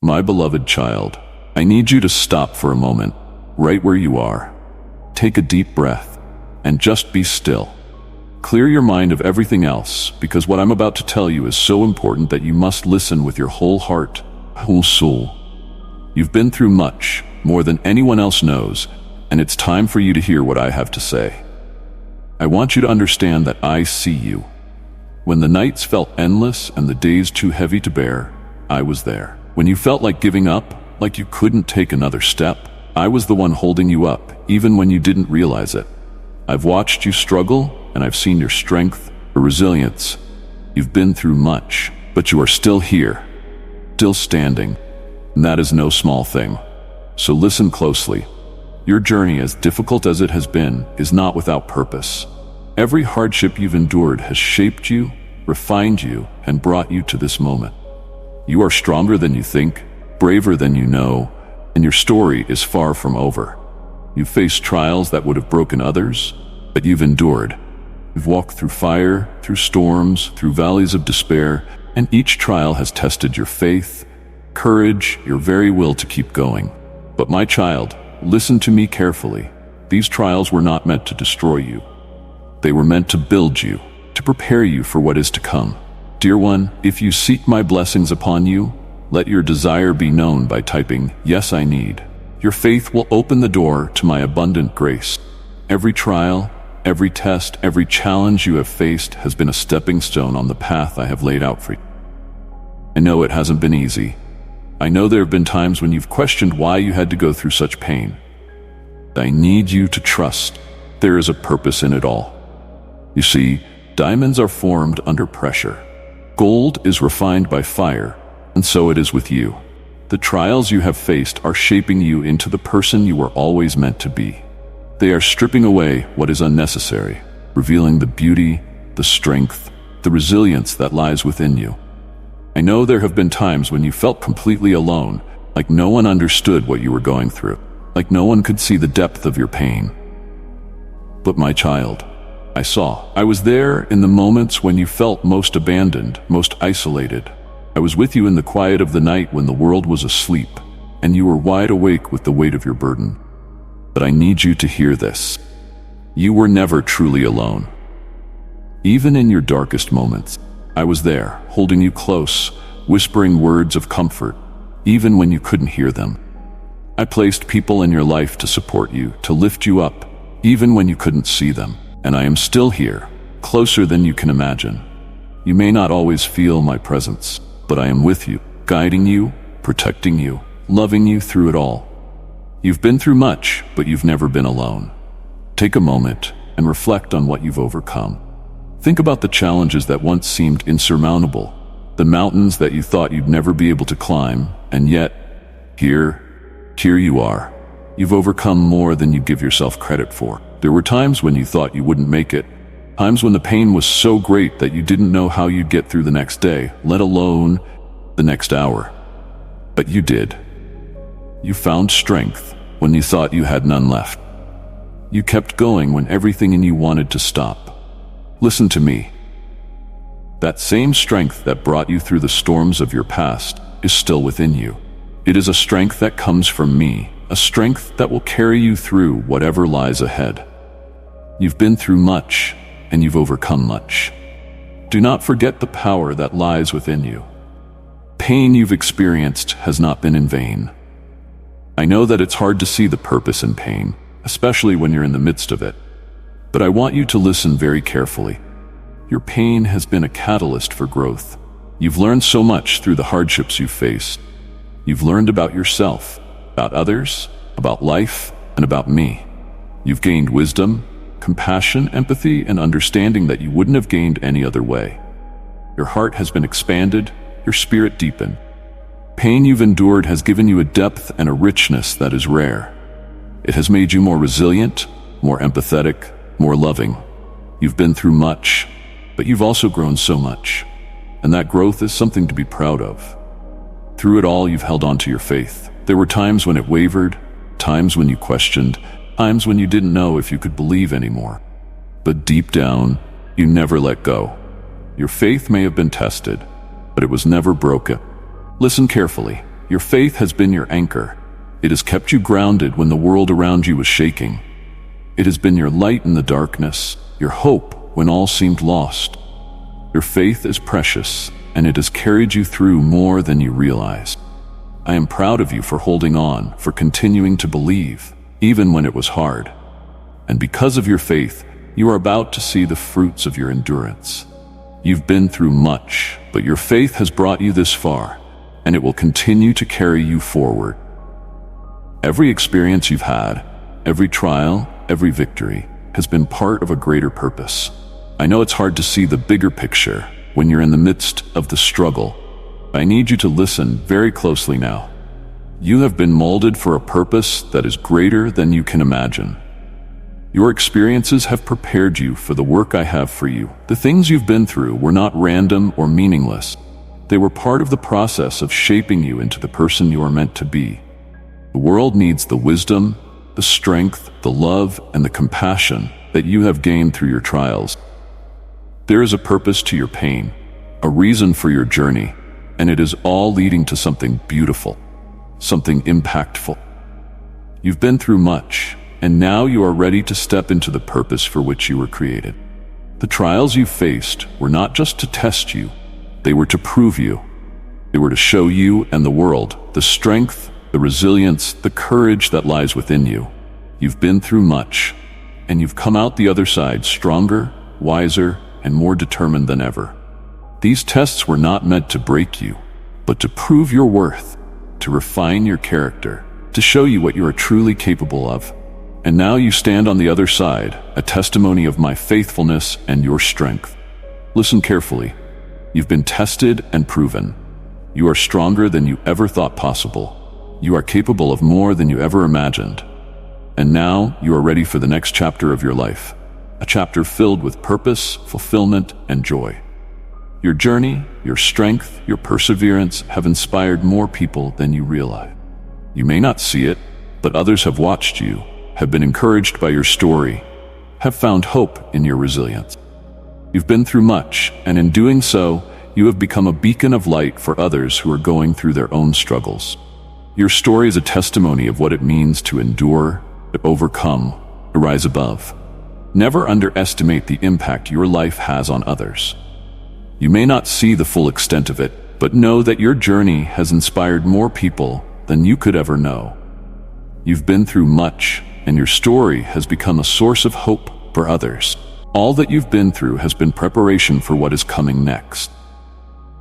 My beloved child, I need you to stop for a moment, right where you are. Take a deep breath, and just be still. Clear your mind of everything else, because what I'm about to tell you is so important that you must listen with your whole heart, whole soul. You've been through much, more than anyone else knows, and it's time for you to hear what I have to say. I want you to understand that I see you. When the nights felt endless and the days too heavy to bear, I was there. When you felt like giving up, like you couldn't take another step, I was the one holding you up, even when you didn't realize it. I've watched you struggle, and I've seen your strength, your resilience. You've been through much, but you are still here, still standing, and that is no small thing. So listen closely. Your journey, as difficult as it has been, is not without purpose. Every hardship you've endured has shaped you, refined you, and brought you to this moment. You are stronger than you think, braver than you know, and your story is far from over. You've faced trials that would have broken others, but you've endured. You've walked through fire, through storms, through valleys of despair, and each trial has tested your faith, courage, your very will to keep going. But my child, listen to me carefully. These trials were not meant to destroy you. They were meant to build you, to prepare you for what is to come. Dear one, if you seek my blessings upon you, let your desire be known by typing, "Yes, I need." Your faith will open the door to my abundant grace. Every trial, every test, every challenge you have faced has been a stepping stone on the path I have laid out for you. I know it hasn't been easy. I know there have been times when you've questioned why you had to go through such pain. I need you to trust there is a purpose in it all. You see, diamonds are formed under pressure. Gold is refined by fire, and so it is with you. The trials you have faced are shaping you into the person you were always meant to be. They are stripping away what is unnecessary, revealing the beauty, the strength, the resilience that lies within you. I know there have been times when you felt completely alone, like no one understood what you were going through, like no one could see the depth of your pain. But my child, I was there in the moments when you felt most abandoned, most isolated. I was with you in the quiet of the night when the world was asleep, and you were wide awake with the weight of your burden. But I need you to hear this. You were never truly alone. Even in your darkest moments, I was there, holding you close, whispering words of comfort, even when you couldn't hear them. I placed people in your life to support you, to lift you up, even when you couldn't see them. And I am still here, closer than you can imagine. You may not always feel my presence, but I am with you, guiding you, protecting you, loving you through it all. You've been through much, but you've never been alone. Take a moment and reflect on what you've overcome. Think about the challenges that once seemed insurmountable, the mountains that you thought you'd never be able to climb, and yet, here you are. You've overcome more than you give yourself credit for. There were times when you thought you wouldn't make it, times when the pain was so great that you didn't know how you'd get through the next day, let alone the next hour. But you did. You found strength when you thought you had none left. You kept going when everything in you wanted to stop. Listen to me. That same strength that brought you through the storms of your past is still within you. It is a strength that comes from me, a strength that will carry you through whatever lies ahead. You've been through much, and you've overcome much. Do not forget the power that lies within you. Pain you've experienced has not been in vain. I know that it's hard to see the purpose in pain, especially when you're in the midst of it. But I want you to listen very carefully. Your pain has been a catalyst for growth. You've learned so much through the hardships you've faced. You've learned about yourself, about others, about life, and about me. You've gained wisdom, compassion, empathy, and understanding that you wouldn't have gained any other way. Your heart has been expanded, your spirit deepened. Pain you've endured has given you a depth and a richness that is rare. It has made you more resilient, more empathetic, more loving. You've been through much, but you've also grown so much. And that growth is something to be proud of. Through it all, you've held on to your faith. There were times when it wavered, times when you questioned, times when you didn't know if you could believe anymore. But deep down, you never let go. Your faith may have been tested, but it was never broken. Listen carefully. Your faith has been your anchor. It has kept you grounded when the world around you was shaking. It has been your light in the darkness, your hope when all seemed lost. Your faith is precious, and it has carried you through more than you realize. I am proud of you for holding on, for continuing to believe, even when it was hard. And because of your faith, you are about to see the fruits of your endurance. You've been through much, but your faith has brought you this far, and it will continue to carry you forward. Every experience you've had, every trial, every victory, has been part of a greater purpose. I know it's hard to see the bigger picture when you're in the midst of the struggle. I need you to listen very closely now. You have been molded for a purpose that is greater than you can imagine. Your experiences have prepared you for the work I have for you. The things you've been through were not random or meaningless. They were part of the process of shaping you into the person you are meant to be. The world needs the wisdom, the strength, the love, and the compassion that you have gained through your trials. There is a purpose to your pain, a reason for your journey, and it is all leading to something beautiful, something impactful. You've been through much, and now you are ready to step into the purpose for which you were created. The trials you faced were not just to test you, they were to prove you. They were to show you and the world the strength, the resilience, the courage that lies within you. You've been through much, and you've come out the other side stronger, wiser, and more determined than ever. These tests were not meant to break you, but to prove your worth, to refine your character, to show you what you are truly capable of. And now you stand on the other side, a testimony of my faithfulness and your strength. Listen carefully. You've been tested and proven. You are stronger than you ever thought possible. You are capable of more than you ever imagined. And now you are ready for the next chapter of your life, a chapter filled with purpose, fulfillment, and joy. Your journey, your strength, your perseverance have inspired more people than you realize. You may not see it, but others have watched you, have been encouraged by your story, have found hope in your resilience. You've been through much, and in doing so, you have become a beacon of light for others who are going through their own struggles. Your story is a testimony of what it means to endure, to overcome, to rise above. Never underestimate the impact your life has on others. You may not see the full extent of it, but know that your journey has inspired more people than you could ever know. You've been through much, and your story has become a source of hope for others. All that you've been through has been preparation for what is coming next.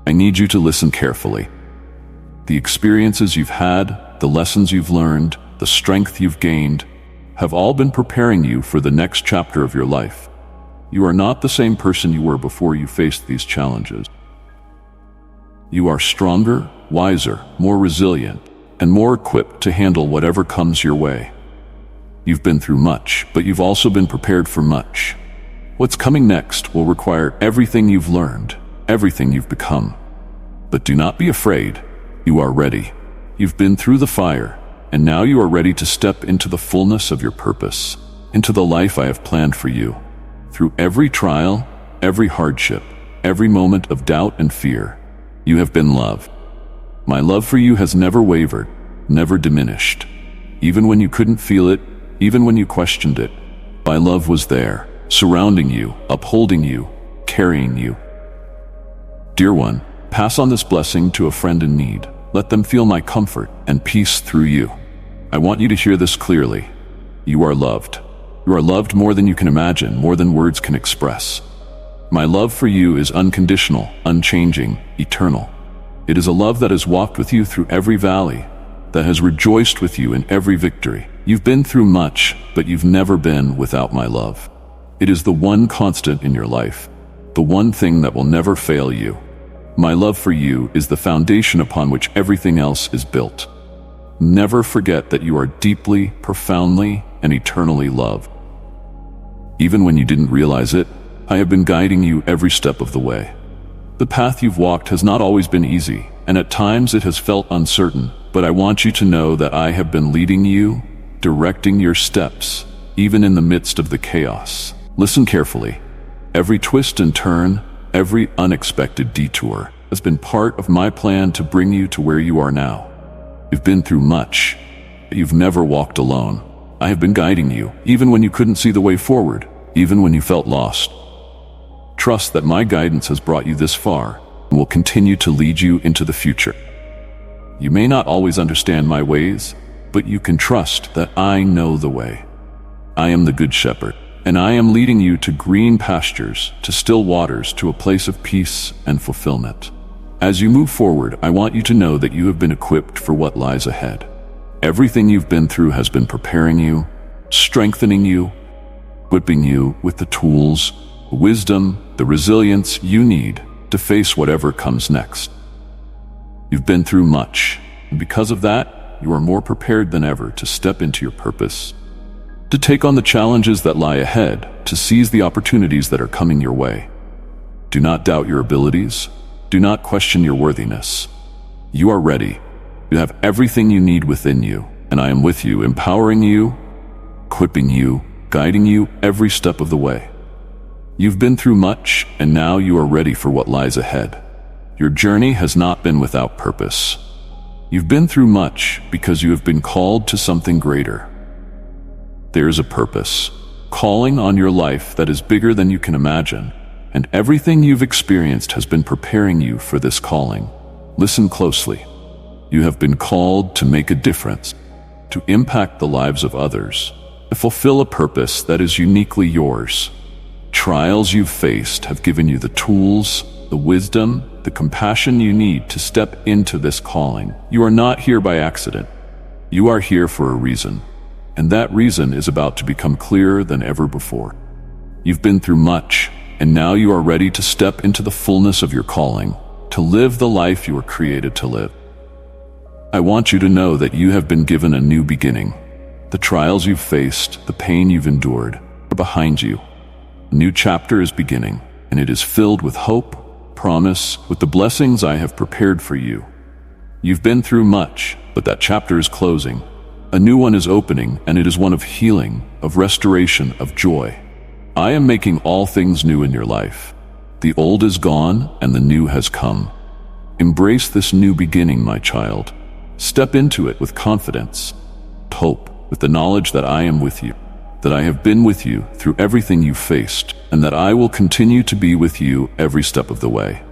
I need you to listen carefully. The experiences you've had, the lessons you've learned, the strength you've gained, have all been preparing you for the next chapter of your life. You are not the same person you were before you faced these challenges. You are stronger, wiser, more resilient, and more equipped to handle whatever comes your way. You've been through much, but you've also been prepared for much. What's coming next will require everything you've learned, everything you've become. But do not be afraid. You are ready. You've been through the fire, and now you are ready to step into the fullness of your purpose, into the life I have planned for you. Through every trial, every hardship, every moment of doubt and fear, you have been loved. My love for you has never wavered, never diminished. Even when you couldn't feel it, even when you questioned it, my love was there, surrounding you, upholding you, carrying you. Dear one, pass on this blessing to a friend in need. Let them feel my comfort and peace through you. I want you to hear this clearly. You are loved. You are loved more than you can imagine, more than words can express. My love for you is unconditional, unchanging, eternal. It is a love that has walked with you through every valley, that has rejoiced with you in every victory. You've been through much, but you've never been without my love. It is the one constant in your life, the one thing that will never fail you. My love for you is the foundation upon which everything else is built. Never forget that you are deeply, profoundly, and eternally loved. Even when you didn't realize it, I have been guiding you every step of the way. The path you've walked has not always been easy, and at times it has felt uncertain, but I want you to know that I have been leading you, directing your steps, even in the midst of the chaos. Listen carefully. Every twist and turn, every unexpected detour has been part of my plan to bring you to where you are now. You've been through much, but you've never walked alone. I have been guiding you, even when you couldn't see the way forward, even when you felt lost. Trust that my guidance has brought you this far and will continue to lead you into the future. You may not always understand my ways, but you can trust that I know the way. I am the Good Shepherd, and I am leading you to green pastures, to still waters, to a place of peace and fulfillment. As you move forward, I want you to know that you have been equipped for what lies ahead. Everything you've been through has been preparing you, strengthening you, equipping you with the tools, the wisdom, the resilience you need to face whatever comes next. You've been through much, and because of that, you are more prepared than ever to step into your purpose, to take on the challenges that lie ahead, to seize the opportunities that are coming your way. Do not doubt your abilities. Do not question your worthiness. You are ready. You have everything you need within you, and I am with you, empowering you, equipping you, guiding you every step of the way. You've been through much, and now you are ready for what lies ahead. Your journey has not been without purpose. You've been through much because you have been called to something greater. There is a purpose, calling on your life that is bigger than you can imagine, and everything you've experienced has been preparing you for this calling. Listen closely. You have been called to make a difference, to impact the lives of others, to fulfill a purpose that is uniquely yours. Trials you've faced have given you the tools, the wisdom, the compassion you need to step into this calling. You are not here by accident. You are here for a reason, and that reason is about to become clearer than ever before. You've been through much, and now you are ready to step into the fullness of your calling, to live the life you were created to live. I want you to know that you have been given a new beginning. The trials you've faced, the pain you've endured, are behind you. A new chapter is beginning, and it is filled with hope, promise, with the blessings I have prepared for you. You've been through much, but that chapter is closing. A new one is opening, and it is one of healing, of restoration, of joy. I am making all things new in your life. The old is gone, and the new has come. Embrace this new beginning, my child. Step into it with confidence, hope, with the knowledge that I am with you, that I have been with you through everything you faced, and that I will continue to be with you every step of the way.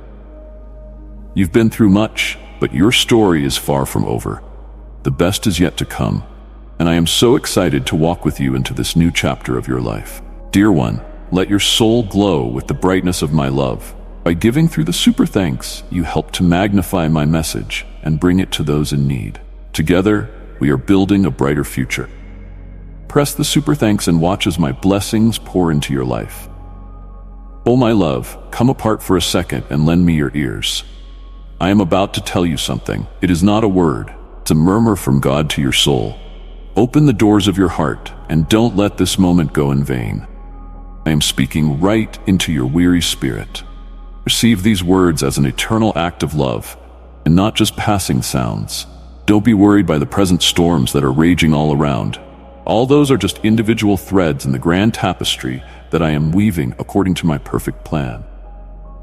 You've been through much, but your story is far from over. The best is yet to come, and I am so excited to walk with you into this new chapter of your life. Dear one, let your soul glow with the brightness of my love. By giving through the super thanks, you help to magnify my message and bring it to those in need. Together, we are building a brighter future. Press the super thanks and watch as my blessings pour into your life. Oh my love, come apart for a second and lend me your ears. I am about to tell you something. It is not a word, it's a murmur from God to your soul. Open the doors of your heart and don't let this moment go in vain. I am speaking right into your weary spirit. Receive these words as an eternal act of love, and not just passing sounds. Don't be worried by the present storms that are raging all around. All those are just individual threads in the grand tapestry that I am weaving according to my perfect plan.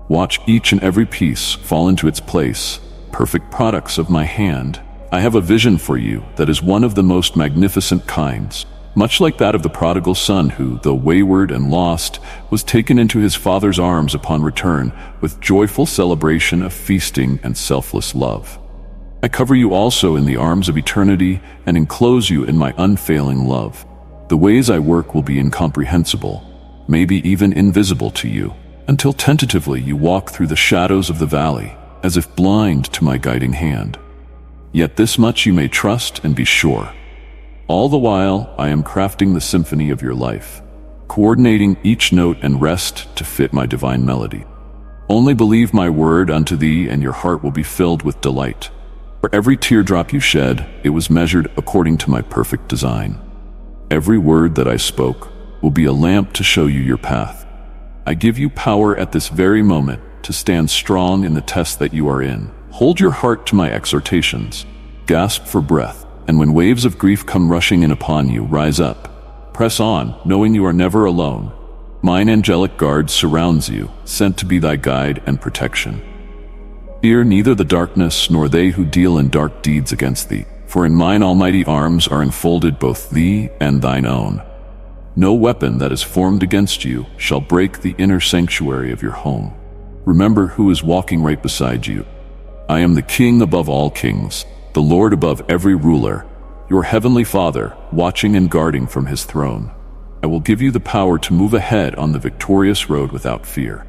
Watch each and every piece fall into its place, perfect products of my hand. I have a vision for you that is one of the most magnificent kinds. Much like that of the prodigal son who, though wayward and lost, was taken into his father's arms upon return with joyful celebration of feasting and selfless love. I cover you also in the arms of eternity and enclose you in my unfailing love. The ways I work will be incomprehensible, maybe even invisible to you, until tentatively you walk through the shadows of the valley, as if blind to my guiding hand. Yet this much you may trust and be sure. All the while, I am crafting the symphony of your life, coordinating each note and rest to fit my divine melody. Only believe my word unto thee, and your heart will be filled with delight. For every teardrop you shed, it was measured according to my perfect design. Every word that I spoke will be a lamp to show you your path. I give you power at this very moment to stand strong in the test that you are in. Hold your heart to my exhortations. Gasp for breath. And when waves of grief come rushing in upon you, rise up. Press on, knowing you are never alone. Mine angelic guard surrounds you, sent to be thy guide and protection. Fear neither the darkness nor they who deal in dark deeds against thee, For in mine almighty arms are enfolded both thee and thine own. No weapon that is formed against you shall break the inner sanctuary of your home. Remember who is walking right beside you. I am the King above all kings, the Lord above every ruler, your heavenly Father, watching and guarding from his throne. I will give you the power to move ahead on the victorious road without fear.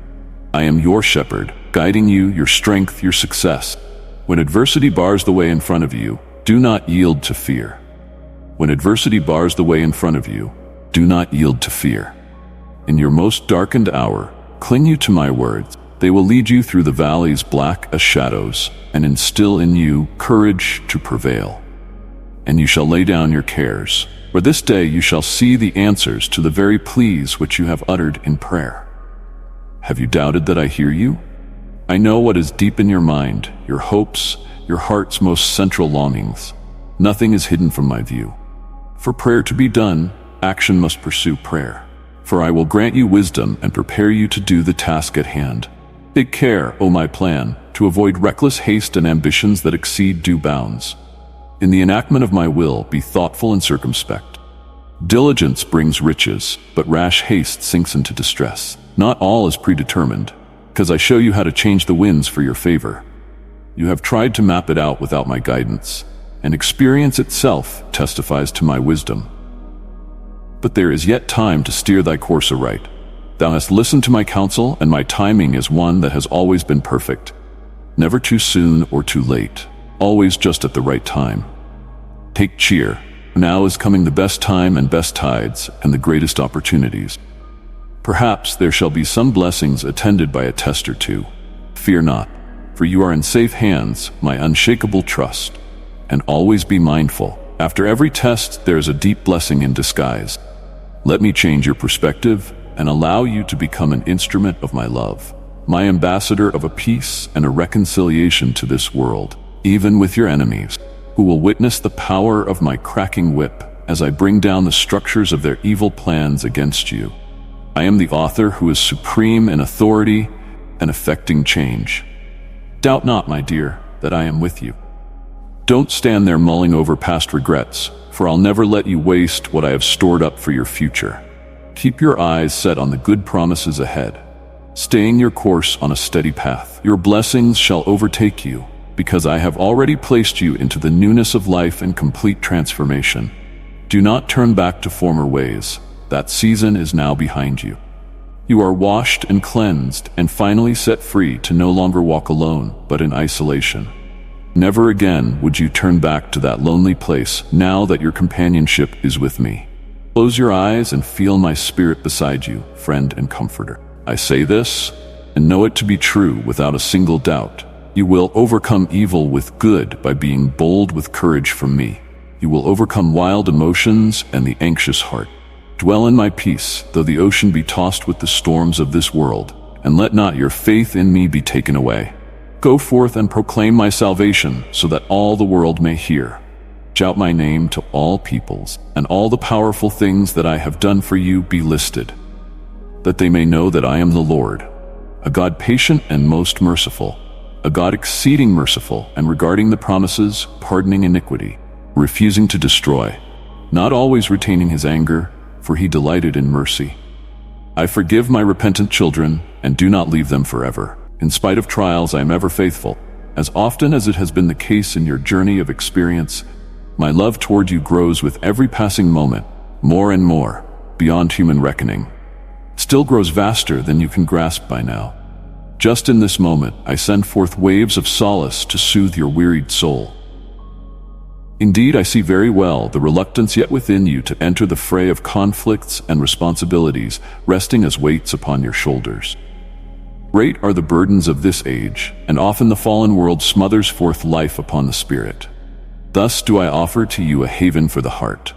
I am your shepherd, guiding you, your strength, your success. When adversity bars the way in front of you, do not yield to fear. When adversity bars the way in front of you, do not yield to fear. In your most darkened hour, cling you to my words. They will lead you through the valleys black as shadows, and instill in you courage to prevail. And you shall lay down your cares, for this day you shall see the answers to the very pleas which you have uttered in prayer. Have you doubted that I hear you? I know what is deep in your mind, your hopes, your heart's most central longings. Nothing is hidden from my view. For prayer to be done, action must pursue prayer. For I will grant you wisdom and prepare you to do the task at hand. Take care, O my plan, to avoid reckless haste and ambitions that exceed due bounds. In the enactment of my will, be thoughtful and circumspect. Diligence brings riches, but rash haste sinks into distress. Not all is predetermined, because I show you how to change the winds for your favor. You have tried to map it out without my guidance, and experience itself testifies to my wisdom. But there is yet time to steer thy course aright. Thou hast listened to my counsel, and my timing is one that has always been perfect. Never too soon or too late, always just at the right time. Take cheer. Now is coming the best time and best tides and the greatest opportunities. Perhaps there shall be some blessings attended by a test or two. Fear not, for you are in safe hands, my unshakable trust. And always be mindful, after every test there is a deep blessing in disguise. Let me change your perspective and allow you to become an instrument of my love, my ambassador of a peace and a reconciliation to this world, even with your enemies, who will witness the power of my cracking whip as I bring down the structures of their evil plans against you. I am the author who is supreme in authority and effecting change. Doubt not, my dear, that I am with you. Don't stand there mulling over past regrets, for I'll never let you waste what I have stored up for your future. Keep your eyes set on the good promises ahead, staying your course on a steady path. Your blessings shall overtake you, because I have already placed you into the newness of life and complete transformation. Do not turn back to former ways. That season is now behind you. You are washed and cleansed and finally set free to no longer walk alone, but in isolation. Never again would you turn back to that lonely place now that your companionship is with me. Close your eyes and feel my spirit beside you, friend and comforter. I say this, and know it to be true without a single doubt. You will overcome evil with good by being bold with courage from me. You will overcome wild emotions and the anxious heart. Dwell in my peace, though the ocean be tossed with the storms of this world, and let not your faith in me be taken away. Go forth and proclaim my salvation, so that all the world may hear. Shout my name to all peoples, and all the powerful things that I have done for you be listed, that they may know that I am the Lord, a God patient and most merciful, a God exceeding merciful, and regarding the promises, pardoning iniquity, refusing to destroy, not always retaining his anger, for he delighted in mercy. I forgive my repentant children, and do not leave them forever. In spite of trials, I am ever faithful. As often as it has been the case in your journey of experience, my love toward you grows with every passing moment, more and more, beyond human reckoning. Still grows vaster than you can grasp by now. Just in this moment, I send forth waves of solace to soothe your wearied soul. Indeed, I see very well the reluctance yet within you to enter the fray of conflicts and responsibilities resting as weights upon your shoulders. Great are the burdens of this age, and often the fallen world smothers forth life upon the spirit. Thus do I offer to you a haven for the heart.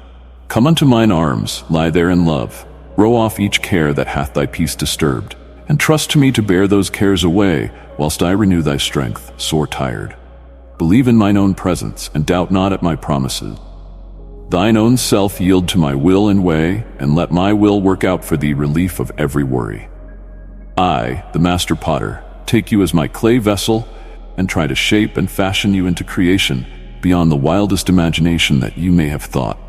Come unto mine arms, lie there in love, row off each care that hath thy peace disturbed, and trust to me to bear those cares away, whilst I renew thy strength, sore tired. Believe in mine own presence, and doubt not at my promises. Thine own self yield to my will and way, and let my will work out for thee relief of every worry. I, the master potter, take you as my clay vessel, and try to shape and fashion you into creation, beyond the wildest imagination that you may have thought.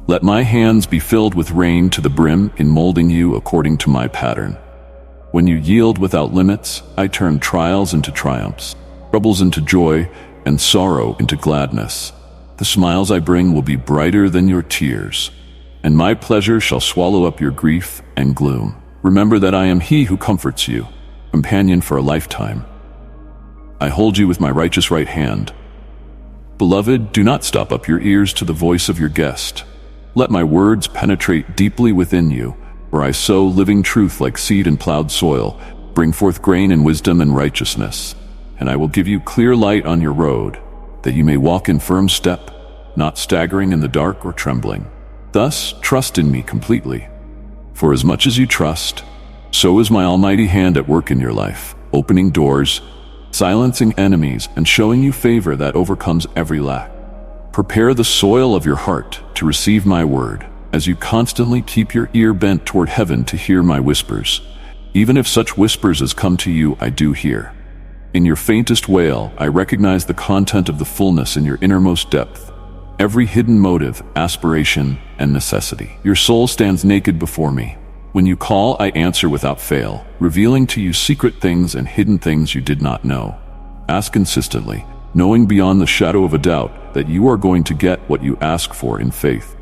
Let my hands be filled with rain to the brim in molding you according to my pattern. When you yield without limits, I turn trials into triumphs, troubles into joy, and sorrow into gladness. The smiles I bring will be brighter than your tears, and my pleasure shall swallow up your grief and gloom. Remember that I am he who comforts you, companion for a lifetime. I hold you with my righteous right hand. Beloved, do not stop up your ears to the voice of your guest. Let my words penetrate deeply within you, for I sow living truth like seed in plowed soil, bring forth grain in wisdom and righteousness, and I will give you clear light on your road, that you may walk in firm step, not staggering in the dark or trembling. Thus, trust in me completely. For as much as you trust, so is my almighty hand at work in your life, opening doors, silencing enemies, and showing you favor that overcomes every lack. Prepare the soil of your heart to receive my word, as you constantly keep your ear bent toward heaven to hear my whispers. Even if such whispers as come to you I do hear. In your faintest wail, I recognize the content of the fullness in your innermost depth, every hidden motive, aspiration, and necessity. Your soul stands naked before me. When you call, I answer without fail, revealing to you secret things and hidden things you did not know. Ask consistently, knowing beyond the shadow of a doubt that you are going to get what you ask for in faith.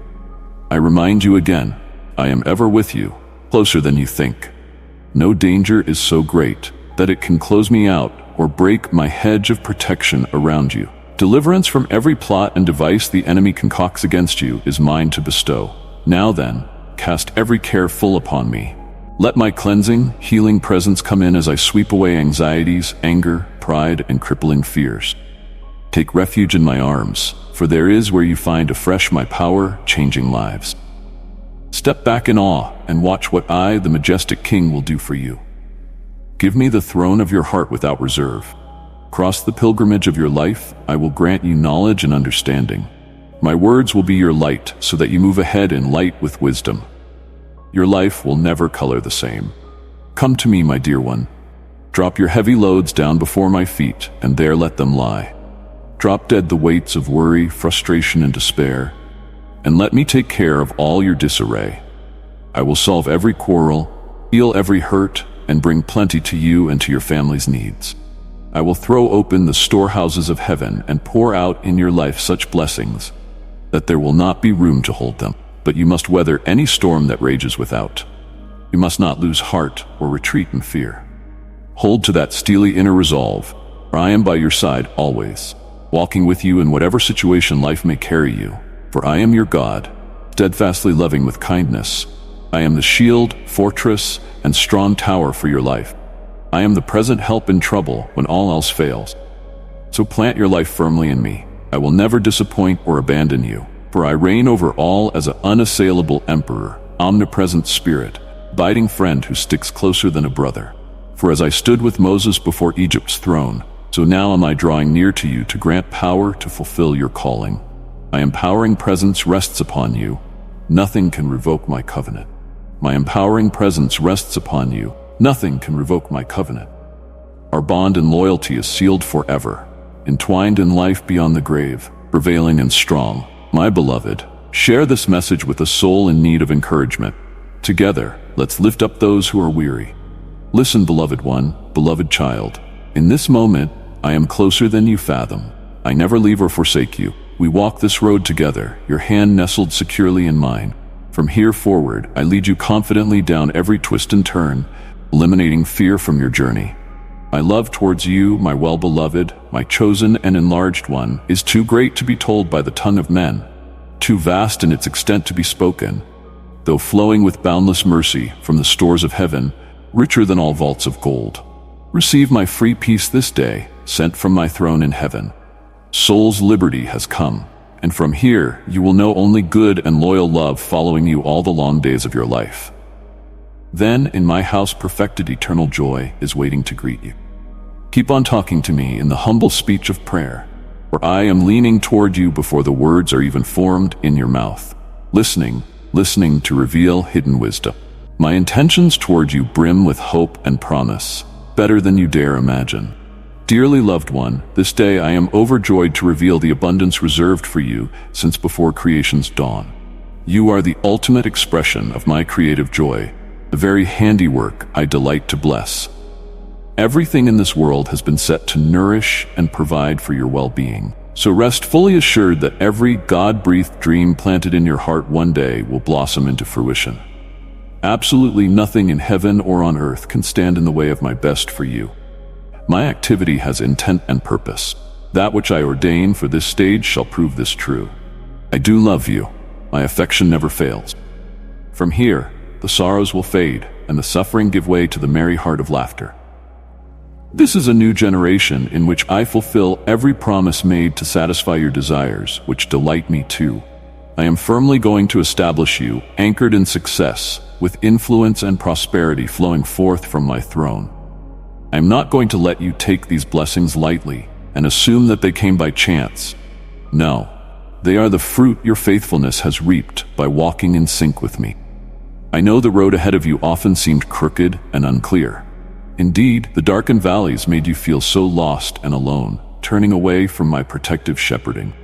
I remind you again, I am ever with you, closer than you think. No danger is so great that it can close me out or break my hedge of protection around you. Deliverance from every plot and device the enemy concocts against you is mine to bestow. Now then, cast every care full upon me. Let my cleansing, healing presence come in as I sweep away anxieties, anger, pride, and crippling fears. Take refuge in my arms, for there is where you find afresh my power, changing lives. Step back in awe and watch what I, the majestic King, will do for you. Give me the throne of your heart without reserve. Cross the pilgrimage of your life, I will grant you knowledge and understanding. My words will be your light, so that you move ahead in light with wisdom. Your life will never color the same. Come to me, my dear one. Drop your heavy loads down before my feet, and there let them lie. Drop dead the weights of worry, frustration, and despair, and let me take care of all your disarray. I will solve every quarrel, heal every hurt, and bring plenty to you and to your family's needs. I will throw open the storehouses of heaven and pour out in your life such blessings that there will not be room to hold them. But you must weather any storm that rages without. You must not lose heart or retreat in fear. Hold to that steely inner resolve, for I am by your side always, walking with you in whatever situation life may carry you. For I am your God, steadfastly loving with kindness. I am the shield, fortress, and strong tower for your life. I am the present help in trouble when all else fails. So plant your life firmly in me. I will never disappoint or abandon you, for I reign over all as an unassailable emperor, omnipresent spirit, abiding friend who sticks closer than a brother. For as I stood with Moses before Egypt's throne, so now am I drawing near to you to grant power to fulfill your calling. My empowering presence rests upon you. Nothing can revoke my covenant. My empowering presence rests upon you. Nothing can revoke my covenant. Our bond and loyalty is sealed forever, entwined in life beyond the grave, prevailing and strong. My beloved, share this message with a soul in need of encouragement. Together, let's lift up those who are weary. Listen, beloved one, beloved child. In this moment, I am closer than you fathom. I never leave or forsake you. We walk this road together, your hand nestled securely in mine. From here forward, I lead you confidently down every twist and turn, eliminating fear from your journey. My love towards you, my well-beloved, my chosen and enlarged one, is too great to be told by the tongue of men, too vast in its extent to be spoken, though flowing with boundless mercy from the stores of heaven, richer than all vaults of gold. Receive my free peace this day, sent from my throne in heaven. Soul's liberty has come, and from here you will know only good and loyal love following you all the long days of your life. Then, in my house, perfected eternal joy is waiting to greet you. Keep on talking to me in the humble speech of prayer, for I am leaning toward you before the words are even formed in your mouth, listening to reveal hidden wisdom. My intentions toward you brim with hope and promise, better than you dare imagine. Dearly loved one, this day I am overjoyed to reveal the abundance reserved for you since before creation's dawn. You are the ultimate expression of my creative joy, the very handiwork I delight to bless. Everything in this world has been set to nourish and provide for your well-being. So rest fully assured that every God-breathed dream planted in your heart one day will blossom into fruition. Absolutely nothing in heaven or on earth can stand in the way of my best for you. My activity has intent and purpose. That which I ordain for this stage shall prove this true. I do love you. My affection never fails. From here, the sorrows will fade, and the suffering give way to the merry heart of laughter. This is a new generation in which I fulfill every promise made to satisfy your desires, which delight me too. I am firmly going to establish you, anchored in success, with influence and prosperity flowing forth from my throne. I am not going to let you take these blessings lightly and assume that they came by chance. No, they are the fruit your faithfulness has reaped by walking in sync with me. I know the road ahead of you often seemed crooked and unclear. Indeed, the darkened valleys made you feel so lost and alone, turning away from my protective shepherding.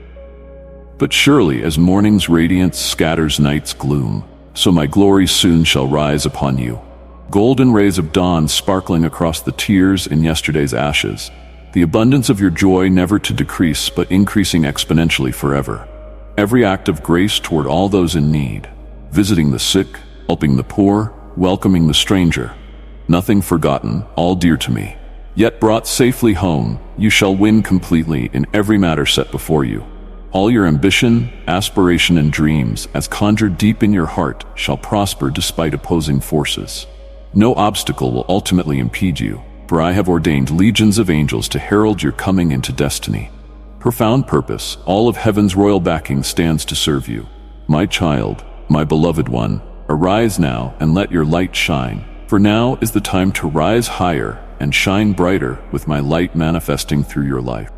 But surely, as morning's radiance scatters night's gloom, so my glory soon shall rise upon you. Golden rays of dawn sparkling across the tears in yesterday's ashes, the abundance of your joy never to decrease but increasing exponentially forever. Every act of grace toward all those in need, visiting the sick, helping the poor, welcoming the stranger. Nothing forgotten, all dear to me. Yet brought safely home, you shall win completely in every matter set before you. All your ambition, aspiration, and dreams, as conjured deep in your heart, shall prosper despite opposing forces. No obstacle will ultimately impede you, for I have ordained legions of angels to herald your coming into destiny. Profound purpose, all of heaven's royal backing stands to serve you. My child, my beloved one, arise now and let your light shine, for now is the time to rise higher and shine brighter with my light manifesting through your life.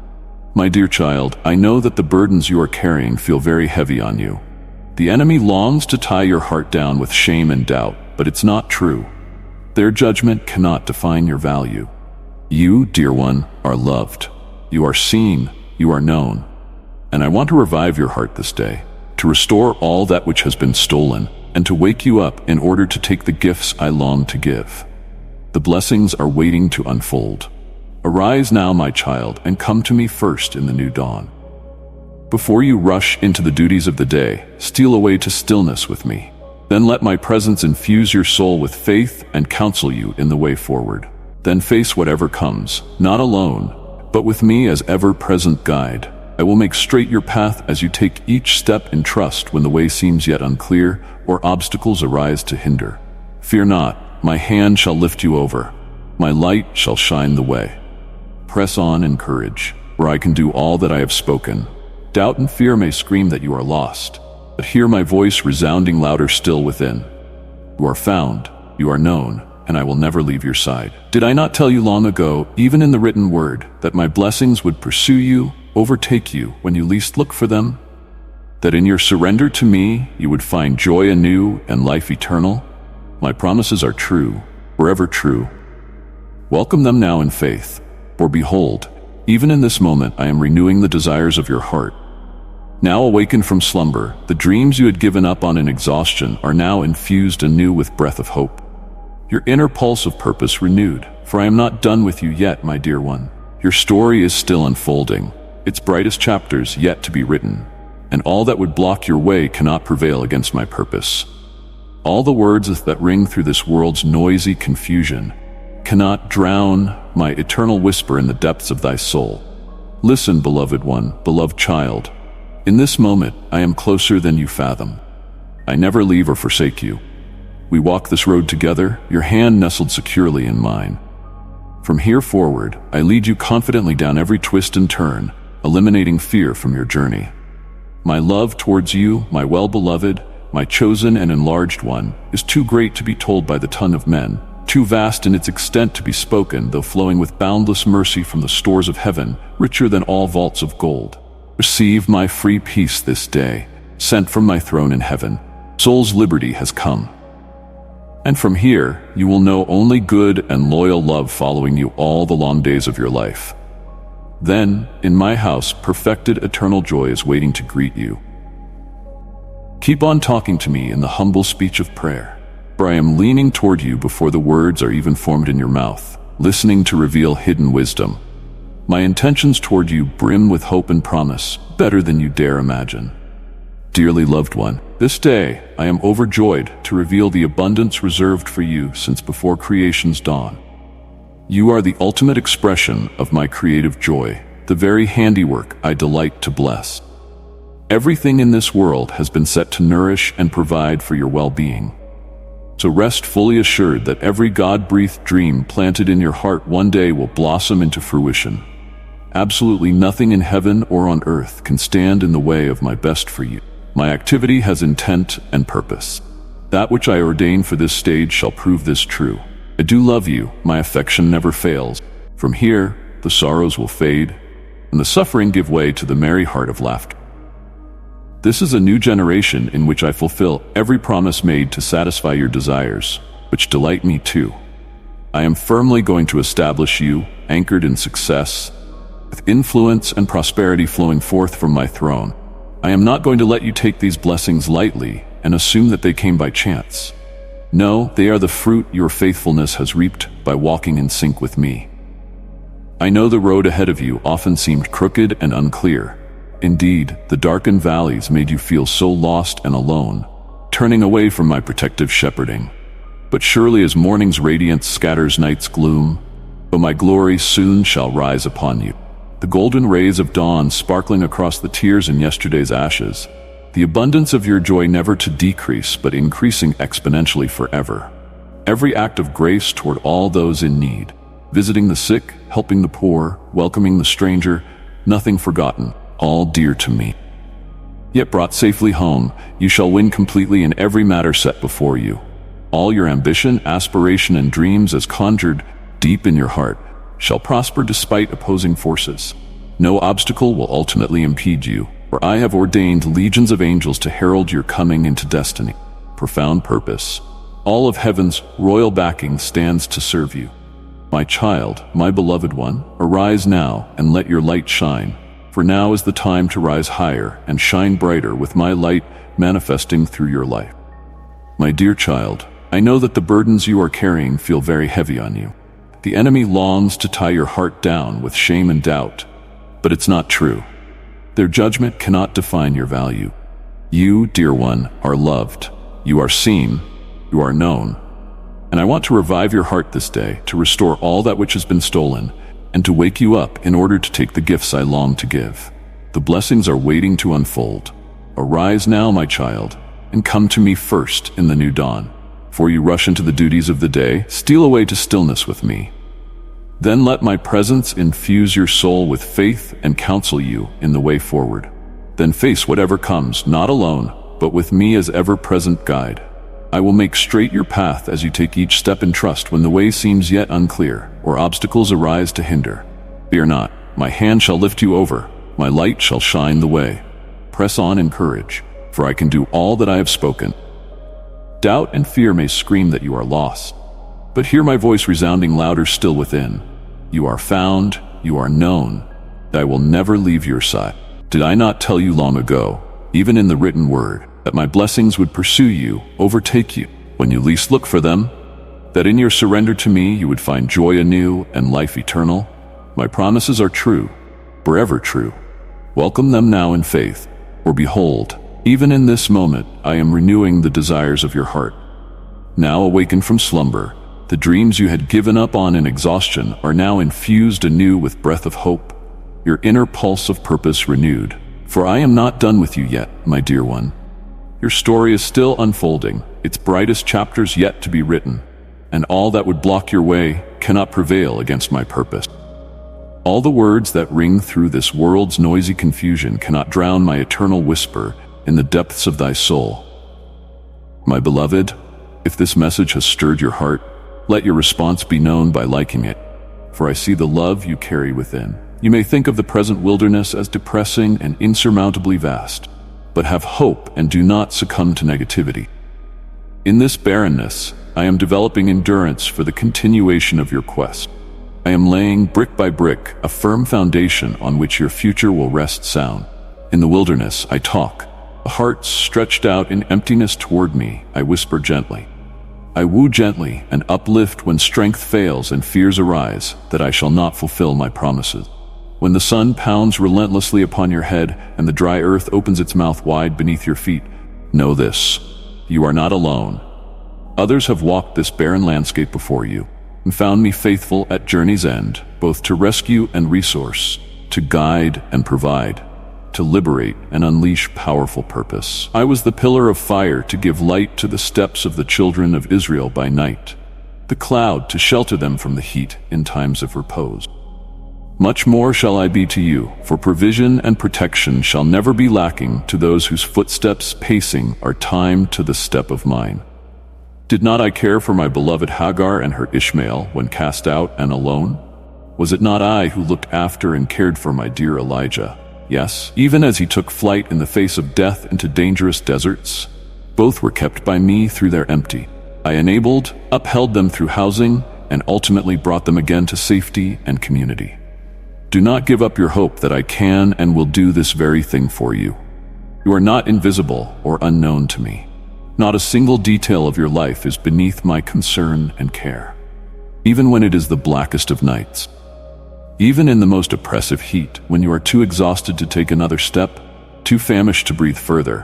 My dear child, I know that the burdens you are carrying feel very heavy on you. The enemy longs to tie your heart down with shame and doubt, but it's not true. Their judgment cannot define your value. You, dear one, are loved. You are seen, you are known. And I want to revive your heart this day, to restore all that which has been stolen, and to wake you up in order to take the gifts I long to give. The blessings are waiting to unfold. Arise now, my child, and come to me first in the new dawn. Before you rush into the duties of the day, steal away to stillness with me. Then let my presence infuse your soul with faith and counsel you in the way forward. Then face whatever comes, not alone, but with me as ever-present guide. I will make straight your path as you take each step in trust when the way seems yet unclear or obstacles arise to hinder. Fear not, my hand shall lift you over. My light shall shine the way. Press on in courage, where I can do all that I have spoken. Doubt and fear may scream that you are lost, but hear my voice resounding louder still within. You are found, you are known, and I will never leave your side. Did I not tell you long ago, even in the written word, that my blessings would pursue you, overtake you when you least look for them? That in your surrender to me, you would find joy anew and life eternal? My promises are true, forever true. Welcome them now in faith, for behold, even in this moment I am renewing the desires of your heart. Now awakened from slumber, the dreams you had given up on in exhaustion are now infused anew with breath of hope. Your inner pulse of purpose renewed, for I am not done with you yet, my dear one. Your story is still unfolding, its brightest chapters yet to be written, and all that would block your way cannot prevail against my purpose. All the words that ring through this world's noisy confusion cannot drown my eternal whisper in the depths of thy soul. Listen, beloved one, beloved child. In this moment, I am closer than you fathom. I never leave or forsake you. We walk this road together, your hand nestled securely in mine. From here forward, I lead you confidently down every twist and turn, eliminating fear from your journey. My love towards you, my well-beloved, my chosen and enlarged one, is too great to be told by the tongue of men, too vast in its extent to be spoken, though flowing with boundless mercy from the stores of heaven, richer than all vaults of gold. Receive my free peace this day, sent from my throne in heaven. Soul's liberty has come. And from here, you will know only good and loyal love following you all the long days of your life. Then, in my house, perfected eternal joy is waiting to greet you. Keep on talking to me in the humble speech of prayer, for I am leaning toward you before the words are even formed in your mouth, listening to reveal hidden wisdom. My intentions toward you brim with hope and promise, better than you dare imagine. Dearly loved one, this day I am overjoyed to reveal the abundance reserved for you since before creation's dawn. You are the ultimate expression of my creative joy, the very handiwork I delight to bless. Everything in this world has been set to nourish and provide for your well-being. So rest fully assured that every God-breathed dream planted in your heart one day will blossom into fruition. Absolutely nothing in heaven or on earth can stand in the way of my best for you. My activity has intent and purpose. That which I ordain for this stage shall prove this true. I do love you, my affection never fails. From here, the sorrows will fade, and the suffering give way to the merry heart of laughter. This is a new generation in which I fulfill every promise made to satisfy your desires, which delight me too. I am firmly going to establish you, anchored in success, with influence and prosperity flowing forth from my throne. I am not going to let you take these blessings lightly and assume that they came by chance. No, they are the fruit your faithfulness has reaped by walking in sync with me. I know the road ahead of you often seemed crooked and unclear. Indeed, the darkened valleys made you feel so lost and alone, turning away from my protective shepherding. But surely as morning's radiance scatters night's gloom, so my glory soon shall rise upon you. The golden rays of dawn sparkling across the tears in yesterday's ashes, the abundance of your joy never to decrease but increasing exponentially forever. Every act of grace toward all those in need, visiting the sick, helping the poor, welcoming the stranger, nothing forgotten, all dear to me. Yet brought safely home, you shall win completely in every matter set before you. All your ambition, aspiration, and dreams as conjured deep in your heart shall prosper despite opposing forces. No obstacle will ultimately impede you, for I have ordained legions of angels to herald your coming into destiny. Profound purpose. All of heaven's royal backing stands to serve you. My child, my beloved one, arise now and let your light shine, for now is the time to rise higher and shine brighter with my light manifesting through your life. My dear child, I know that the burdens you are carrying feel very heavy on you. The enemy longs to tie your heart down with shame and doubt, but it's not true. Their judgment cannot define your value. You, dear one, are loved. You are seen. You are known. And I want to revive your heart this day, to restore all that which has been stolen, and to wake you up in order to take the gifts I long to give. The blessings are waiting to unfold. Arise now, my child, and come to me first in the new dawn. Before you rush into the duties of the day, steal away to stillness with me. Then let my presence infuse your soul with faith and counsel you in the way forward. Then face whatever comes, not alone, but with me as ever-present guide. I will make straight your path as you take each step in trust when the way seems yet unclear, or obstacles arise to hinder. Fear not, my hand shall lift you over, my light shall shine the way. Press on in courage, for I can do all that I have spoken. Doubt and fear may scream that you are lost, but hear my voice resounding louder still within. You are found, you are known, I will never leave your side. Did I not tell you long ago, even in the written word, that my blessings would pursue you, overtake you, when you least look for them? That in your surrender to me you would find joy anew and life eternal? My promises are true, forever true. Welcome them now in faith, for behold, even in this moment I am renewing the desires of your heart. Now awakened from slumber, the dreams you had given up on in exhaustion are now infused anew with breath of hope, your inner pulse of purpose renewed. For I am not done with you yet, my dear one. Your story is still unfolding, its brightest chapters yet to be written, and all that would block your way cannot prevail against my purpose. All the words that ring through this world's noisy confusion cannot drown my eternal whisper in the depths of thy soul. My beloved, if this message has stirred your heart, let your response be known by liking it, for I see the love you carry within. You may think of the present wilderness as depressing and insurmountably vast, but have hope and do not succumb to negativity. In this barrenness, I am developing endurance for the continuation of your quest. I am laying, brick by brick, a firm foundation on which your future will rest sound. In the wilderness, I talk. A heart stretched out in emptiness toward me, I whisper gently. I woo gently and uplift when strength fails and fears arise, that I shall not fulfill my promises. When the sun pounds relentlessly upon your head and the dry earth opens its mouth wide beneath your feet, know this: you are not alone. Others have walked this barren landscape before you and found me faithful at journey's end, both to rescue and resource, to guide and provide, to liberate and unleash powerful purpose. I was the pillar of fire to give light to the steps of the children of Israel by night, the cloud to shelter them from the heat in times of repose. Much more shall I be to you, for provision and protection shall never be lacking to those whose footsteps pacing are timed to the step of mine. Did not I care for my beloved Hagar and her Ishmael when cast out and alone? Was it not I who looked after and cared for my dear Elijah? Yes, even as he took flight in the face of death into dangerous deserts, both were kept by me through their empty. I enabled, upheld them through housing, and ultimately brought them again to safety and community. Do not give up your hope that I can and will do this very thing for you. You are not invisible or unknown to me. Not a single detail of your life is beneath my concern and care. Even when it is the blackest of nights, even in the most oppressive heat, when you are too exhausted to take another step, too famished to breathe further,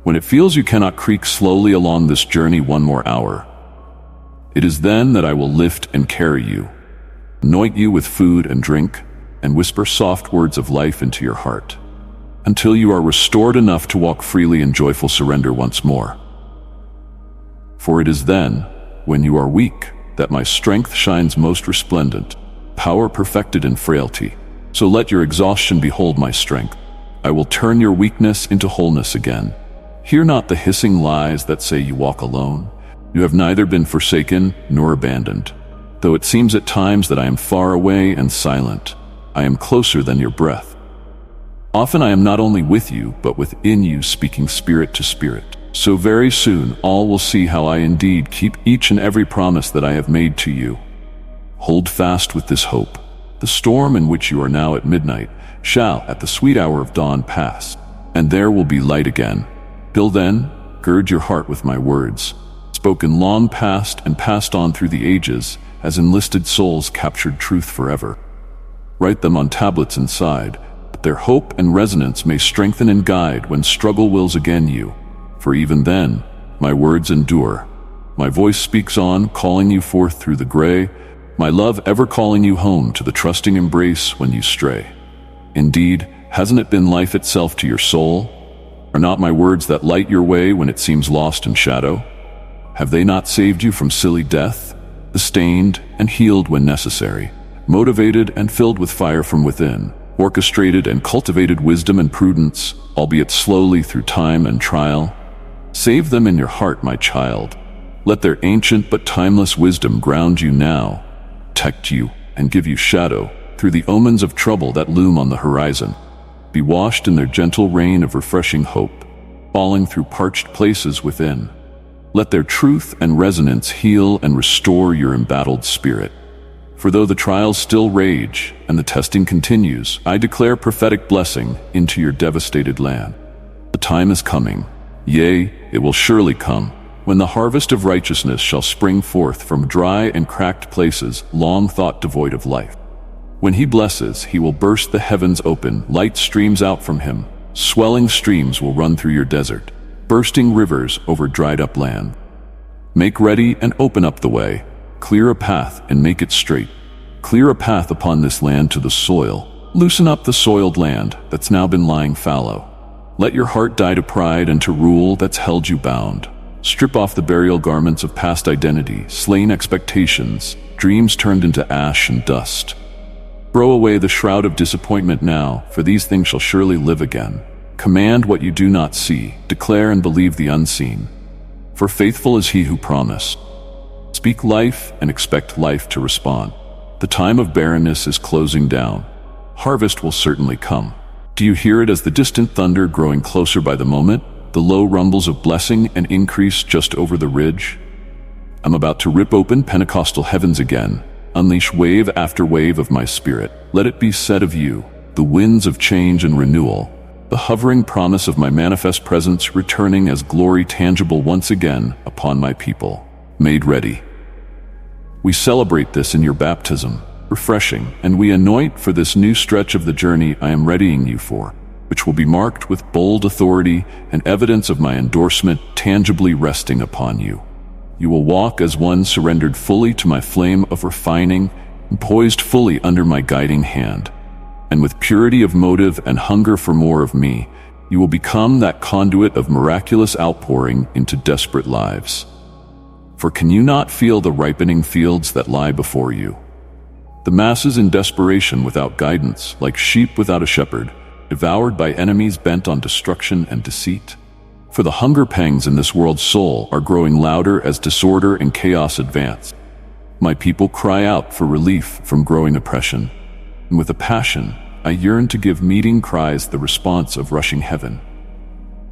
when it feels you cannot creak slowly along this journey one more hour, it is then that I will lift and carry you, anoint you with food and drink, and whisper soft words of life into your heart, until you are restored enough to walk freely in joyful surrender once more. For it is then, when you are weak, that my strength shines most resplendent, power perfected in frailty. So let your exhaustion behold my strength. I will turn your weakness into wholeness again. Hear not the hissing lies that say you walk alone. You have neither been forsaken nor abandoned. Though it seems at times that I am far away and silent, I am closer than your breath. Often I am not only with you, but within you, speaking spirit to spirit. So very soon all will see how I indeed keep each and every promise that I have made to you. Hold fast with this hope. The storm in which you are now at midnight shall at the sweet hour of dawn pass, and there will be light again. Till then, gird your heart with my words, spoken long past and passed on through the ages, as enlisted souls captured truth forever. Write them on tablets inside, that their hope and resonance may strengthen and guide when struggle wills again you. For even then, my words endure. My voice speaks on, calling you forth through the gray, my love ever calling you home to the trusting embrace when you stray. Indeed, hasn't it been life itself to your soul? Are not my words that light your way when it seems lost in shadow? Have they not saved you from silly death, sustained and healed when necessary, motivated and filled with fire from within, orchestrated and cultivated wisdom and prudence, albeit slowly through time and trial? Save them in your heart, my child. Let their ancient but timeless wisdom ground you now, protect you, and give you shadow through the omens of trouble that loom on the horizon. Be washed in their gentle rain of refreshing hope, falling through parched places within. Let their truth and resonance heal and restore your embattled spirit. For though the trials still rage and the testing continues, I declare prophetic blessing into your devastated land. The time is coming, yea, it will surely come, when the harvest of righteousness shall spring forth from dry and cracked places long thought devoid of life. When he blesses, he will burst the heavens open, light streams out from him, swelling streams will run through your desert, bursting rivers over dried up land. Make ready and open up the way, clear a path and make it straight. Clear a path upon this land to the soil, loosen up the soiled land that's now been lying fallow. Let your heart die to pride and to rule that's held you bound. Strip off the burial garments of past identity, slain expectations, dreams turned into ash and dust. Throw away the shroud of disappointment now, for these things shall surely live again. Command what you do not see, declare and believe the unseen. For faithful is he who promised. Speak life and expect life to respond. The time of barrenness is closing down. Harvest will certainly come. Do you hear it as the distant thunder growing closer by the moment, the low rumbles of blessing and increase just over the ridge? I'm about to rip open Pentecostal heavens again, unleash wave after wave of my spirit. Let it be said of you, the winds of change and renewal, the hovering promise of my manifest presence returning as glory tangible once again upon my people, made ready. We celebrate this in your baptism, refreshing, and we anoint for this new stretch of the journey I am readying you for, which will be marked with bold authority and evidence of my endorsement tangibly resting upon you. You will walk as one surrendered fully to my flame of refining and poised fully under my guiding hand. And with purity of motive and hunger for more of me, you will become that conduit of miraculous outpouring into desperate lives. For can you not feel the ripening fields that lie before you? The masses in desperation without guidance, like sheep without a shepherd, devoured by enemies bent on destruction and deceit. For the hunger pangs in this world's soul are growing louder as disorder and chaos advance. My people cry out for relief from growing oppression, and with a passion, I yearn to give meeting cries the response of rushing heaven.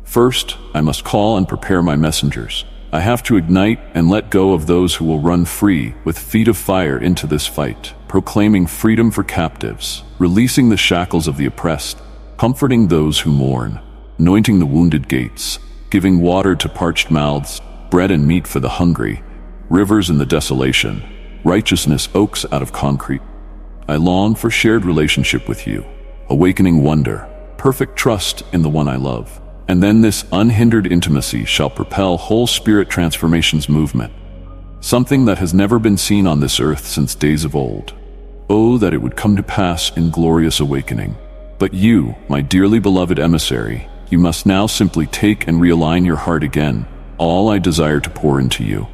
First, I must call and prepare my messengers. I have to ignite and let go of those who will run free with feet of fire into this fight, proclaiming freedom for captives, releasing the shackles of the oppressed, comforting those who mourn, anointing the wounded gates, giving water to parched mouths, bread and meat for the hungry, rivers in the desolation, righteousness oaks out of concrete. I long for shared relationship with you, awakening wonder, perfect trust in the one I love. And then this unhindered intimacy shall propel whole spirit transformation's movement, something that has never been seen on this earth since days of old. Oh, that it would come to pass in glorious awakening. But you, my dearly beloved emissary, you must now simply take and realign your heart again, all I desire to pour into you.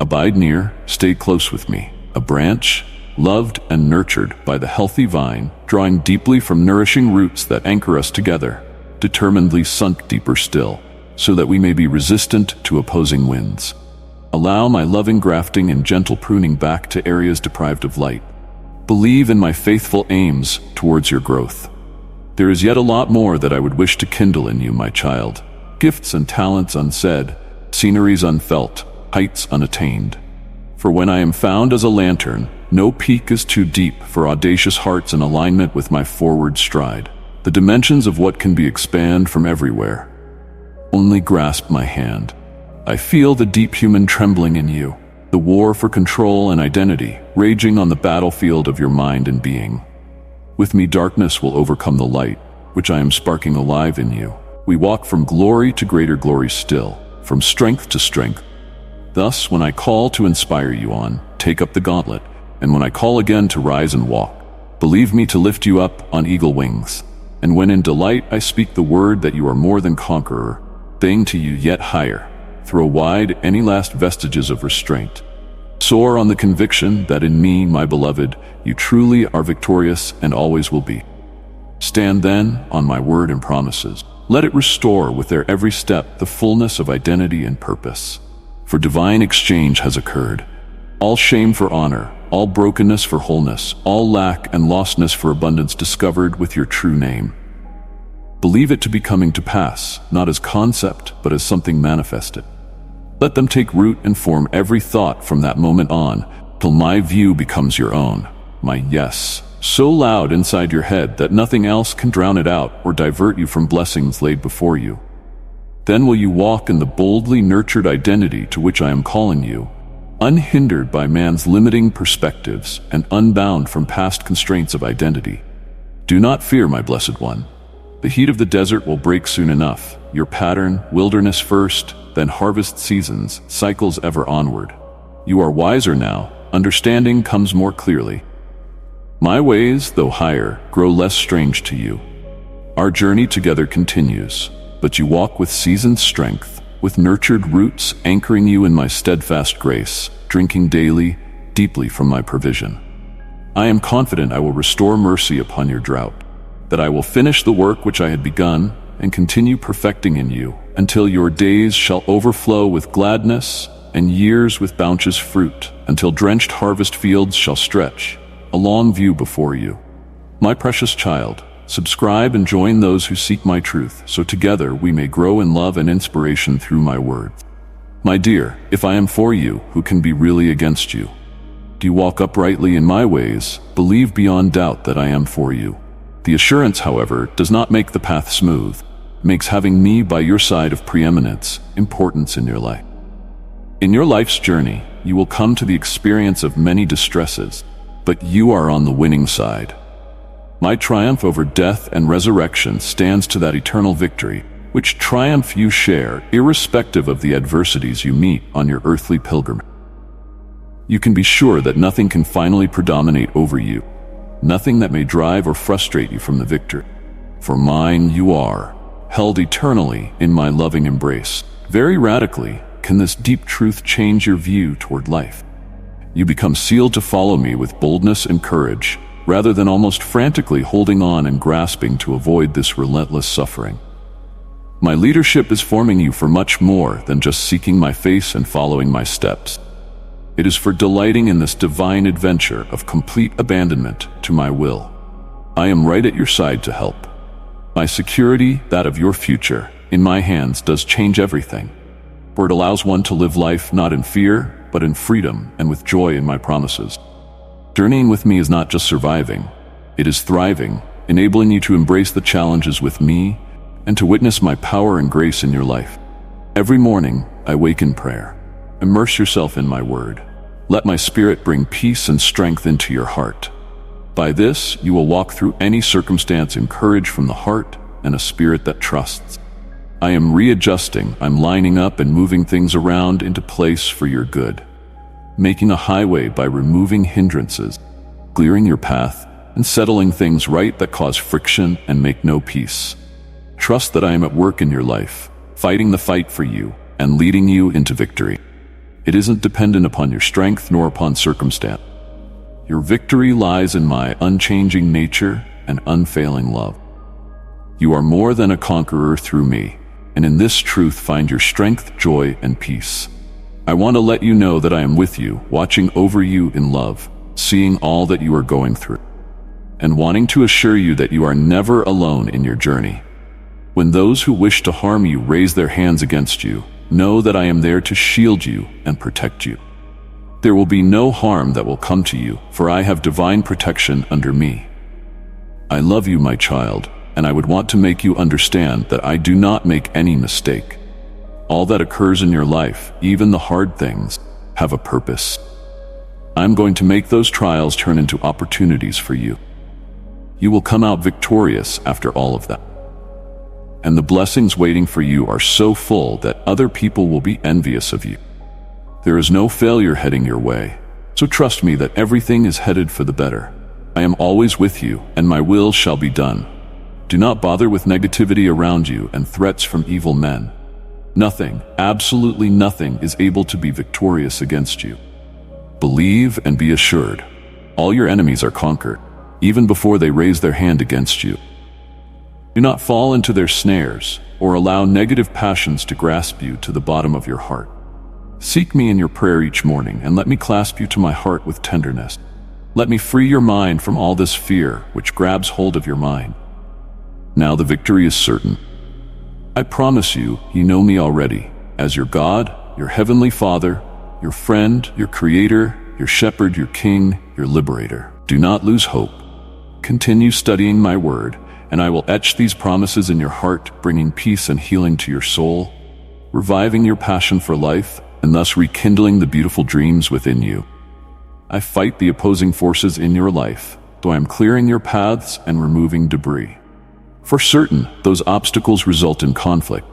Abide near, stay close with me, a branch, loved and nurtured by the healthy vine, drawing deeply from nourishing roots that anchor us together, determinedly sunk deeper still, so that we may be resistant to opposing winds. Allow my loving grafting and gentle pruning back to areas deprived of light. Believe in my faithful aims towards your growth. There is yet a lot more that I would wish to kindle in you, my child. Gifts and talents unsaid, sceneries unfelt, heights unattained. For when I am found as a lantern, no peak is too deep for audacious hearts in alignment with my forward stride. The dimensions of what can be expand from everywhere. Only grasp my hand. I feel the deep human trembling in you, the war for control and identity, raging on the battlefield of your mind and being. With me darkness will overcome the light, which I am sparking alive in you. We walk from glory to greater glory still, from strength to strength. Thus, when I call to inspire you on, take up the gauntlet, and when I call again to rise and walk, believe me to lift you up on eagle wings. And when in delight I speak the word that you are more than conqueror, saying to you yet higher, throw wide any last vestiges of restraint. Soar on the conviction that in me, my beloved, you truly are victorious and always will be. Stand then on my word and promises. Let it restore with their every step the fullness of identity and purpose. For divine exchange has occurred. All shame for honor, all brokenness for wholeness, all lack and lostness for abundance discovered with your true name. Believe it to be coming to pass, not as concept, but as something manifested. Let them take root and form every thought from that moment on, till my view becomes your own, my yes, so loud inside your head that nothing else can drown it out or divert you from blessings laid before you. Then will you walk in the boldly nurtured identity to which I am calling you, unhindered by man's limiting perspectives and unbound from past constraints of identity. Do not fear, my blessed one. The heat of the desert will break soon enough. Your pattern, wilderness first, then harvest seasons, cycles ever onward. You are wiser now, understanding comes more clearly. My ways, though higher, grow less strange to you. Our journey together continues, but you walk with seasoned strength, with nurtured roots anchoring you in my steadfast grace, drinking daily, deeply from my provision. I am confident I will restore mercy upon your drought, that I will finish the work which I had begun and continue perfecting in you, until your days shall overflow with gladness and years with bounteous fruit, until drenched harvest fields shall stretch, a long view before you. My precious child, subscribe and join those who seek my truth, so together we may grow in love and inspiration through my words. My dear, if I am for you, who can be really against you? Do you walk uprightly in my ways? Believe beyond doubt that I am for you. The assurance, however, does not make the path smooth. It makes having me by your side of preeminence, importance in your life. In your life's journey, you will come to the experience of many distresses, but you are on the winning side. My triumph over death and resurrection stands to that eternal victory, which triumph you share, irrespective of the adversities you meet on your earthly pilgrimage. You can be sure that nothing can finally predominate over you, nothing that may drive or frustrate you from the victor. For mine you are, held eternally in my loving embrace. Very radically can this deep truth change your view toward life. You become sealed to follow me with boldness and courage, rather than almost frantically holding on and grasping to avoid this relentless suffering. My leadership is forming you for much more than just seeking my face and following my steps. It is for delighting in this divine adventure of complete abandonment to my will. I am right at your side to help. My security, that of your future, in my hands does change everything, for it allows one to live life not in fear, but in freedom and with joy in my promises. Journeying with me is not just surviving, it is thriving, enabling you to embrace the challenges with me and to witness my power and grace in your life. Every morning, I wake in prayer. Immerse yourself in my word. Let my spirit bring peace and strength into your heart. By this, you will walk through any circumstance in courage from the heart and a spirit that trusts. I am readjusting, I'm lining up and moving things around into place for your good, making a highway by removing hindrances, clearing your path, and settling things right that cause friction and make no peace. Trust that I am at work in your life, fighting the fight for you and leading you into victory. It isn't dependent upon your strength nor upon circumstance. Your victory lies in my unchanging nature and unfailing love. You are more than a conqueror through me, and in this truth find your strength, joy, and peace. I want to let you know that I am with you, watching over you in love, seeing all that you are going through, and wanting to assure you that you are never alone in your journey. When those who wish to harm you raise their hands against you, know that I am there to shield you and protect you. There will be no harm that will come to you, for I have divine protection under me. I love you, my child, and I would want to make you understand that I do not make any mistake. All that occurs in your life, even the hard things, have a purpose. I'm going to make those trials turn into opportunities for you. You will come out victorious after all of that. And the blessings waiting for you are so full that other people will be envious of you. There is no failure heading your way, so trust me that everything is headed for the better. I am always with you, and my will shall be done. Do not bother with negativity around you and threats from evil men. Nothing, absolutely nothing, is able to be victorious against you. Believe and be assured. All your enemies are conquered, even before they raise their hand against you. Do not fall into their snares, or allow negative passions to grasp you to the bottom of your heart. Seek me in your prayer each morning, and let me clasp you to my heart with tenderness. Let me free your mind from all this fear which grabs hold of your mind. Now the victory is certain. I promise you know me already, as your God, your heavenly Father, your friend, your Creator, your Shepherd, your King, your Liberator. Do not lose hope. Continue studying my word, and I will etch these promises in your heart, bringing peace and healing to your soul, reviving your passion for life, and thus rekindling the beautiful dreams within you. I fight the opposing forces in your life, though I am clearing your paths and removing debris. For certain, those obstacles result in conflict,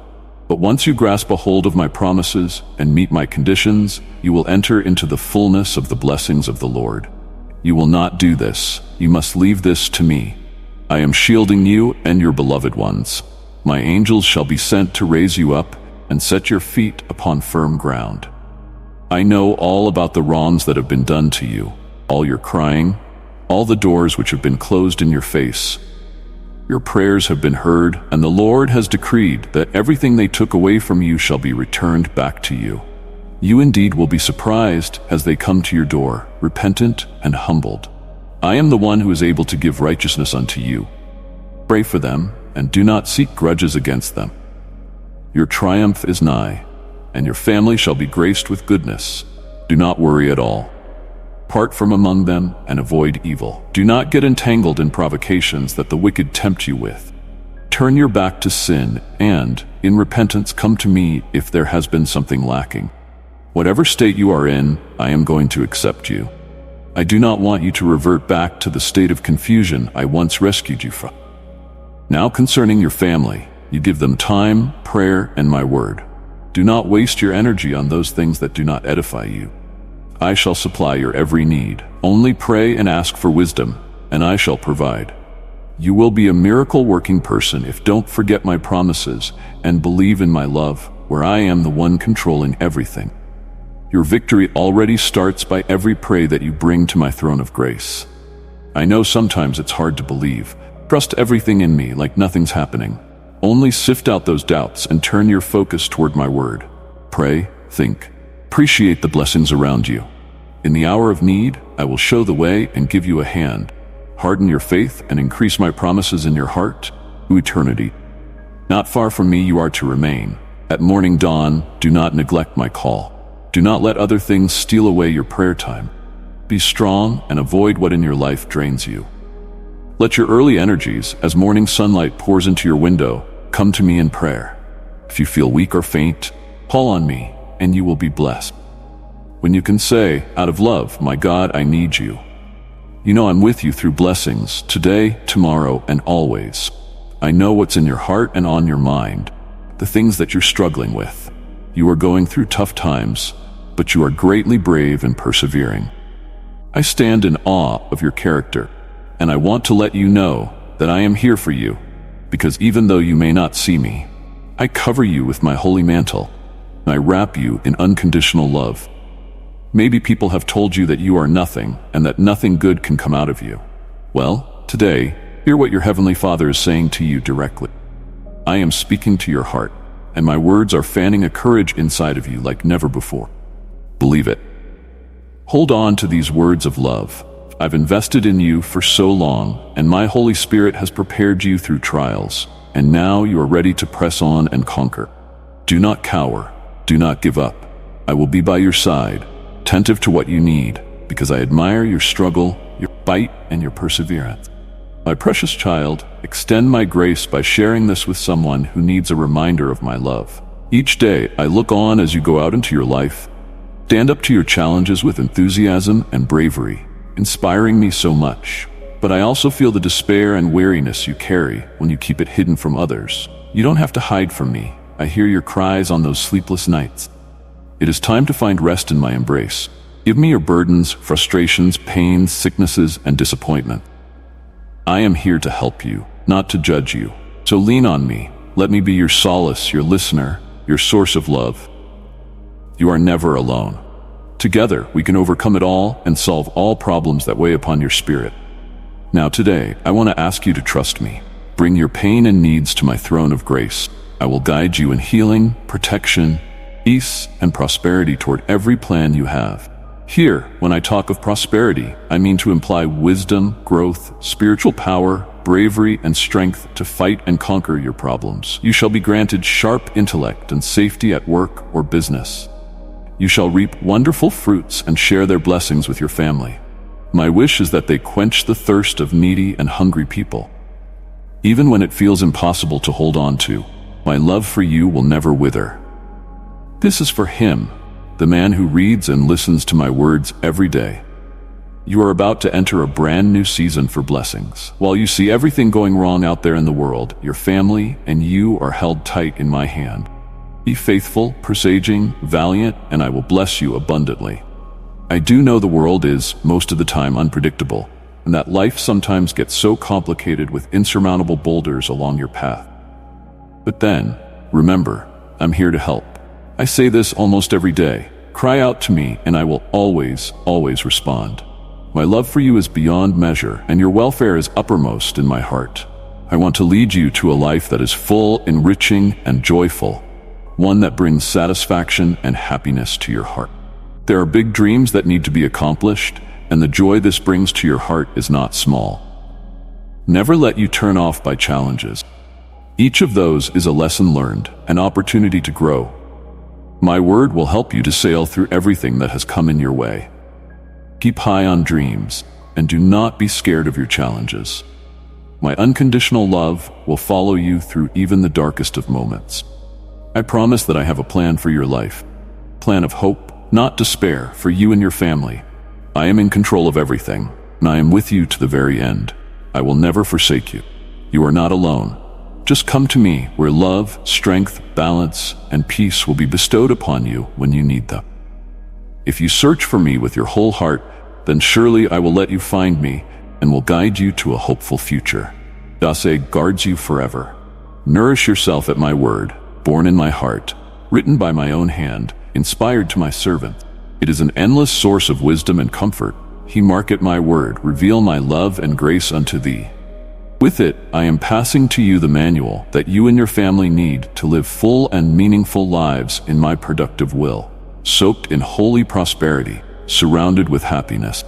but once you grasp a hold of my promises and meet my conditions, you will enter into the fullness of the blessings of the Lord. You will not do this. You must leave this to me. I am shielding you and your beloved ones. My angels shall be sent to raise you up and set your feet upon firm ground. I know all about the wrongs that have been done to you, all your crying, all the doors which have been closed in your face. Your prayers have been heard, and the Lord has decreed that everything they took away from you shall be returned back to you. You indeed will be surprised as they come to your door, repentant and humbled. I am the one who is able to give righteousness unto you. Pray for them, and do not seek grudges against them. Your triumph is nigh, and your family shall be graced with goodness. Do not worry at all. Part from among them and avoid evil. Do not get entangled in provocations that the wicked tempt you with. Turn your back to sin and, in repentance, come to me if there has been something lacking. Whatever state you are in, I am going to accept you. I do not want you to revert back to the state of confusion I once rescued you from. Now concerning your family, you give them time, prayer, and my word. Do not waste your energy on those things that do not edify you. I shall supply your every need. Only pray and ask for wisdom, and I shall provide. You will be a miracle-working person if don't forget my promises and believe in my love, where I am the one controlling everything. Your victory already starts by every prayer that you bring to my throne of grace. I know sometimes it's hard to believe. Trust everything in me like nothing's happening. Only sift out those doubts and turn your focus toward my word. Pray, think, appreciate the blessings around you. In the hour of need, I will show the way and give you a hand. Harden your faith and increase my promises in your heart to eternity. Not far from me you are to remain. At morning dawn, do not neglect my call. Do not let other things steal away your prayer time. Be strong and avoid what in your life drains you. Let your early energies, as morning sunlight pours into your window, come to me in prayer. If you feel weak or faint, call on me, and you will be blessed. When you can say, out of love, my God, I need you. You know I'm with you through blessings, today, tomorrow, and always. I know what's in your heart and on your mind, the things that you're struggling with. You are going through tough times, but you are greatly brave and persevering. I stand in awe of your character, and I want to let you know that I am here for you, because even though you may not see me, I cover you with my holy mantle, and I wrap you in unconditional love. Maybe people have told you that you are nothing and that nothing good can come out of you. Well, today, hear what your Heavenly Father is saying to you directly. I am speaking to your heart, and my words are fanning a courage inside of you like never before. Believe it. Hold on to these words of love. I've invested in you for so long, and my Holy Spirit has prepared you through trials, and now you are ready to press on and conquer. Do not cower. Do not give up. I will be by your side, attentive to what you need, because I admire your struggle, your fight, and your perseverance. My precious child, extend my grace by sharing this with someone who needs a reminder of my love. Each day, I look on as you go out into your life. Stand up to your challenges with enthusiasm and bravery, inspiring me so much. But I also feel the despair and weariness you carry when you keep it hidden from others. You don't have to hide from me. I hear your cries on those sleepless nights. It is time to find rest in my embrace. Give me your burdens, frustrations, pains, sicknesses, and disappointment. I am here to help you, not to judge you. So lean on me. Let me be your solace, your listener, your source of love. You are never alone. Together, we can overcome it all and solve all problems that weigh upon your spirit. Now today, I want to ask you to trust me. Bring your pain and needs to my throne of grace. I will guide you in healing, protection, peace, and prosperity toward every plan you have. Here, when I talk of prosperity, I mean to imply wisdom, growth, spiritual power, bravery, and strength to fight and conquer your problems. You shall be granted sharp intellect and safety at work or business. You shall reap wonderful fruits and share their blessings with your family. My wish is that they quench the thirst of needy and hungry people. Even when it feels impossible to hold on to, my love for you will never wither. This is for him, the man who reads and listens to my words every day. You are about to enter a brand new season for blessings. While you see everything going wrong out there in the world, your family and you are held tight in my hand. Be faithful, presaging, valiant, and I will bless you abundantly. I do know the world is, most of the time, unpredictable, and that life sometimes gets so complicated with insurmountable boulders along your path. But then, remember, I'm here to help. I say this almost every day. Cry out to me, and I will always, always respond. My love for you is beyond measure, and your welfare is uppermost in my heart. I want to lead you to a life that is full, enriching, and joyful, one that brings satisfaction and happiness to your heart. There are big dreams that need to be accomplished, and the joy this brings to your heart is not small. Never let you turn off by challenges. Each of those is a lesson learned, an opportunity to grow. My word will help you to sail through everything that has come in your way. Keep high on dreams, and do not be scared of your challenges. My unconditional love will follow you through even the darkest of moments. I promise that I have a plan for your life. Plan of hope, not despair, for you and your family. I am in control of everything, and I am with you to the very end. I will never forsake you. You are not alone. Just come to me where love, strength, balance, and peace will be bestowed upon you when you need them. If you search for me with your whole heart, then surely I will let you find me and will guide you to a hopeful future. Dase guards you forever. Nourish yourself at my word, born in my heart, written by my own hand, inspired to my servant. It is an endless source of wisdom and comfort. He mark at my word, reveal my love and grace unto thee. With it, I am passing to you the manual that you and your family need to live full and meaningful lives in my productive will, soaked in holy prosperity, surrounded with happiness.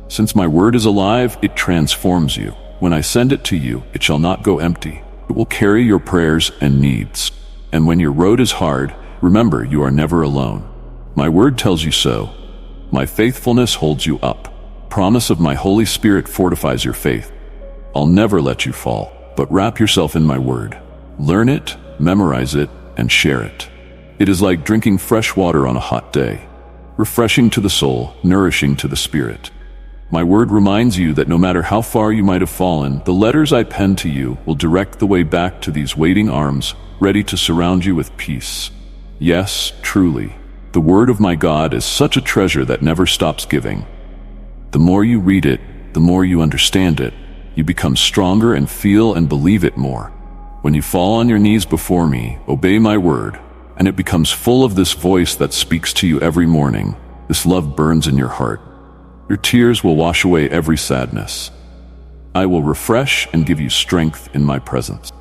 Since my word is alive, it transforms you. When I send it to you, it shall not go empty. It will carry your prayers and needs. And when your road is hard, remember you are never alone. My word tells you so. My faithfulness holds you up. Promise of my Holy Spirit fortifies your faith. I'll never let you fall, but wrap yourself in my word. Learn it, memorize it, and share it. It is like drinking fresh water on a hot day, refreshing to the soul, nourishing to the spirit. My word reminds you that no matter how far you might have fallen, the letters I pen to you will direct the way back to these waiting arms, ready to surround you with peace. Yes, truly, the word of my God is such a treasure that never stops giving. The more you read it, the more you understand it. You become stronger and feel and believe it more. When you fall on your knees before me, obey my word, and it becomes full of this voice that speaks to you every morning. This love burns in your heart. Your tears will wash away every sadness. I will refresh and give you strength in my presence.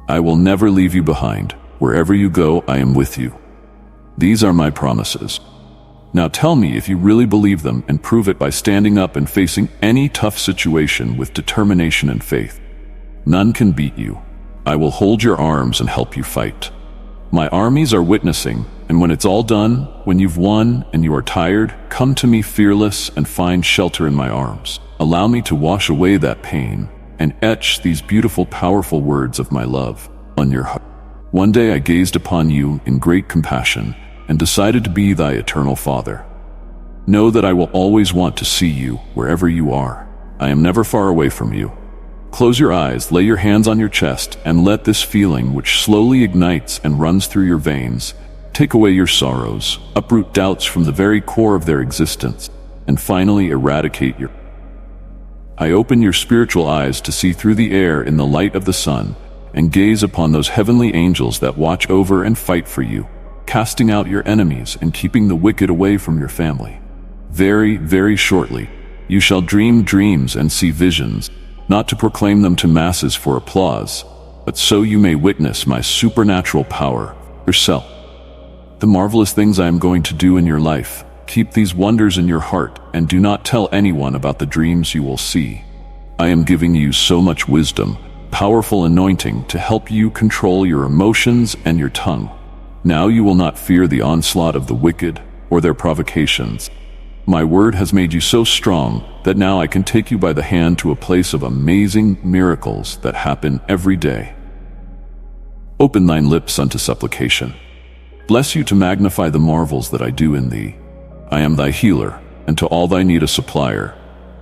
I will never leave you behind. Wherever you go, I am with you. These are my promises. Now tell me if you really believe them and prove it by standing up and facing any tough situation with determination and faith. None can beat you. I will hold your arms and help you fight. My armies are witnessing, and when it's all done, when you've won and you are tired, come to me fearless and find shelter in my arms. Allow me to wash away that pain and etch these beautiful, powerful words of my love on your heart. One day I gazed upon you in great compassion and decided to be thy eternal Father. Know that I will always want to see you wherever you are. I am never far away from you. Close your eyes, lay your hands on your chest, and let this feeling, which slowly ignites and runs through your veins, take away your sorrows, uproot doubts from the very core of their existence, and finally eradicate your... I open your spiritual eyes to see through the air in the light of the sun, and gaze upon those heavenly angels that watch over and fight for you, casting out your enemies and keeping the wicked away from your family. Very, very shortly, you shall dream dreams and see visions, not to proclaim them to masses for applause, but so you may witness my supernatural power yourself. The marvelous things I am going to do in your life. Keep these wonders in your heart and do not tell anyone about the dreams you will see. I am giving you so much wisdom, powerful anointing to help you control your emotions and your tongue. Now you will not fear the onslaught of the wicked or their provocations. My word has made you so strong that now I can take you by the hand to a place of amazing miracles that happen every day. Open thine lips unto supplication. Bless you to magnify the marvels that I do in thee. I am thy healer, and to all thy need a supplier.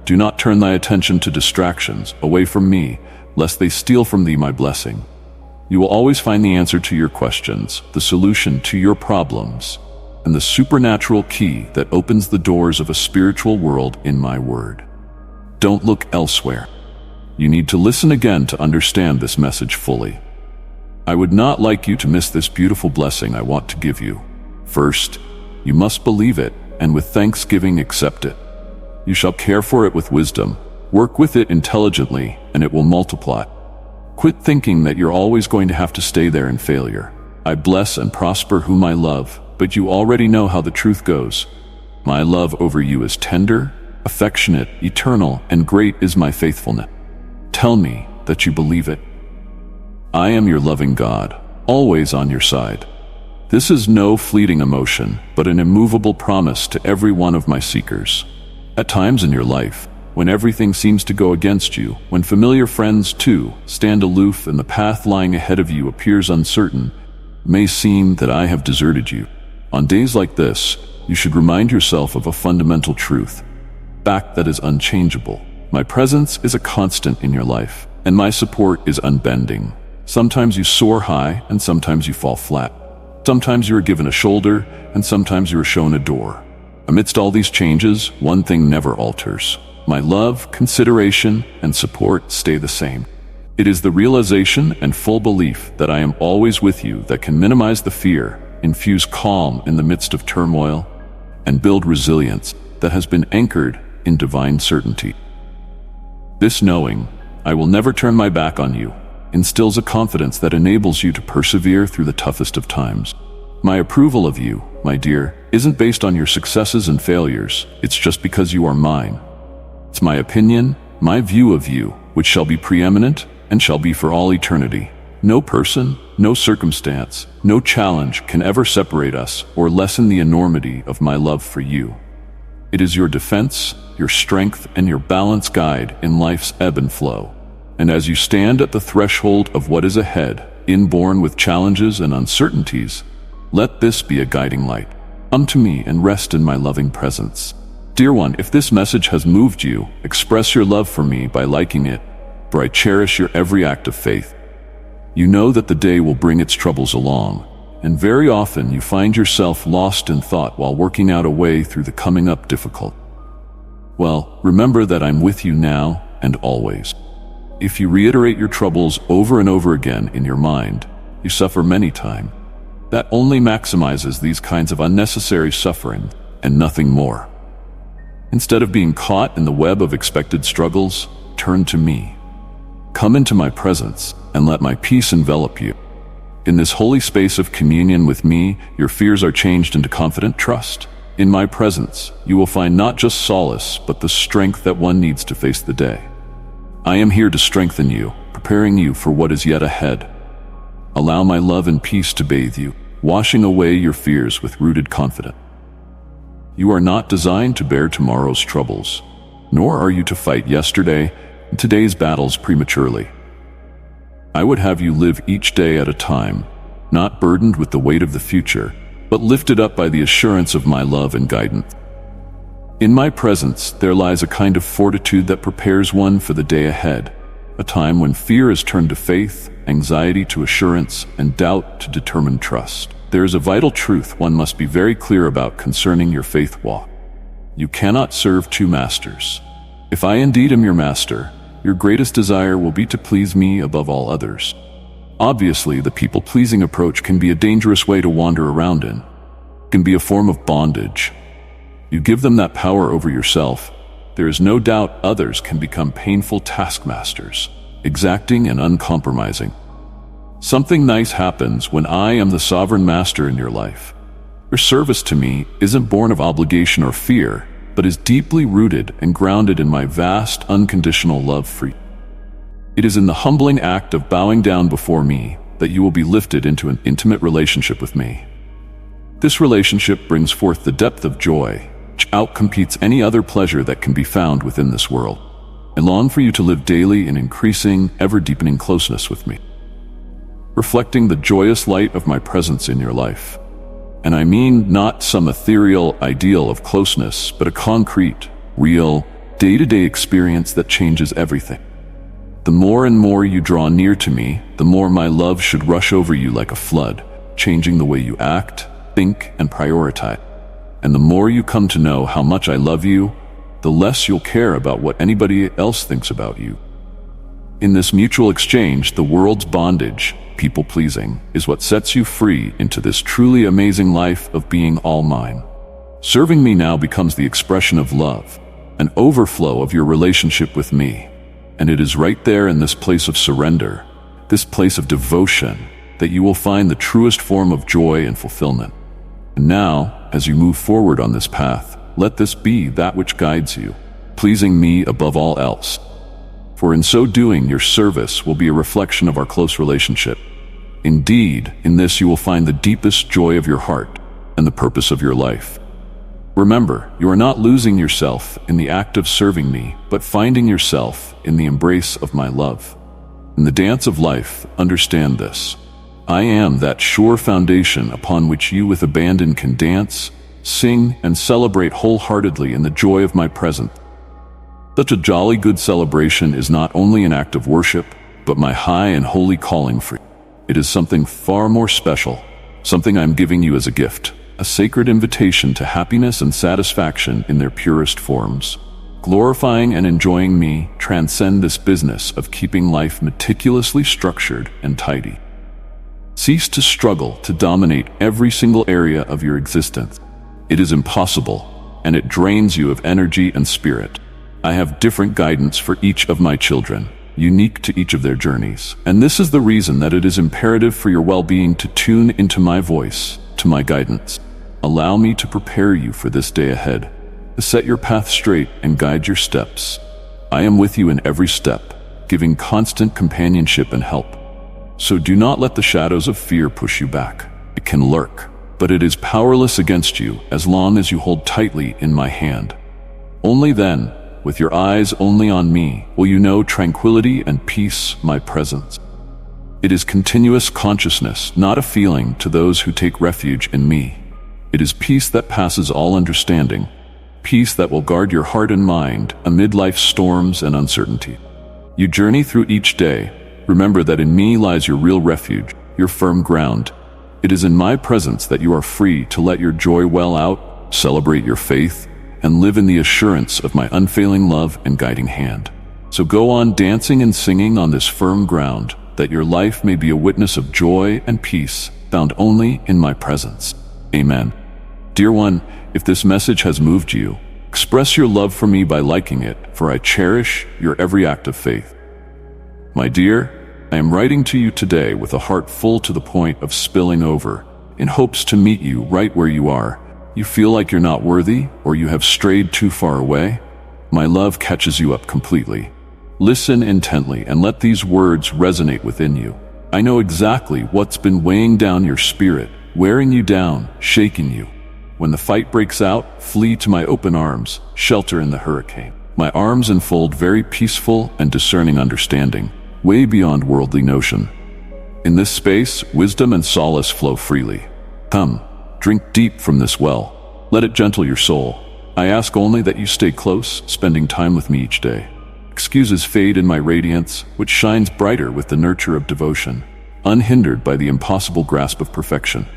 Do not turn thy attention to distractions away from me, lest they steal from thee my blessing. You will always find the answer to your questions, the solution to your problems, and the supernatural key that opens the doors of a spiritual world in my word. Don't look elsewhere. You need to listen again to understand this message fully. I would not like you to miss this beautiful blessing I want to give you. First, you must believe it, and with thanksgiving accept it. You shall care for it with wisdom, work with it intelligently, and it will multiply. Quit thinking that you're always going to have to stay there in failure. I bless and prosper whom I love, but you already know how the truth goes. My love over you is tender, affectionate, eternal, and great is my faithfulness. Tell me that you believe it. I am your loving God, always on your side. This is no fleeting emotion, but an immovable promise to every one of my seekers. At times in your life, when everything seems to go against you, when familiar friends, too, stand aloof and the path lying ahead of you appears uncertain, it may seem that I have deserted you. On days like this, you should remind yourself of a fundamental truth, a fact that is unchangeable. My presence is a constant in your life, and my support is unbending. Sometimes you soar high, and sometimes you fall flat. Sometimes you are given a shoulder, and sometimes you are shown a door. Amidst all these changes, one thing never alters. My love, consideration, and support stay the same. It is the realization and full belief that I am always with you that can minimize the fear, infuse calm in the midst of turmoil, and build resilience that has been anchored in divine certainty. This knowing, I will never turn my back on you, instills a confidence that enables you to persevere through the toughest of times. My approval of you, my dear, isn't based on your successes and failures. It's just because you are mine. It's my opinion, my view of you, which shall be preeminent and shall be for all eternity. No person, no circumstance, no challenge can ever separate us or lessen the enormity of my love for you. It is your defense, your strength, and your balance guide in life's ebb and flow. And as you stand at the threshold of what is ahead, inborn with challenges and uncertainties, let this be a guiding light. Come to me and rest in my loving presence. Dear one, if this message has moved you, express your love for me by liking it, for I cherish your every act of faith. You know that the day will bring its troubles along, and very often you find yourself lost in thought while working out a way through the coming up difficult. Well, remember that I'm with you now and always. If you reiterate your troubles over and over again in your mind, you suffer many times. That only maximizes these kinds of unnecessary suffering and nothing more. Instead of being caught in the web of expected struggles, turn to me. Come into my presence and let my peace envelop you. In this holy space of communion with me, your fears are changed into confident trust. In my presence, you will find not just solace, but the strength that one needs to face the day. I am here to strengthen you, preparing you for what is yet ahead. Allow my love and peace to bathe you, washing away your fears with rooted confidence. You are not designed to bear tomorrow's troubles, nor are you to fight yesterday and today's battles prematurely. I would have you live each day at a time, not burdened with the weight of the future, but lifted up by the assurance of my love and guidance. In my presence, there lies a kind of fortitude that prepares one for the day ahead, a time when fear is turned to faith, anxiety to assurance, and doubt to determined trust. There is a vital truth one must be very clear about concerning your faith walk. You cannot serve two masters. If I indeed am your master, your greatest desire will be to please me above all others. Obviously, the people-pleasing approach can be a dangerous way to wander around in. It can be a form of bondage. You give them that power over yourself, there is no doubt others can become painful taskmasters, exacting and uncompromising. Something nice happens when I am the sovereign master in your life. Your service to me isn't born of obligation or fear, but is deeply rooted and grounded in my vast, unconditional love for you. It is in the humbling act of bowing down before me that you will be lifted into an intimate relationship with me. This relationship brings forth the depth of joy, which outcompetes any other pleasure that can be found within this world. I long for you to live daily in increasing, ever-deepening closeness with me, reflecting the joyous light of my presence in your life. And I mean not some ethereal ideal of closeness, but a concrete, real, day-to-day experience that changes everything. The more and more you draw near to me, the more my love should rush over you like a flood, changing the way you act, think, and prioritize. And the more you come to know how much I love you, the less you'll care about what anybody else thinks about you. In this mutual exchange, the world's bondage, people-pleasing, is what sets you free into this truly amazing life of being all mine. Serving me now becomes the expression of love, an overflow of your relationship with me. And it is right there in this place of surrender, this place of devotion, that you will find the truest form of joy and fulfillment. And now, as you move forward on this path, let this be that which guides you, pleasing me above all else. For in so doing, your service will be a reflection of our close relationship. Indeed, in this you will find the deepest joy of your heart and the purpose of your life. Remember, you are not losing yourself in the act of serving me, but finding yourself in the embrace of my love. In the dance of life, understand this. I am that sure foundation upon which you with abandon can dance, sing, and celebrate wholeheartedly in the joy of my presence. Such a jolly good celebration is not only an act of worship, but my high and holy calling for you. It is something far more special, something I am giving you as a gift, a sacred invitation to happiness and satisfaction in their purest forms. Glorifying and enjoying me transcend this business of keeping life meticulously structured and tidy. Cease to struggle to dominate every single area of your existence. It is impossible, and it drains you of energy and spirit. I have different guidance for each of my children, unique to each of their journeys. And this is the reason that it is imperative for your well-being to tune into my voice, to my guidance. Allow me to prepare you for this day ahead, to set your path straight and guide your steps. I am with you in every step, giving constant companionship and help. So do not let the shadows of fear push you back. It can lurk, but it is powerless against you as long as you hold tightly in my hand. Only then, with your eyes only on me, will you know tranquility and peace, my presence. It is continuous consciousness, not a feeling, to those who take refuge in me. It is peace that passes all understanding, peace that will guard your heart and mind amid life's storms and uncertainty. You journey through each day. Remember that in me lies your real refuge, your firm ground. It is in my presence that you are free to let your joy well out, celebrate your faith, and live in the assurance of my unfailing love and guiding hand. So go on dancing and singing on this firm ground, that your life may be a witness of joy and peace found only in my presence. Amen. Dear one, if this message has moved you, express your love for me by liking it, for I cherish your every act of faith. My dear, I am writing to you today with a heart full to the point of spilling over, in hopes to meet you right where you are. You feel like you're not worthy, or you have strayed too far away? My love catches you up completely. Listen intently and let these words resonate within you. I know exactly what's been weighing down your spirit, wearing you down, shaking you. When the fight breaks out, flee to my open arms, shelter in the hurricane. My arms enfold very peaceful and discerning understanding, way beyond worldly notion. In this space, wisdom and solace flow freely. Come, drink deep from this well. Let it gentle your soul. I ask only that you stay close, spending time with me each day. Excuses fade in my radiance, which shines brighter with the nurture of devotion, unhindered by the impossible grasp of perfection.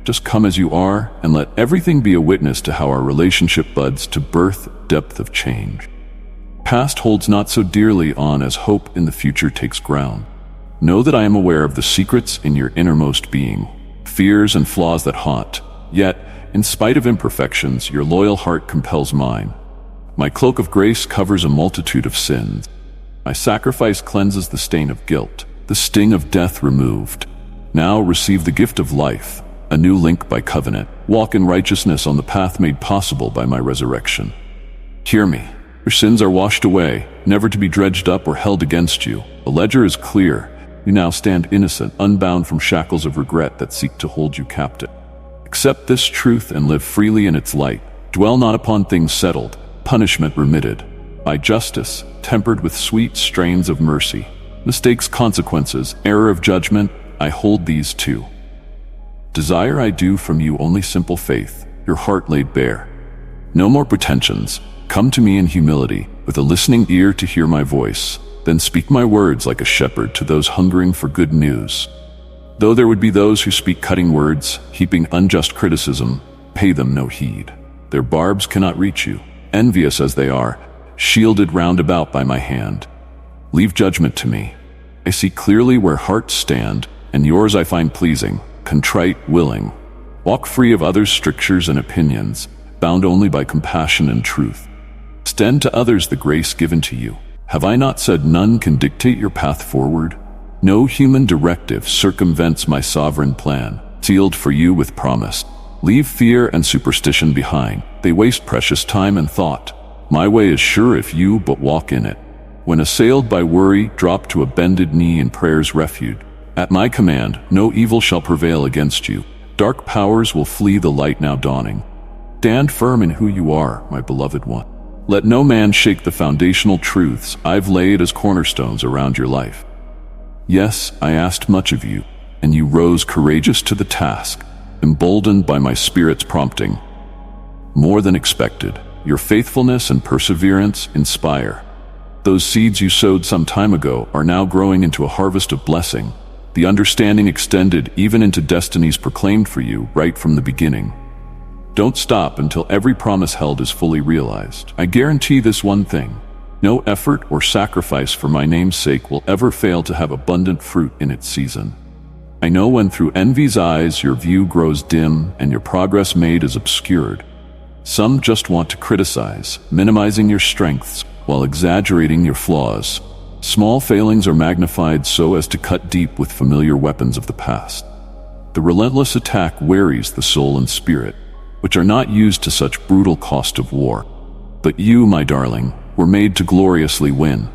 Just come as you are, and let everything be a witness to how our relationship buds to birth depth of change. Past holds not so dearly on as hope in the future takes ground. Know that I am aware of the secrets in your innermost being, fears and flaws that haunt. Yet, in spite of imperfections, your loyal heart compels mine. My cloak of grace covers a multitude of sins. My sacrifice cleanses the stain of guilt, the sting of death removed. Now receive the gift of life, a new link by covenant. Walk in righteousness on the path made possible by my resurrection. Hear me. Your sins are washed away, never to be dredged up or held against you. The ledger is clear. You now stand innocent, unbound from shackles of regret that seek to hold you captive. Accept this truth and live freely in its light. Dwell not upon things settled, punishment remitted. By justice, tempered with sweet strains of mercy. Mistakes, consequences, error of judgment, I hold these too. Desire I do from you only simple faith, your heart laid bare. No more pretensions. Come to me in humility, with a listening ear to hear my voice. Then speak my words like a shepherd to those hungering for good news. Though there would be those who speak cutting words, heaping unjust criticism, pay them no heed. Their barbs cannot reach you, envious as they are, shielded round about by my hand. Leave judgment to me. I see clearly where hearts stand, and yours I find pleasing, contrite, willing. Walk free of others' strictures and opinions, bound only by compassion and truth. Extend to others the grace given to you. Have I not said none can dictate your path forward? No human directive circumvents my sovereign plan, sealed for you with promise. Leave fear and superstition behind. They waste precious time and thought. My way is sure if you but walk in it. When assailed by worry, drop to a bended knee in prayer's refuge. At my command, no evil shall prevail against you. Dark powers will flee the light now dawning. Stand firm in who you are, my beloved one. Let no man shake the foundational truths I've laid as cornerstones around your life. Yes, I asked much of you, and you rose courageous to the task, emboldened by my Spirit's prompting. More than expected, your faithfulness and perseverance inspire. Those seeds you sowed some time ago are now growing into a harvest of blessing, the understanding extended even into destinies proclaimed for you right from the beginning. Don't stop until every promise held is fully realized. I guarantee this one thing: no effort or sacrifice for my name's sake will ever fail to have abundant fruit in its season. I know when through envy's eyes your view grows dim and your progress made is obscured. Some just want to criticize, minimizing your strengths while exaggerating your flaws. Small failings are magnified so as to cut deep with familiar weapons of the past. The relentless attack wearies the soul and spirit, which are not used to such brutal cost of war. But you, my darling, were made to gloriously win.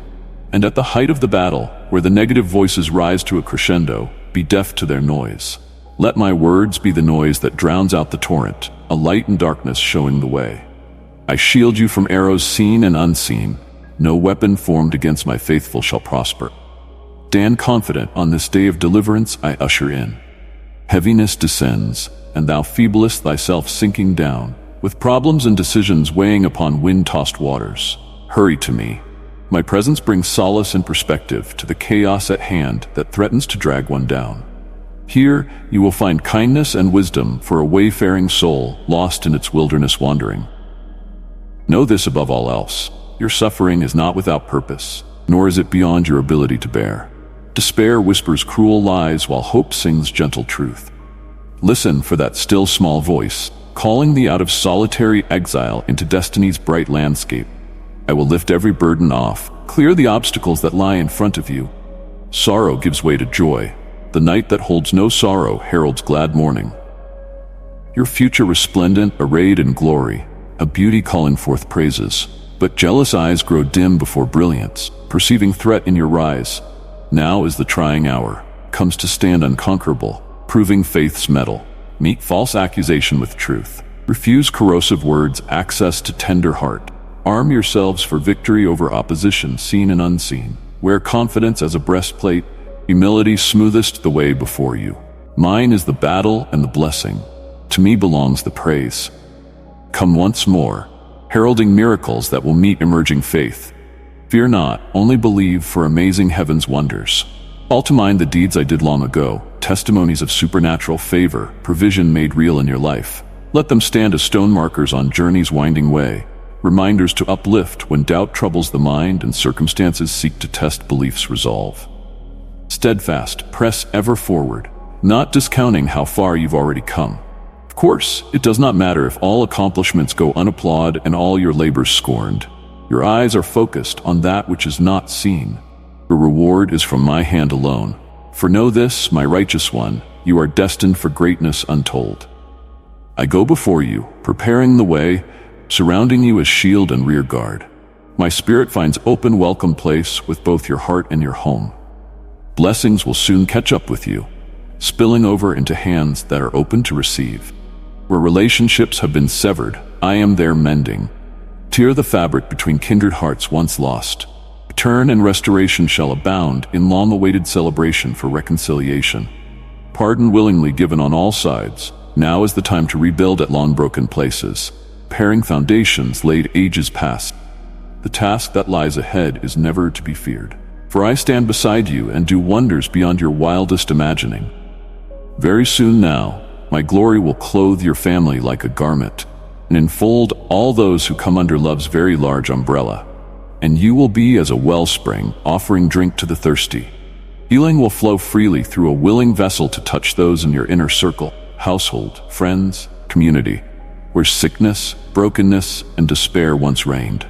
And at the height of the battle, where the negative voices rise to a crescendo, be deaf to their noise. Let my words be the noise that drowns out the torrent, a light in darkness showing the way. I shield you from arrows seen and unseen. No weapon formed against my faithful shall prosper. Stand confident on this day of deliverance I usher in. Heaviness descends, and thou feeblest thyself sinking down, with problems and decisions weighing upon wind-tossed waters. Hurry to me. My presence brings solace and perspective to the chaos at hand that threatens to drag one down. Here you will find kindness and wisdom for a wayfaring soul lost in its wilderness wandering. Know this above all else: your suffering is not without purpose, nor is it beyond your ability to bear. Despair whispers cruel lies while hope sings gentle truth. Listen for that still small voice, calling thee out of solitary exile into destiny's bright landscape. I will lift every burden off, clear the obstacles that lie in front of you. Sorrow gives way to joy. The night that holds no sorrow heralds glad morning. Your future resplendent, arrayed in glory, a beauty calling forth praises. But jealous eyes grow dim before brilliance, perceiving threat in your rise. Now is the trying hour, comes to stand unconquerable, proving faith's mettle. Meet false accusation with truth. Refuse corrosive words, access to tender heart. Arm yourselves for victory over opposition seen and unseen. Wear confidence as a breastplate, humility smoothest the way before you. Mine is the battle and the blessing. To me belongs the praise. Come once more, heralding miracles that will meet emerging faith. Fear not, only believe for amazing heaven's wonders. Call to mind the deeds I did long ago, testimonies of supernatural favor, provision made real in your life. Let them stand as stone markers on journey's winding way, reminders to uplift when doubt troubles the mind and circumstances seek to test belief's resolve. Steadfast, press ever forward, not discounting how far you've already come. Of course, it does not matter if all accomplishments go unapplauded and all your labors scorned. Your eyes are focused on that which is not seen. Your reward is from my hand alone. For know this, my righteous one, you are destined for greatness untold. I go before you, preparing the way, surrounding you as shield and rear guard. My spirit finds open welcome place with both your heart and your home. Blessings will soon catch up with you, spilling over into hands that are open to receive. Where relationships have been severed, I am there mending. Tear the fabric between kindred hearts once lost. Return and restoration shall abound in long-awaited celebration for reconciliation. Pardon willingly given on all sides. Now is the time to rebuild at long-broken places, repairing foundations laid ages past. The task that lies ahead is never to be feared. For I stand beside you and do wonders beyond your wildest imagining. Very soon now, my glory will clothe your family like a garment, and enfold all those who come under love's very large umbrella. And you will be as a wellspring, offering drink to the thirsty. Healing will flow freely through a willing vessel to touch those in your inner circle, household, friends, community, where sickness, brokenness, and despair once reigned.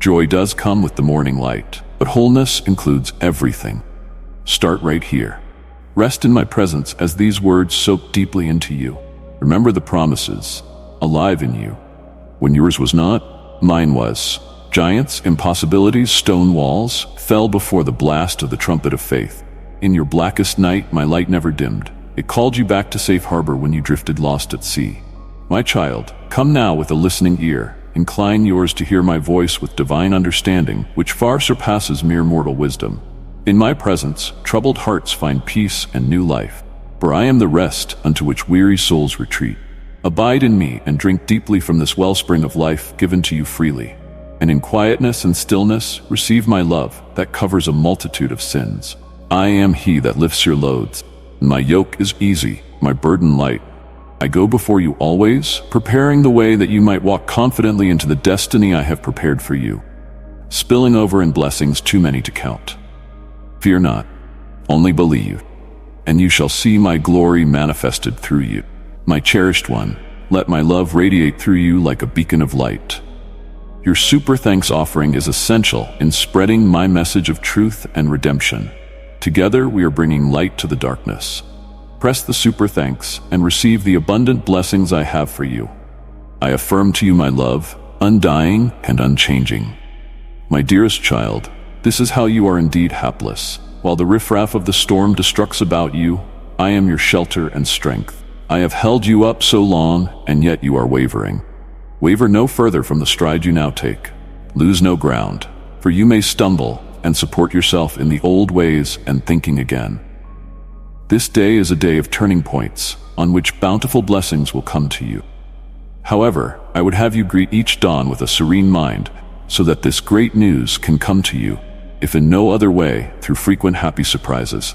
Joy does come with the morning light, but wholeness includes everything. Start right here. Rest in my presence as these words soak deeply into you. Remember the promises, alive in you. When yours was not, mine was. Giants, impossibilities, stone walls fell before the blast of the trumpet of faith. In your blackest night, my light never dimmed. It called you back to safe harbor when you drifted lost at sea. My child, come now with a listening ear. Incline yours to hear my voice with divine understanding, which far surpasses mere mortal wisdom. In my presence, troubled hearts find peace and new life, for I am the rest unto which weary souls retreat. Abide in me and drink deeply from this wellspring of life given to you freely. And in quietness and stillness, receive my love that covers a multitude of sins. I am he that lifts your loads. My yoke is easy, my burden light. I go before you always, preparing the way that you might walk confidently into the destiny I have prepared for you, spilling over in blessings too many to count. Fear not, only believe, and you shall see my glory manifested through you. My cherished one, let my love radiate through you like a beacon of light. Your super thanks offering is essential in spreading my message of truth and redemption. Together we are bringing light to the darkness. Press the super thanks and receive the abundant blessings I have for you. I affirm to you my love, undying and unchanging. My dearest child, this is how you are indeed hapless. While the riffraff of the storm destructs about you, I am your shelter and strength. I have held you up so long, and yet you are wavering. Waver no further from the stride you now take. Lose no ground, for you may stumble and support yourself in the old ways and thinking again. This day is a day of turning points, on which bountiful blessings will come to you. However, I would have you greet each dawn with a serene mind, so that this great news can come to you, if in no other way, through frequent happy surprises.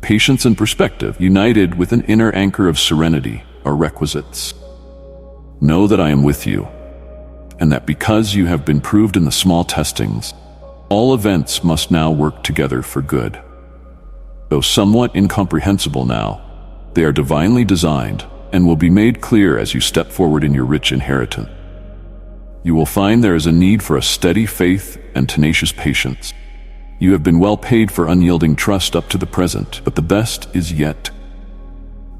Patience and perspective, united with an inner anchor of serenity, are requisites. Know that I am with you, and that because you have been proved in the small testings, all events must now work together for good. Though somewhat incomprehensible now, they are divinely designed and will be made clear as you step forward in your rich inheritance. You will find there is a need for a steady faith and tenacious patience. You have been well paid for unyielding trust up to the present, but the best is yet.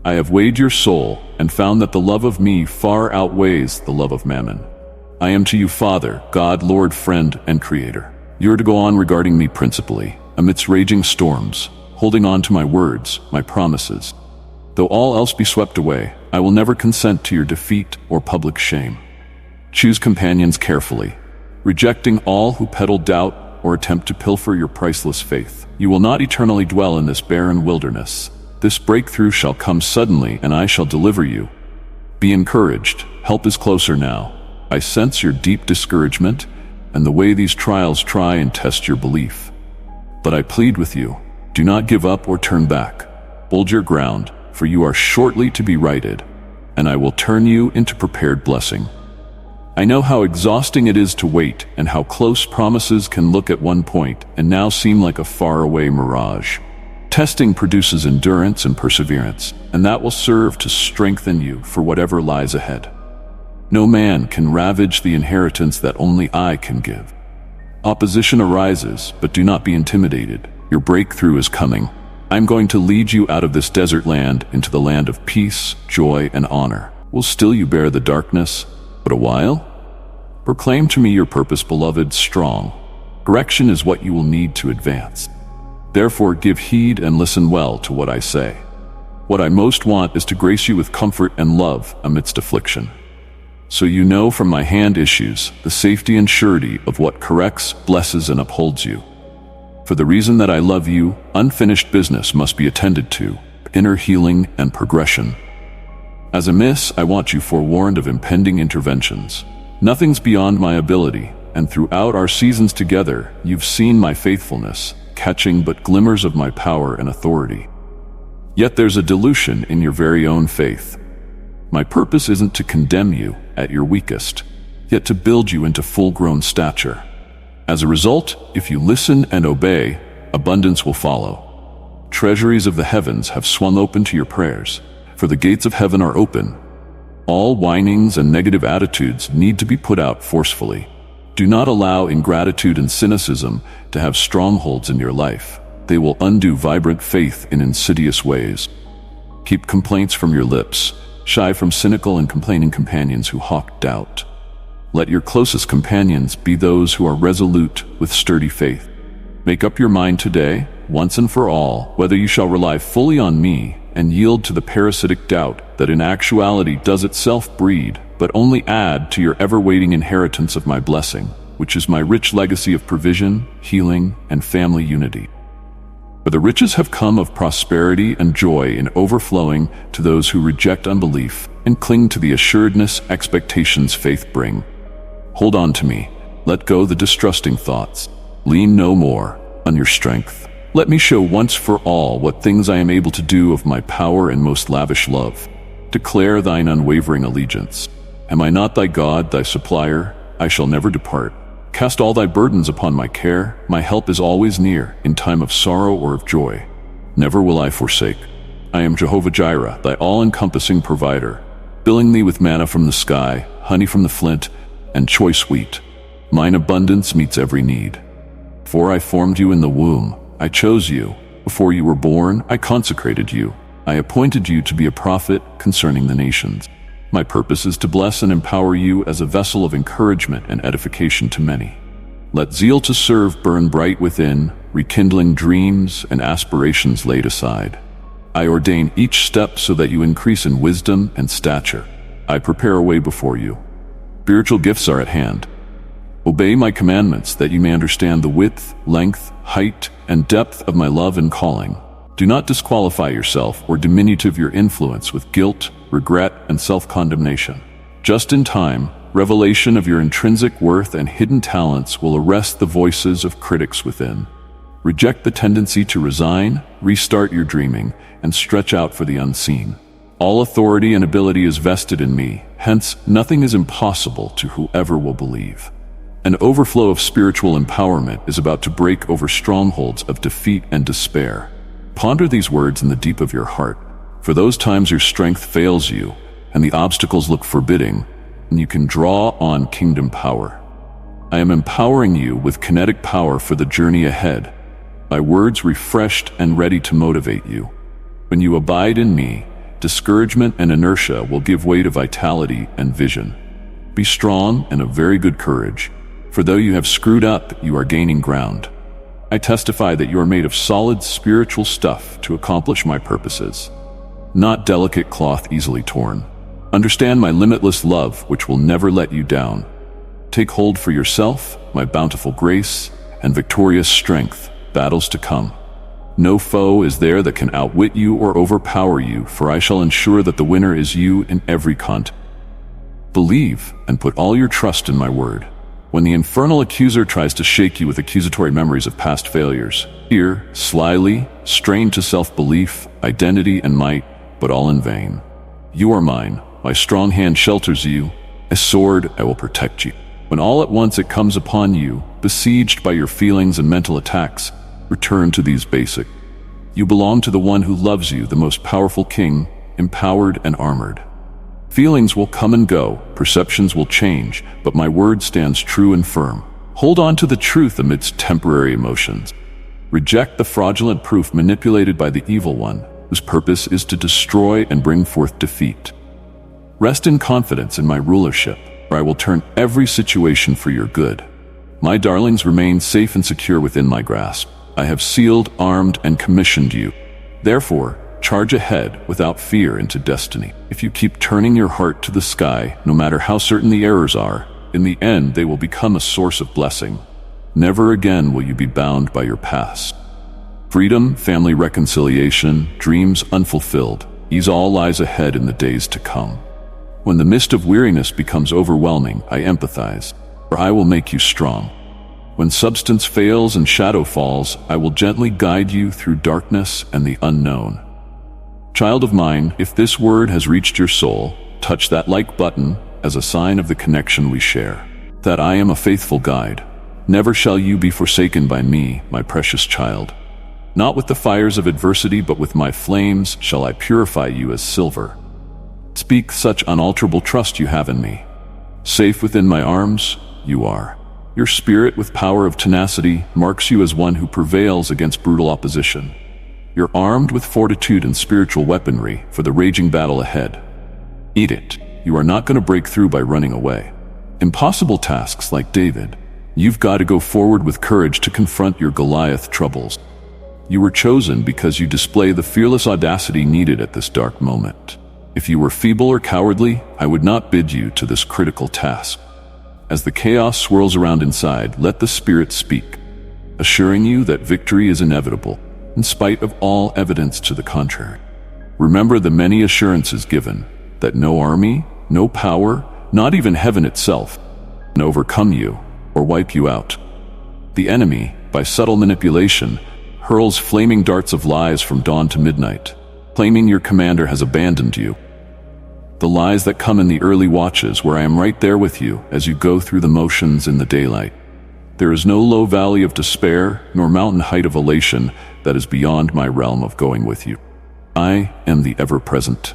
I have weighed your soul and found that the love of me far outweighs the love of mammon. I am to you Father, God, Lord, friend, and Creator. You are to go on regarding me principally, amidst raging storms, holding on to my words, my promises. Though all else be swept away, I will never consent to your defeat or public shame. Choose companions carefully, rejecting all who peddle doubt or attempt to pilfer your priceless faith. You will not eternally dwell in this barren wilderness. This breakthrough shall come suddenly, and I shall deliver you. Be encouraged. Help is closer now. I sense your deep discouragement and the way these trials try and test your belief. But I plead with you, do not give up or turn back. Hold your ground, for you are shortly to be righted, and I will turn you into prepared blessing. I know how exhausting it is to wait, and how close promises can look at one point and now seem like a faraway mirage. Testing produces endurance and perseverance, and that will serve to strengthen you for whatever lies ahead. No man can ravage the inheritance that only I can give. Opposition arises, but do not be intimidated. Your breakthrough is coming. I'm going to lead you out of this desert land into the land of peace, joy, and honor. Will still you bear the darkness, but a while? Proclaim to me your purpose, beloved, strong. Correction is what you will need to advance. Therefore give heed and listen well to what I say. What I most want is to grace you with comfort and love amidst affliction. So you know from my hand issues the safety and surety of what corrects, blesses, and upholds you. For the reason that I love you, unfinished business must be attended to, inner healing and progression. As amiss, I want you forewarned of impending interventions. Nothing's beyond my ability, and throughout our seasons together, you've seen my faithfulness, catching but glimmers of my power and authority. Yet there's a dilution in your very own faith. My purpose isn't to condemn you at your weakest, yet to build you into full-grown stature. As a result, if you listen and obey, abundance will follow. Treasuries of the heavens have swung open to your prayers, for the gates of heaven are open. All whinings and negative attitudes need to be put out forcefully. Do not allow ingratitude and cynicism to have strongholds in your life. They will undo vibrant faith in insidious ways. Keep complaints from your lips, shy from cynical and complaining companions who hawk doubt. Let your closest companions be those who are resolute with sturdy faith. Make up your mind today, once and for all, whether you shall rely fully on me and yield to the parasitic doubt that in actuality does itself breed, but only add to your ever-waiting inheritance of my blessing, which is my rich legacy of provision, healing, and family unity. For the riches have come of prosperity and joy in overflowing to those who reject unbelief and cling to the assuredness expectations faith bring. Hold on to me, let go the distrusting thoughts, lean no more on your strength. Let me show once for all what things I am able to do of my power and most lavish love. Declare thine unwavering allegiance. Am I not thy God, thy supplier? I shall never depart. Cast all thy burdens upon my care. My help is always near, in time of sorrow or of joy. Never will I forsake. I am Jehovah Jireh, thy all-encompassing provider, filling thee with manna from the sky, honey from the flint, and choice wheat. Mine abundance meets every need. Before I formed you in the womb, I chose you. Before you were born, I consecrated you. I appointed you to be a prophet concerning the nations. My purpose is to bless and empower you as a vessel of encouragement and edification to many. Let zeal to serve burn bright within, rekindling dreams and aspirations laid aside. I ordain each step so that you increase in wisdom and stature. I prepare a way before you. Spiritual gifts are at hand. Obey my commandments that you may understand the width, length, height, and depth of my love and calling. Do not disqualify yourself or diminutive your influence with guilt, regret, and self-condemnation. Just in time, revelation of your intrinsic worth and hidden talents will arrest the voices of critics within. Reject the tendency to resign, restart your dreaming, and stretch out for the unseen. All authority and ability is vested in me, hence nothing is impossible to whoever will believe. An overflow of spiritual empowerment is about to break over strongholds of defeat and despair. Ponder these words in the deep of your heart. For those times your strength fails you, and the obstacles look forbidding, and you can draw on kingdom power. I am empowering you with kinetic power for the journey ahead, my words refreshed and ready to motivate you. When you abide in me, discouragement and inertia will give way to vitality and vision. Be strong and of very good courage, for though you have screwed up, you are gaining ground. I testify that you are made of solid spiritual stuff to accomplish my purposes, not delicate cloth easily torn. Understand my limitless love, which will never let you down. Take hold for yourself, my bountiful grace and victorious strength, battles to come. No foe is there that can outwit you or overpower you, for I shall ensure that the winner is you in every contest. Believe and put all your trust in my word. When the infernal accuser tries to shake you with accusatory memories of past failures, hear, slyly, strain to self-belief, identity, and might, but all in vain. You are mine, my strong hand shelters you, a sword I will protect you. When all at once it comes upon you, besieged by your feelings and mental attacks, return to these basic. You belong to the one who loves you, the most powerful king, empowered and armored. Feelings will come and go, perceptions will change, but my word stands true and firm. Hold on to the truth amidst temporary emotions. Reject the fraudulent proof manipulated by the evil one, whose purpose is to destroy and bring forth defeat. Rest in confidence in my rulership, for I will turn every situation for your good. My darlings remain safe and secure within my grasp. I have sealed, armed, and commissioned you. Therefore, charge ahead without fear into destiny. If you keep turning your heart to the sky, no matter how certain the errors are, in the end they will become a source of blessing. Never again will you be bound by your past. Freedom, family reconciliation, dreams unfulfilled, these all lies ahead in the days to come. When the mist of weariness becomes overwhelming, I empathize, for I will make you strong. When substance fails and shadow falls, I will gently guide you through darkness and the unknown. Child of mine, if this word has reached your soul, touch that like button as a sign of the connection we share. That I am a faithful guide. Never shall you be forsaken by me, my precious child. Not with the fires of adversity, but with my flames shall I purify you as silver. Speak such unalterable trust you have in me. Safe within my arms, you are. Your spirit with power of tenacity marks you as one who prevails against brutal opposition. You're armed with fortitude and spiritual weaponry for the raging battle ahead. Eat it. You are not going to break through by running away. Impossible tasks like David. You've got to go forward with courage to confront your Goliath troubles. You were chosen because you display the fearless audacity needed at this dark moment. If you were feeble or cowardly, I would not bid you to this critical task. As the chaos swirls around inside, let the Spirit speak, assuring you that victory is inevitable, in spite of all evidence to the contrary. Remember the many assurances given, that no army, no power, not even heaven itself, can overcome you or wipe you out. The enemy, by subtle manipulation, hurls flaming darts of lies from dawn to midnight, claiming your commander has abandoned you. The lies that come in the early watches, where I am right there with you as you go through the motions in the daylight. There is no low valley of despair, nor mountain height of elation that is beyond my realm of going with you. I am the ever-present.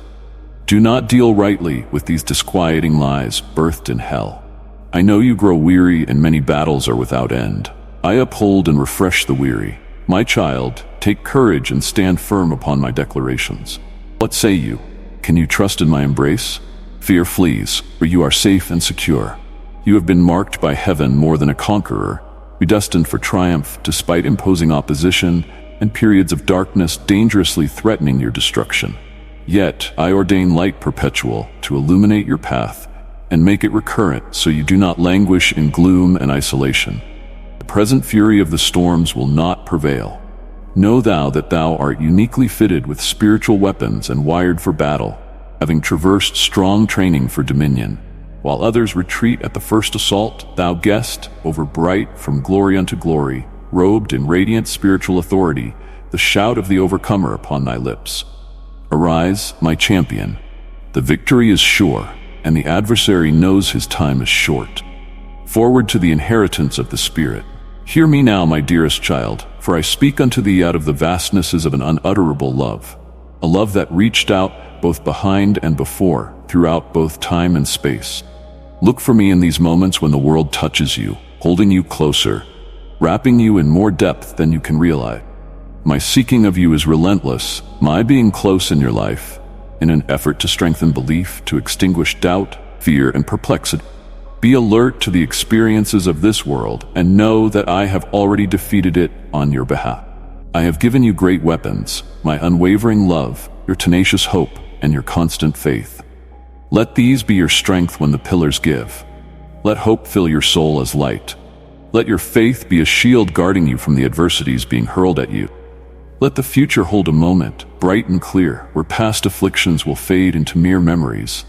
Do not deal rightly with these disquieting lies birthed in hell. I know you grow weary and many battles are without end. I uphold and refresh the weary. My child, take courage and stand firm upon my declarations. What say you? Can you trust in my embrace? Fear flees, for you are safe and secure. You have been marked by heaven more than a conqueror, predestined for triumph despite imposing opposition and periods of darkness dangerously threatening your destruction. Yet I ordain light perpetual to illuminate your path and make it recurrent so you do not languish in gloom and isolation. The present fury of the storms will not prevail. Know thou that thou art uniquely fitted with spiritual weapons and wired for battle, having traversed strong training for dominion. While others retreat at the first assault, thou guest, over bright from glory unto glory, robed in radiant spiritual authority, the shout of the overcomer upon thy lips. Arise, my champion. The victory is sure, and the adversary knows his time is short. Forward to the inheritance of the Spirit. Hear me now, my dearest child, for I speak unto thee out of the vastnesses of an unutterable love, a love that reached out both behind and before, throughout both time and space. Look for me in these moments when the world touches you, holding you closer, wrapping you in more depth than you can realize. My seeking of you is relentless, my being close in your life, in an effort to strengthen belief, to extinguish doubt, fear, and perplexity. Be alert to the experiences of this world and know that I have already defeated it on your behalf. I have given you great weapons, my unwavering love, your tenacious hope, and your constant faith. Let these be your strength when the pillars give. Let hope fill your soul as light. Let your faith be a shield guarding you from the adversities being hurled at you. Let the future hold a moment, bright and clear, where past afflictions will fade into mere memories.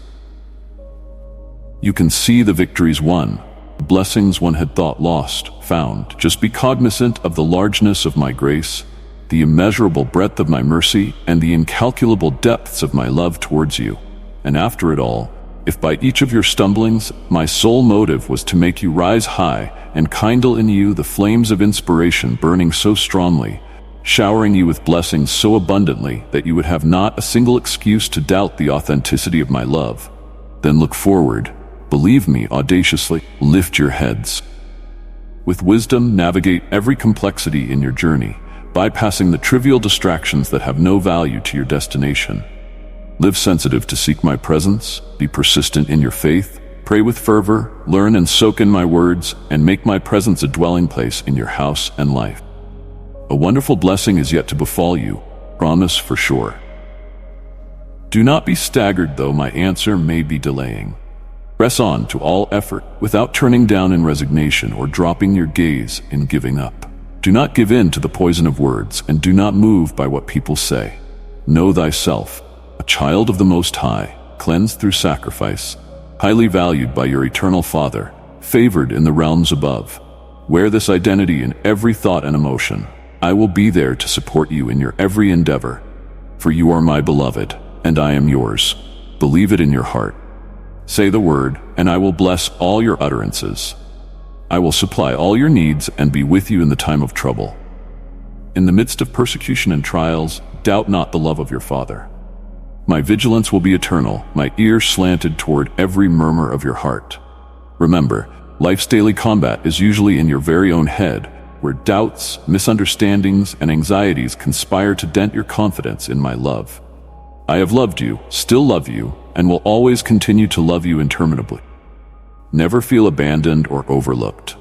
You can see the victories won, the blessings one had thought lost, found. Just be cognizant of the largeness of my grace, the immeasurable breadth of my mercy, and the incalculable depths of my love towards you. And after it all, if by each of your stumblings my sole motive was to make you rise high and kindle in you the flames of inspiration burning so strongly, showering you with blessings so abundantly that you would have not a single excuse to doubt the authenticity of my love, then look forward. Believe me audaciously, lift your heads. With wisdom, navigate every complexity in your journey, bypassing the trivial distractions that have no value to your destination. Live sensitive to seek my presence, be persistent in your faith, pray with fervor, learn and soak in my words, and make my presence a dwelling place in your house and life. A wonderful blessing is yet to befall you, promise for sure. Do not be staggered though my answer may be delaying. Press on to all effort without turning down in resignation or dropping your gaze in giving up. Do not give in to the poison of words and do not move by what people say. Know thyself, a child of the Most High, cleansed through sacrifice, highly valued by your eternal Father, favored in the realms above. Wear this identity in every thought and emotion. I will be there to support you in your every endeavor, for you are my beloved, and I am yours. Believe it in your heart. Say the word, and I will bless all your utterances. I will supply all your needs and be with you in the time of trouble. In the midst of persecution and trials, doubt not the love of your Father. My vigilance will be eternal, my ear slanted toward every murmur of your heart. Remember, life's daily combat is usually in your very own head, where doubts, misunderstandings, and anxieties conspire to dent your confidence in my love. I have loved you, still love you, and will always continue to love you interminably. Never feel abandoned or overlooked.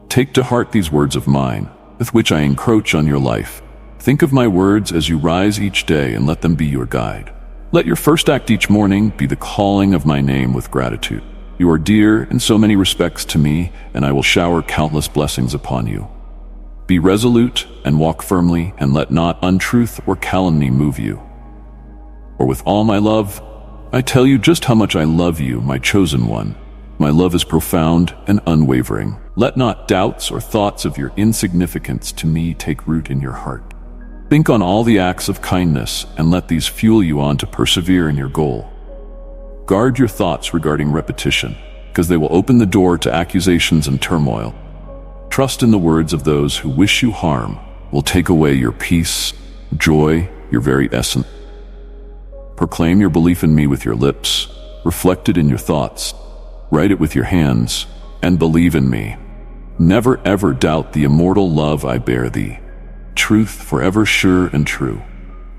Take to heart these words of mine, with which I encroach on your life, Think of my words as you rise each day and let them be your guide. Let your first act each morning be the calling of my name with gratitude. You are dear in so many respects to me, and I will shower countless blessings upon you. Be resolute and walk firmly, and let not untruth or calumny move you. For with all my love, I tell you just how much I love you, my chosen one. My love is profound and unwavering. Let not doubts or thoughts of your insignificance to me take root in your heart. Think on all the acts of kindness and let these fuel you on to persevere in your goal. Guard your thoughts regarding repetition, because they will open the door to accusations and turmoil. Trust in the words of those who wish you harm will take away your peace, joy, your very essence. Proclaim your belief in me with your lips, reflect it in your thoughts, write it with your hands, and believe in me. Never ever doubt the immortal love I bear thee. Truth forever sure and true.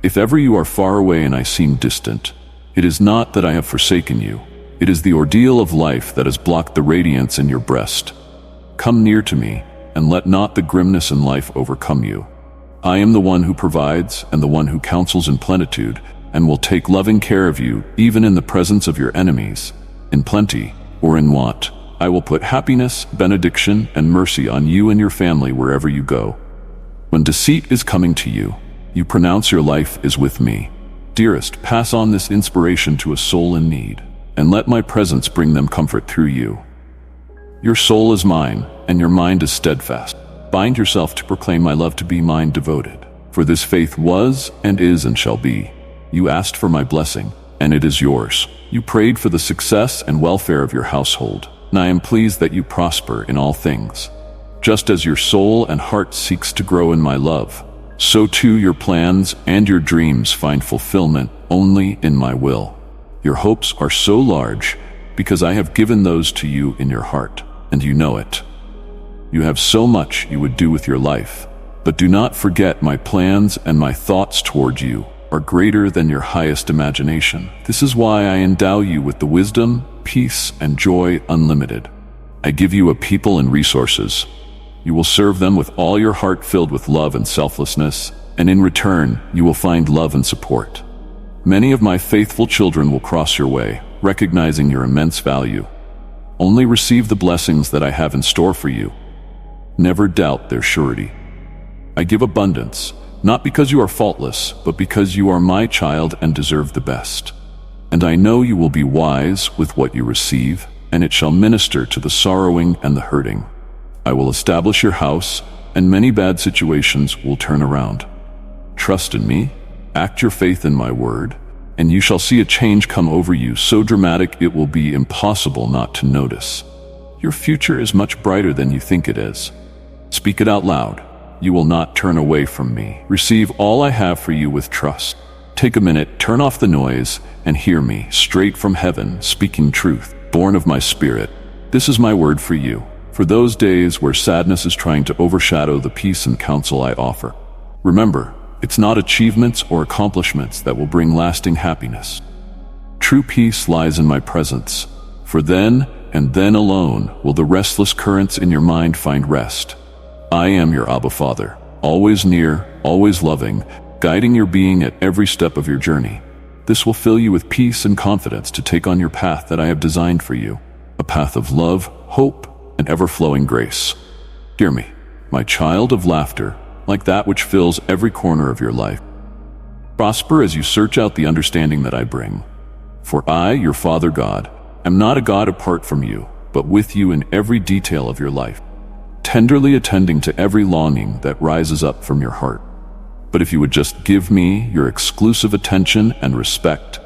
If ever you are far away and I seem distant, it is not that I have forsaken you. It is the ordeal of life that has blocked the radiance in your breast. Come near to me, and let not the grimness in life overcome you. I am the one who provides and the one who counsels in plenitude, and will take loving care of you even in the presence of your enemies, in plenty or in want. I will put happiness, benediction, and mercy on you and your family wherever you go. When deceit is coming to you, you pronounce your life is with me. Dearest, pass on this inspiration to a soul in need, and let my presence bring them comfort through you. Your soul is mine, and your mind is steadfast. Bind yourself to proclaim my love to be mine devoted. For this faith was, and is, and shall be. You asked for my blessing, and it is yours. You prayed for the success and welfare of your household, and I am pleased that you prosper in all things. Just as your soul and heart seeks to grow in my love, so too your plans and your dreams find fulfillment only in my will. Your hopes are so large because I have given those to you in your heart, and you know it. You have so much you would do with your life, but do not forget my plans and my thoughts toward you are greater than your highest imagination. This is why I endow you with the wisdom, peace, and joy unlimited. I give you a people and resources. You will serve them with all your heart filled with love and selflessness, and in return, you will find love and support. Many of my faithful children will cross your way, recognizing your immense value. Only receive the blessings that I have in store for you. Never doubt their surety. I give abundance, not because you are faultless, but because you are my child and deserve the best. And I know you will be wise with what you receive, and it shall minister to the sorrowing and the hurting. I will establish your house, and many bad situations will turn around. Trust in me, act your faith in my word, and you shall see a change come over you so dramatic it will be impossible not to notice. Your future is much brighter than you think it is. Speak it out loud. You will not turn away from me. Receive all I have for you with trust. Take a minute, turn off the noise, and hear me, straight from heaven, speaking truth, born of my spirit. This is my word for you, for those days where sadness is trying to overshadow the peace and counsel I offer. Remember, it's not achievements or accomplishments that will bring lasting happiness. True peace lies in my presence, for then and then alone will the restless currents in your mind find rest. I am your Abba Father, always near, always loving, guiding your being at every step of your journey. This will fill you with peace and confidence to take on your path that I have designed for you, a path of love, hope, and ever-flowing grace. Hear me, my child of laughter, like that which fills every corner of your life. Prosper as you search out the understanding that I bring. For I, your Father God, am not a God apart from you, but with you in every detail of your life, tenderly attending to every longing that rises up from your heart. But if you would just give me your exclusive attention and respect,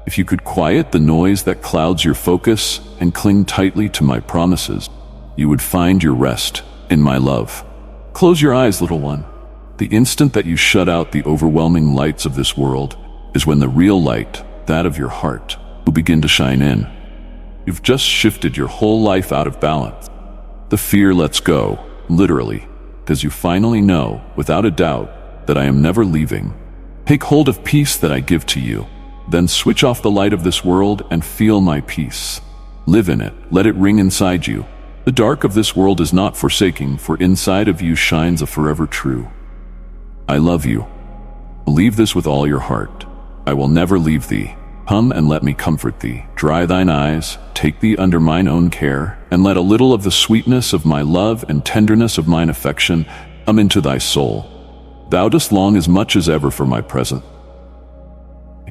if you could quiet the noise that clouds your focus and cling tightly to my promises, you would find your rest in my love. Close your eyes, little one. The instant that you shut out the overwhelming lights of this world is when the real light, that of your heart, will begin to shine in. You've just shifted your whole life out of balance. The fear lets go, literally, because you finally know, without a doubt, that I am never leaving. Take hold of peace that I give to you, then switch off the light of this world and feel my peace. Live in it, let it ring inside you. The dark of this world is not forsaking, for inside of you shines a forever true. I love you. Believe this with all your heart. I will never leave thee. Come and let me comfort thee. Dry thine eyes, take thee under mine own care, and let a little of the sweetness of my love and tenderness of mine affection come into thy soul. Thou dost long as much as ever for my presence.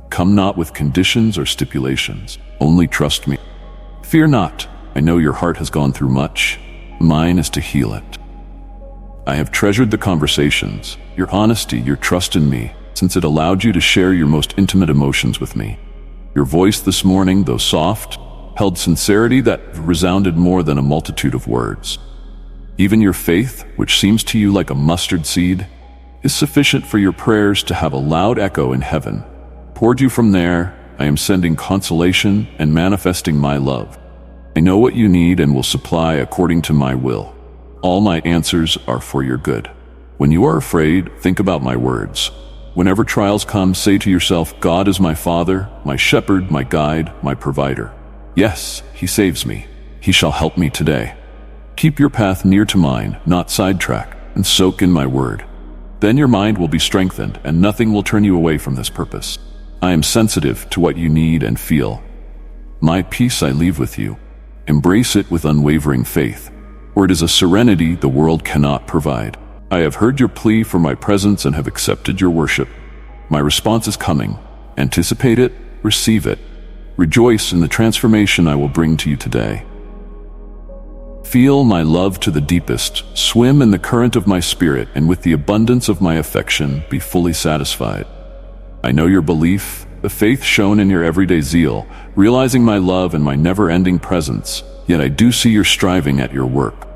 Come not with conditions or stipulations, only trust me. Fear not, I know your heart has gone through much. Mine is to heal it. I have treasured the conversations, your honesty, your trust in me, since it allowed you to share your most intimate emotions with me. Your voice this morning, though soft, held sincerity that resounded more than a multitude of words. Even your faith, which seems to you like a mustard seed, is sufficient for your prayers to have a loud echo in heaven. Toward you from there, I am sending consolation and manifesting my love. I know what you need and will supply according to my will. All my answers are for your good. When you are afraid, think about my words. Whenever trials come, say to yourself, God is my Father, my shepherd, my guide, my provider. Yes, he saves me. He shall help me today. Keep your path near to mine, not sidetrack, and soak in my word. Then your mind will be strengthened, and nothing will turn you away from this purpose. I am sensitive to what you need and feel. My peace I leave with you. Embrace it with unwavering faith, for it is a serenity the world cannot provide. I have heard your plea for my presence and have accepted your worship. My response is coming. Anticipate it, receive it. Rejoice in the transformation I will bring to you today. Feel my love to the deepest, swim in the current of my spirit, and with the abundance of my affection, be fully satisfied. I know your belief, the faith shown in your everyday zeal, realizing my love and my never-ending presence, yet I do see your striving at your work.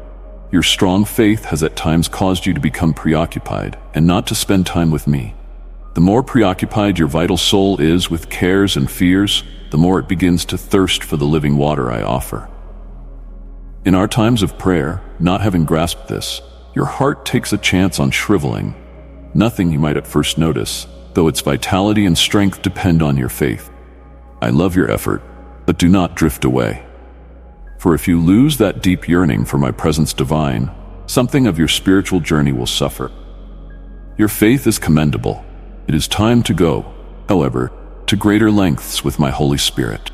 Your strong faith has at times caused you to become preoccupied and not to spend time with me. The more preoccupied your vital soul is with cares and fears, the more it begins to thirst for the living water I offer. In our times of prayer, not having grasped this, your heart takes a chance on shriveling. Nothing you might at first notice, though its vitality and strength depend on your faith. I love your effort, but do not drift away. For if you lose that deep yearning for my presence divine, something of your spiritual journey will suffer. Your faith is commendable. It is time to go, however, to greater lengths with my Holy Spirit.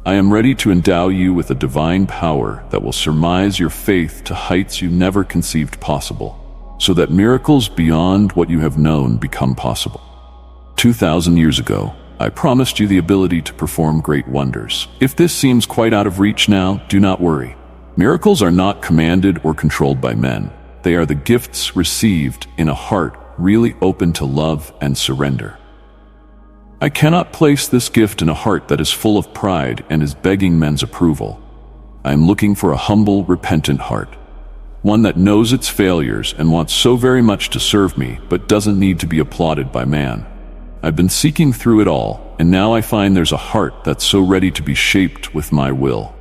I am ready to endow you with a divine power that will surmise your faith to heights you never conceived possible, so that miracles beyond what you have known become possible. 2,000 years ago, I promised you the ability to perform great wonders. If this seems quite out of reach now, do not worry. Miracles are not commanded or controlled by men. They are the gifts received in a heart really open to love and surrender. I cannot place this gift in a heart that is full of pride and is begging men's approval. I am looking for a humble, repentant heart. One that knows its failures and wants so very much to serve me, but doesn't need to be applauded by man. I've been seeking through it all, and now I find there's a heart that's so ready to be shaped with my will.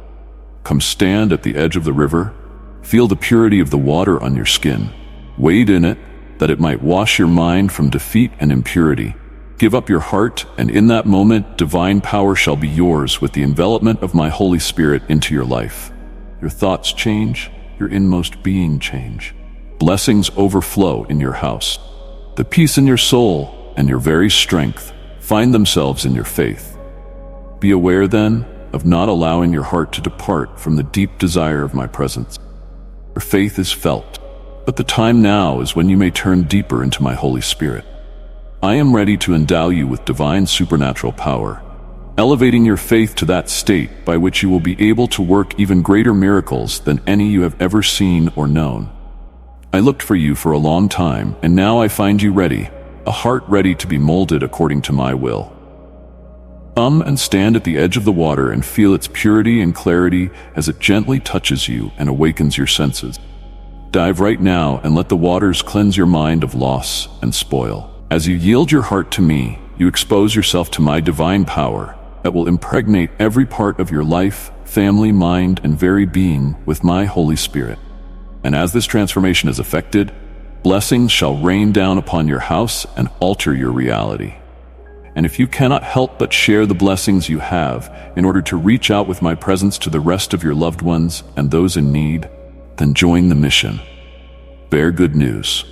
Come stand at the edge of the river, feel the purity of the water on your skin, wade in it, that it might wash your mind from defeat and impurity. Give up your heart, and in that moment, divine power shall be yours with the envelopment of my Holy Spirit into your life. Your thoughts change, your inmost being change. Blessings overflow in your house. The peace in your soul and your very strength find themselves in your faith. Be aware, then, of not allowing your heart to depart from the deep desire of my presence. Your faith is felt, but the time now is when you may turn deeper into my Holy Spirit. I am ready to endow you with divine supernatural power, elevating your faith to that state by which you will be able to work even greater miracles than any you have ever seen or known. I looked for you for a long time, and now I find you ready, a heart ready to be molded according to my will. Come and stand at the edge of the water and feel its purity and clarity as it gently touches you and awakens your senses. Dive right now and let the waters cleanse your mind of loss and spoil. As you yield your heart to me, you expose yourself to my divine power that will impregnate every part of your life, family, mind, and very being with my Holy Spirit. And as this transformation is effected, blessings shall rain down upon your house and alter your reality. And if you cannot help but share the blessings you have in order to reach out with my presence to the rest of your loved ones and those in need, then join the mission. Bear good news.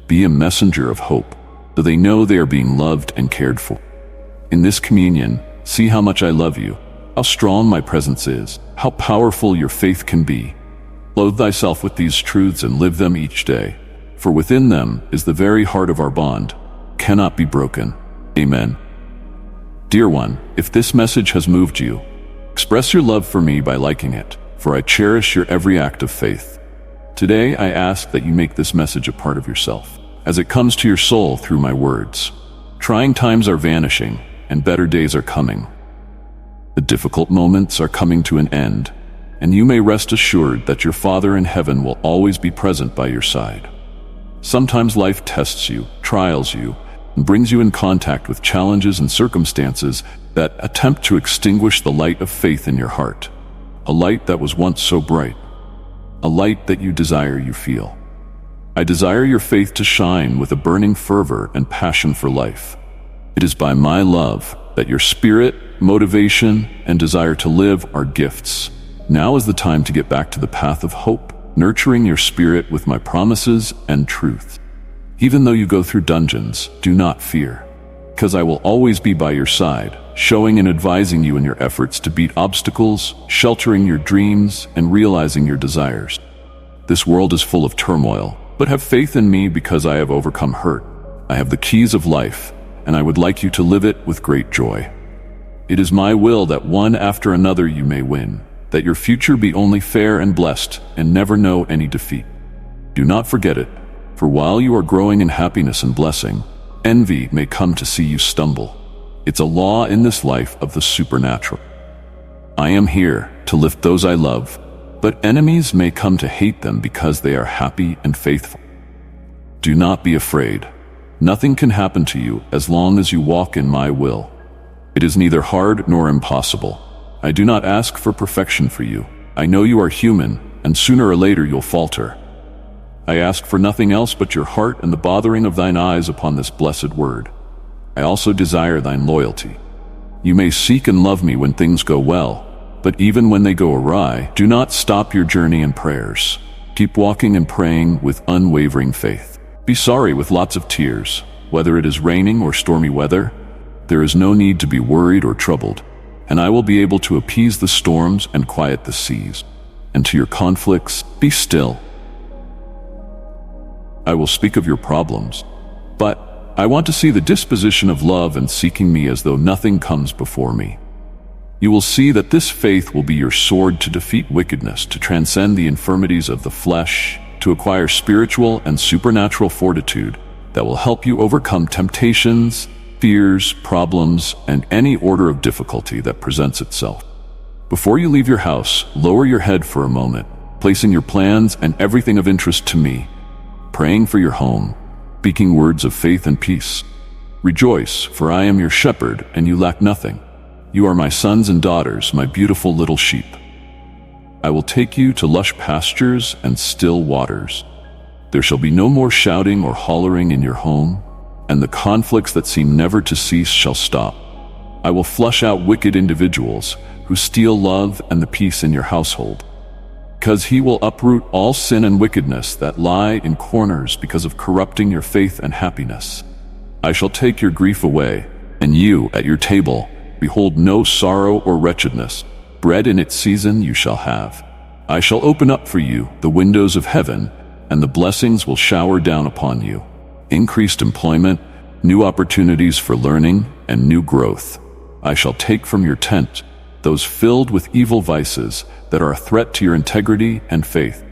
Be a messenger of hope, so they know they are being loved and cared for. In this communion, see how much I love you, how strong my presence is, how powerful your faith can be. Clothe thyself with these truths and live them each day, for within them is the very heart of our bond, cannot be broken. Amen. Dear one, if this message has moved you, express your love for me by liking it, for I cherish your every act of faith. Today I ask that you make this message a part of yourself, as it comes to your soul through my words. Trying times are vanishing, and better days are coming. The difficult moments are coming to an end, and you may rest assured that your Father in heaven will always be present by your side. Sometimes life tests you, trials you, and brings you in contact with challenges and circumstances that attempt to extinguish the light of faith in your heart, a light that was once so bright, a light that you desire you feel. I desire your faith to shine with a burning fervor and passion for life. It is by my love that your spirit, motivation, and desire to live are gifts. Now is the time to get back to the path of hope, nurturing your spirit with my promises and truth. Even though you go through dungeons, do not fear, because I will always be by your side, showing and advising you in your efforts to beat obstacles, sheltering your dreams, and realizing your desires. This world is full of turmoil, but have faith in me because I have overcome hurt. I have the keys of life, and I would like you to live it with great joy. It is my will that one after another you may win, that your future be only fair and blessed, and never know any defeat. Do not forget it, for while you are growing in happiness and blessing, envy may come to see you stumble. It's a law in this life of the supernatural. I am here to lift those I love, but enemies may come to hate them because they are happy and faithful. Do not be afraid. Nothing can happen to you as long as you walk in my will. It is neither hard nor impossible. I do not ask for perfection for you. I know you are human, and sooner or later you'll falter. I ask for nothing else but your heart and the bothering of thine eyes upon this blessed word. I also desire thine loyalty. You may seek and love me when things go well, but even when they go awry, do not stop your journey and prayers. Keep walking and praying with unwavering faith. Be sorry with lots of tears. Whether it is raining or stormy weather, there is no need to be worried or troubled, and I will be able to appease the storms and quiet the seas. And to your conflicts, be still. I will speak of your problems, but I want to see the disposition of love and seeking me as though nothing comes before me. You will see that this faith will be your sword to defeat wickedness, to transcend the infirmities of the flesh, to acquire spiritual and supernatural fortitude that will help you overcome temptations, fears, problems, and any order of difficulty that presents itself. Before you leave your house, lower your head for a moment, placing your plans and everything of interest to me, praying for your home, speaking words of faith and peace. Rejoice, for I am your shepherd, and you lack nothing. You are my sons and daughters, my beautiful little sheep. I will take you to lush pastures and still waters. There shall be no more shouting or hollering in your home, and the conflicts that seem never to cease shall stop. I will flush out wicked individuals who steal love and the peace in your household, because he will uproot all sin and wickedness that lie in corners because of corrupting your faith and happiness. I shall take your grief away, and you, at your table, behold no sorrow or wretchedness. Bread in its season you shall have. I shall open up for you the windows of heaven, and the blessings will shower down upon you. Increased employment, new opportunities for learning, and new growth. I shall take from your tent those filled with evil vices that are a threat to your integrity and faith.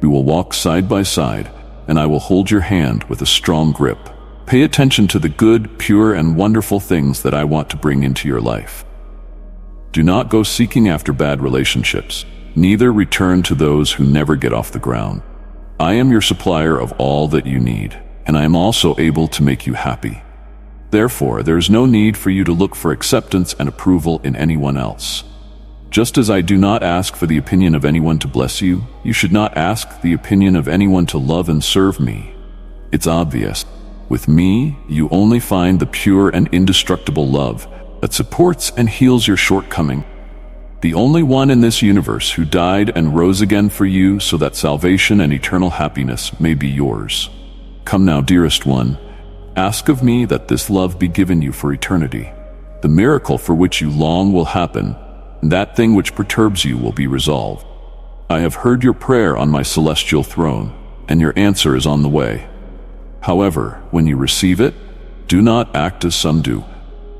We will walk side by side, and I will hold your hand with a strong grip. Pay attention to the good, pure, and wonderful things that I want to bring into your life. Do not go seeking after bad relationships, neither return to those who never get off the ground. I am your supplier of all that you need, and I am also able to make you happy. Therefore, there is no need for you to look for acceptance and approval in anyone else. Just as I do not ask for the opinion of anyone to bless you, you should not ask the opinion of anyone to love and serve me. It's obvious. With me, you only find the pure and indestructible love that supports and heals your shortcoming. The only one in this universe who died and rose again for you so that salvation and eternal happiness may be yours. Come now, dearest one, ask of me that this love be given you for eternity. The miracle for which you long will happen, and that thing which perturbs you will be resolved. I have heard your prayer on my celestial throne, and your answer is on the way. However, when you receive it, do not act as some do,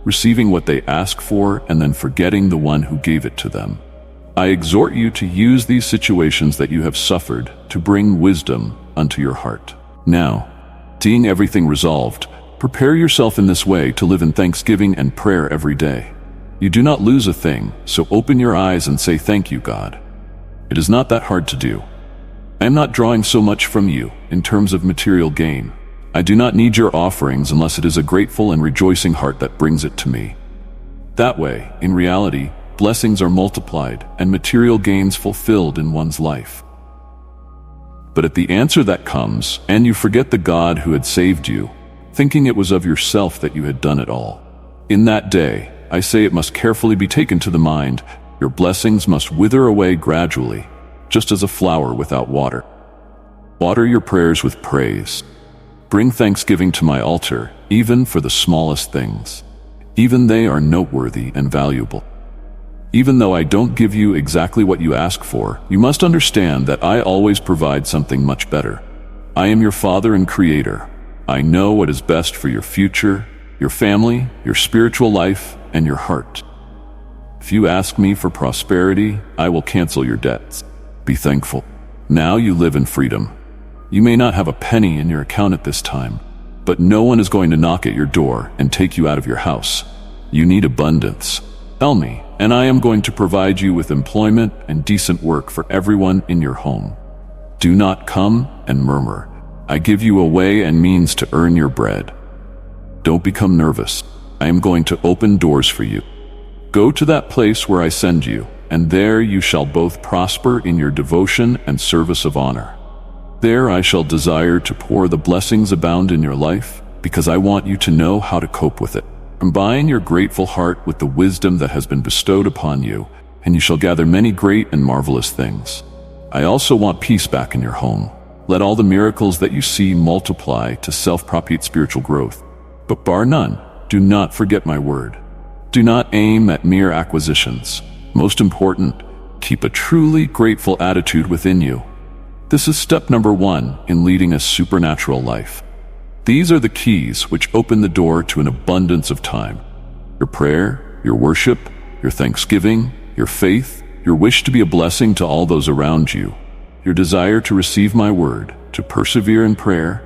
receiving what they ask for and then forgetting the one who gave it to them. I exhort you to use these situations that you have suffered to bring wisdom unto your heart. Now, seeing everything resolved, prepare yourself in this way to live in thanksgiving and prayer every day. You do not lose a thing, so open your eyes and say, "Thank you, God." It is not that hard to do. I am not drawing so much from you in terms of material gain. I do not need your offerings unless it is a grateful and rejoicing heart that brings it to me. That way, in reality, blessings are multiplied and material gains fulfilled in one's life. But at the answer that comes, and you forget the God who had saved you, thinking it was of yourself that you had done it all. In that day, I say it must carefully be taken to the mind, your blessings must wither away gradually, just as a flower without water. Water your prayers with praise. Bring thanksgiving to my altar, even for the smallest things. Even they are noteworthy and valuable. Even though I don't give you exactly what you ask for, you must understand that I always provide something much better. I am your Father and Creator. I know what is best for your future, your family, your spiritual life, and your heart. If you ask me for prosperity, I will cancel your debts. Be thankful. Now you live in freedom. You may not have a penny in your account at this time, but no one is going to knock at your door and take you out of your house. You need abundance. Tell me, and I am going to provide you with employment and decent work for everyone in your home. Do not come and murmur. I give you a way and means to earn your bread. Don't become nervous. I am going to open doors for you. Go to that place where I send you, and there you shall both prosper in your devotion and service of honor. There I shall desire to pour the blessings abound in your life, because I want you to know how to cope with it. Combine your grateful heart with the wisdom that has been bestowed upon you, and you shall gather many great and marvelous things. I also want peace back in your home. Let all the miracles that you see multiply to self-propagate spiritual growth. But bar none, do not forget my word. Do not aim at mere acquisitions. Most important, keep a truly grateful attitude within you. This is step number 1 in leading a supernatural life. These are the keys which open the door to an abundance of time. Your prayer, your worship, your thanksgiving, your faith, your wish to be a blessing to all those around you, your desire to receive my word, to persevere in prayer,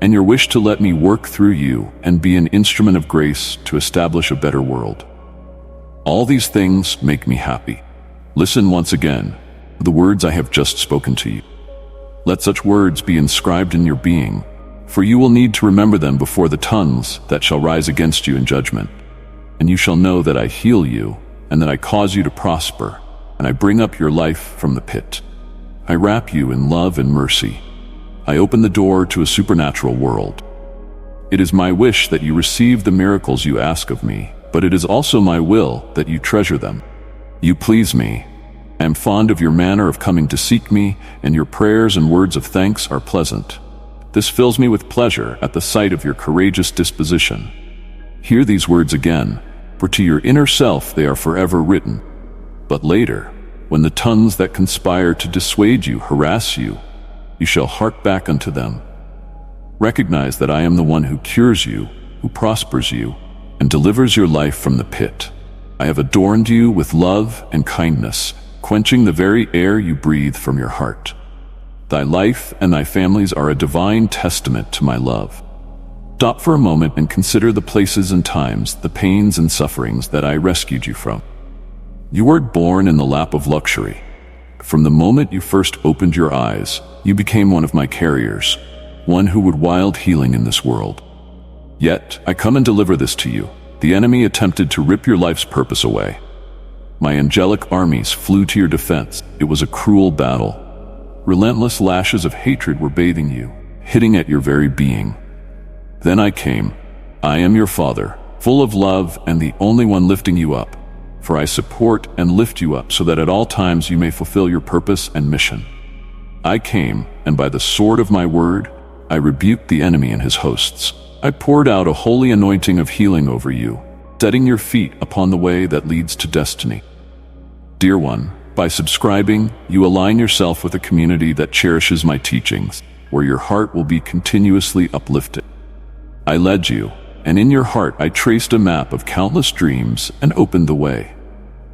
and your wish to let me work through you and be an instrument of grace to establish a better world. All these things make me happy. Listen once again to the words I have just spoken to you. Let such words be inscribed in your being, for you will need to remember them before the tongues that shall rise against you in judgment. And you shall know that I heal you, and that I cause you to prosper, and I bring up your life from the pit. I wrap you in love and mercy. I open the door to a supernatural world. It is my wish that you receive the miracles you ask of me, but it is also my will that you treasure them. You please me. I am fond of your manner of coming to seek me, and your prayers and words of thanks are pleasant. This fills me with pleasure at the sight of your courageous disposition. Hear these words again, for to your inner self they are forever written. But later, when the tongues that conspire to dissuade you harass you, you shall hark back unto them. Recognize that I am the one who cures you, who prospers you, and delivers your life from the pit. I have adorned you with love and kindness, quenching the very air you breathe from your heart. Thy life and thy families are a divine testament to my love. Stop for a moment and consider the places and times, the pains and sufferings that I rescued you from. You weren't born in the lap of luxury. From the moment you first opened your eyes, you became one of my carriers, one who would wield healing in this world. Yet, I come and deliver this to you. The enemy attempted to rip your life's purpose away. My angelic armies flew to your defense. It was a cruel battle. Relentless lashes of hatred were bathing you, hitting at your very being. Then I came. I am your Father, full of love and the only one lifting you up. For I support and lift you up so that at all times you may fulfill your purpose and mission. I came, and by the sword of my word, I rebuked the enemy and his hosts. I poured out a holy anointing of healing over you, setting your feet upon the way that leads to destiny. Dear one, by subscribing, you align yourself with a community that cherishes my teachings, where your heart will be continuously uplifted. I led you, and in your heart I traced a map of countless dreams and opened the way.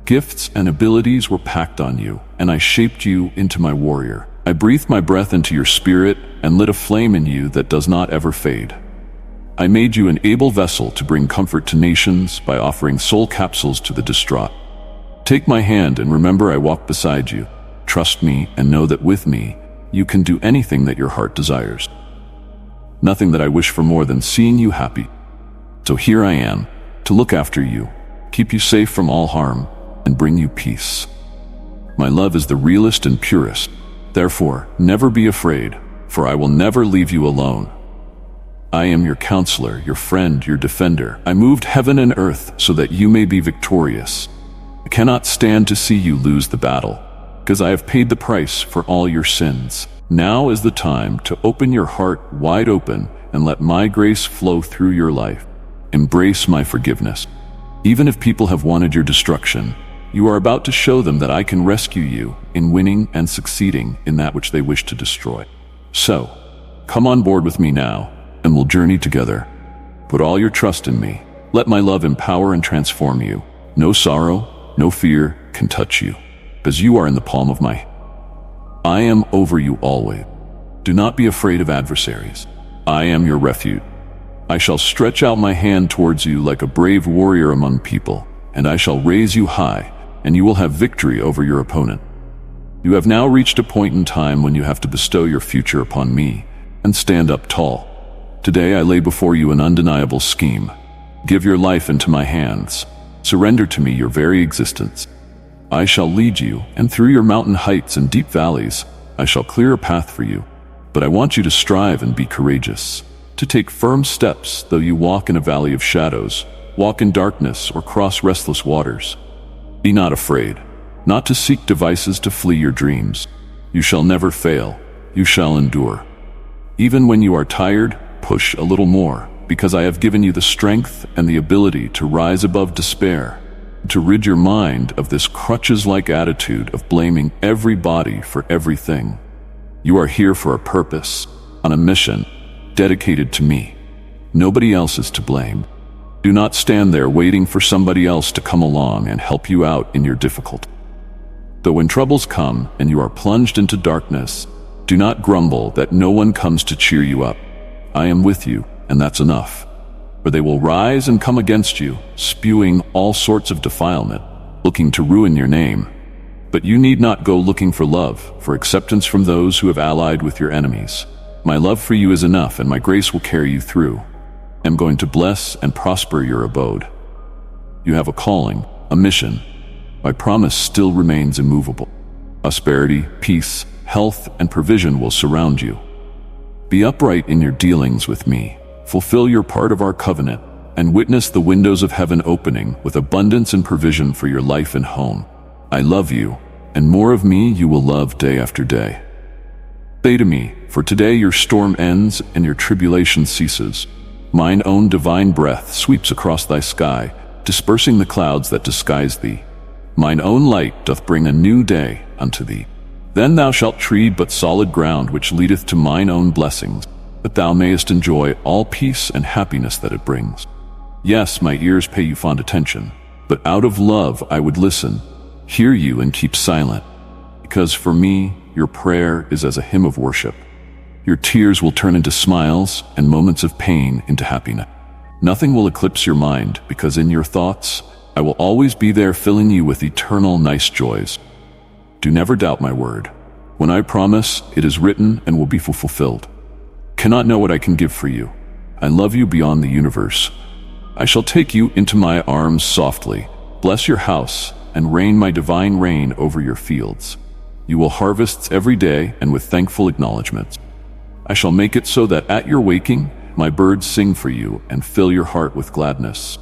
Gifts and abilities were packed on you, and I shaped you into my warrior. I breathed my breath into your spirit and lit a flame in you that does not ever fade. I made you an able vessel to bring comfort to nations by offering soul capsules to the distraught. Take my hand and remember I walk beside you. Trust me and know that with me, you can do anything that your heart desires. Nothing that I wish for more than seeing you happy. So here I am, to look after you, keep you safe from all harm, and bring you peace. My love is the realest and purest. Therefore, never be afraid, for I will never leave you alone. I am your counselor, your friend, your defender. I moved heaven and earth so that you may be victorious. I cannot stand to see you lose the battle, because I have paid the price for all your sins. Now is the time to open your heart wide open and let my grace flow through your life. Embrace my forgiveness. Even if people have wanted your destruction, you are about to show them that I can rescue you in winning and succeeding in that which they wish to destroy. So, come on board with me now, and we'll journey together. Put all your trust in me. Let my love empower and transform you. No sorrow, no fear can touch you, because you are in the palm of my. I am over you always. Do not be afraid of adversaries. I am your refuge. I shall stretch out my hand towards you like a brave warrior among people, and I shall raise you high, and you will have victory over your opponent. You have now reached a point in time when you have to bestow your future upon me and stand up tall. Today I lay before you an undeniable scheme. Give your life into my hands. Surrender to me your very existence. I shall lead you, and through your mountain heights and deep valleys, I shall clear a path for you. But I want you to strive and be courageous, to take firm steps though you walk in a valley of shadows, walk in darkness, or cross restless waters. Be not afraid, not to seek devices to flee your dreams. You shall never fail, you shall endure. Even when you are tired, push a little more, because I have given you the strength and the ability to rise above despair, to rid your mind of this crutches-like attitude of blaming everybody for everything. You are here for a purpose, on a mission, dedicated to me. Nobody else is to blame. Do not stand there waiting for somebody else to come along and help you out in your difficulty. Though when troubles come and you are plunged into darkness, do not grumble that no one comes to cheer you up. I am with you, and that's enough. For they will rise and come against you, spewing all sorts of defilement, looking to ruin your name. But you need not go looking for love, for acceptance from those who have allied with your enemies. My love for you is enough, and my grace will carry you through. I am going to bless and prosper your abode. You have a calling, a mission. My promise still remains immovable. Prosperity, peace, health, and provision will surround you. Be upright in your dealings with me. Fulfill your part of our covenant, and witness the windows of heaven opening with abundance and provision for your life and home. I love you, and more of me you will love day after day. Say to me, for today your storm ends and your tribulation ceases. Mine own divine breath sweeps across thy sky, dispersing the clouds that disguise thee. Mine own light doth bring a new day unto thee. Then thou shalt tread but solid ground which leadeth to mine own blessings, that thou mayest enjoy all peace and happiness that it brings. Yes, my ears pay you fond attention, but out of love I would listen, hear you and keep silent, because for me your prayer is as a hymn of worship. Your tears will turn into smiles and moments of pain into happiness. Nothing will eclipse your mind, because in your thoughts I will always be there, filling you with eternal nice joys. Do never doubt my word. When I promise, it is written and will be fulfilled. Cannot know what I can give for you. I love you beyond the universe. I shall take you into my arms softly, bless your house, and rain my divine rain over your fields. You will harvest every day and with thankful acknowledgments. I shall make it so that at your waking, my birds sing for you and fill your heart with gladness.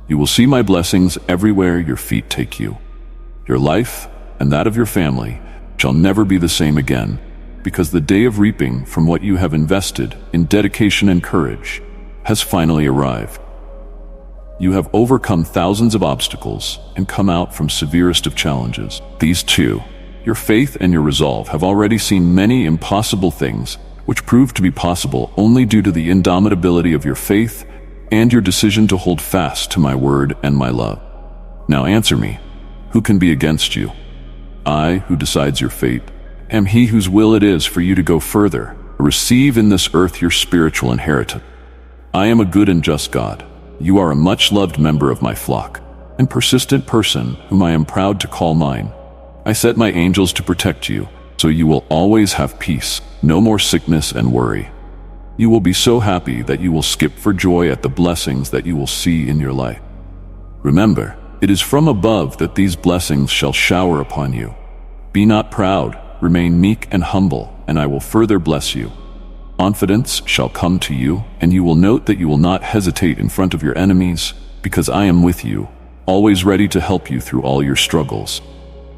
You will see my blessings everywhere your feet take you. Your life and that of your family shall never be the same again. because the day of reaping from what you have invested in dedication and courage has finally arrived. You have overcome thousands of obstacles and come out from severest of challenges. These too, your faith and your resolve, have already seen many impossible things which proved to be possible only due to the indomitability of your faith and your decision to hold fast to my word and my love. Now answer me, who can be against you? I, who decides your fate, am he whose will it is for you to go further, receive in this earth your spiritual inheritance. I am a good and just God. You are a much-loved member of my flock, and persistent person whom I am proud to call mine. I set my angels to protect you, so you will always have peace, no more sickness and worry. You will be so happy that you will skip for joy at the blessings that you will see in your life. Remember, it is from above that these blessings shall shower upon you. Be not proud, remain meek and humble, and I will further bless you. Confidence shall come to you, and you will note that you will not hesitate in front of your enemies, because I am with you, always ready to help you through all your struggles.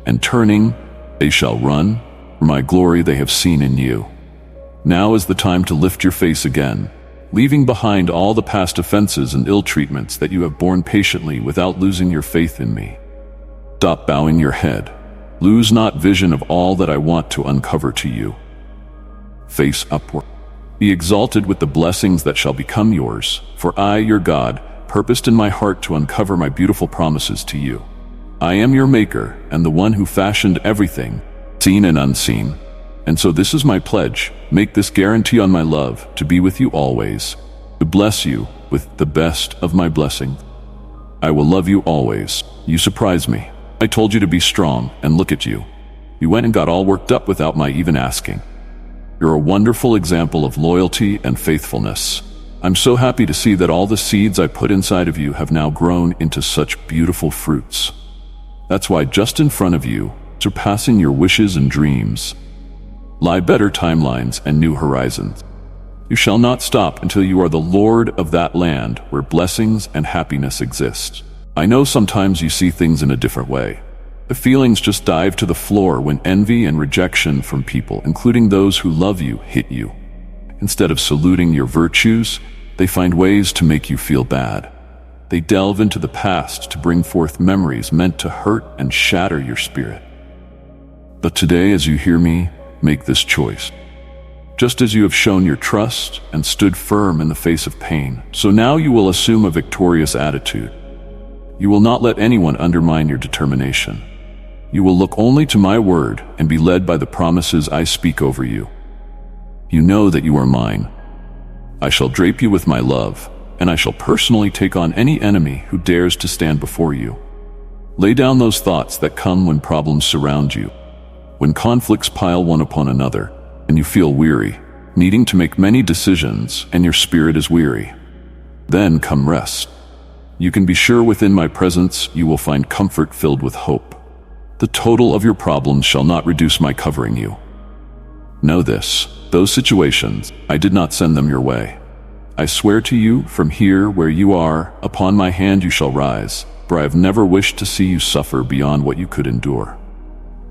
And turning, they shall run, for my glory they have seen in you. Now is the time to lift your face again, leaving behind all the past offenses and ill treatments that you have borne patiently without losing your faith in me. Stop bowing your head. Lose not vision of all that I want to uncover to you. Face upward. Be exalted with the blessings that shall become yours, for I, your God, purposed in my heart to uncover my beautiful promises to you. I am your maker and the one who fashioned everything, seen and unseen. And so this is my pledge, make this guarantee on my love, to be with you always, to bless you with the best of my blessing. I will love you always. You surprise me. I told you to be strong, and look at you. You went and got all worked up without my even asking. You're a wonderful example of loyalty and faithfulness. I'm so happy to see that all the seeds I put inside of you have now grown into such beautiful fruits. That's why just in front of you, surpassing your wishes and dreams, lie better timelines and new horizons. You shall not stop until you are the Lord of that land where blessings and happiness exist. I know sometimes you see things in a different way. The feelings just dive to the floor when envy and rejection from people, including those who love you, hit you. Instead of saluting your virtues, they find ways to make you feel bad. They delve into the past to bring forth memories meant to hurt and shatter your spirit. But today, as you hear me, make this choice. Just as you have shown your trust and stood firm in the face of pain, so now you will assume a victorious attitude. You will not let anyone undermine your determination. You will look only to my word and be led by the promises I speak over you. You know that you are mine. I shall drape you with my love, and I shall personally take on any enemy who dares to stand before you. Lay down those thoughts that come when problems surround you, when conflicts pile one upon another, and you feel weary, needing to make many decisions, and your spirit is weary. Then come rest. You can be sure within my presence you will find comfort filled with hope. The total of your problems shall not reduce my covering you. Know this, those situations, I did not send them your way. I swear to you, from here where you are, upon my hand you shall rise, for I have never wished to see you suffer beyond what you could endure.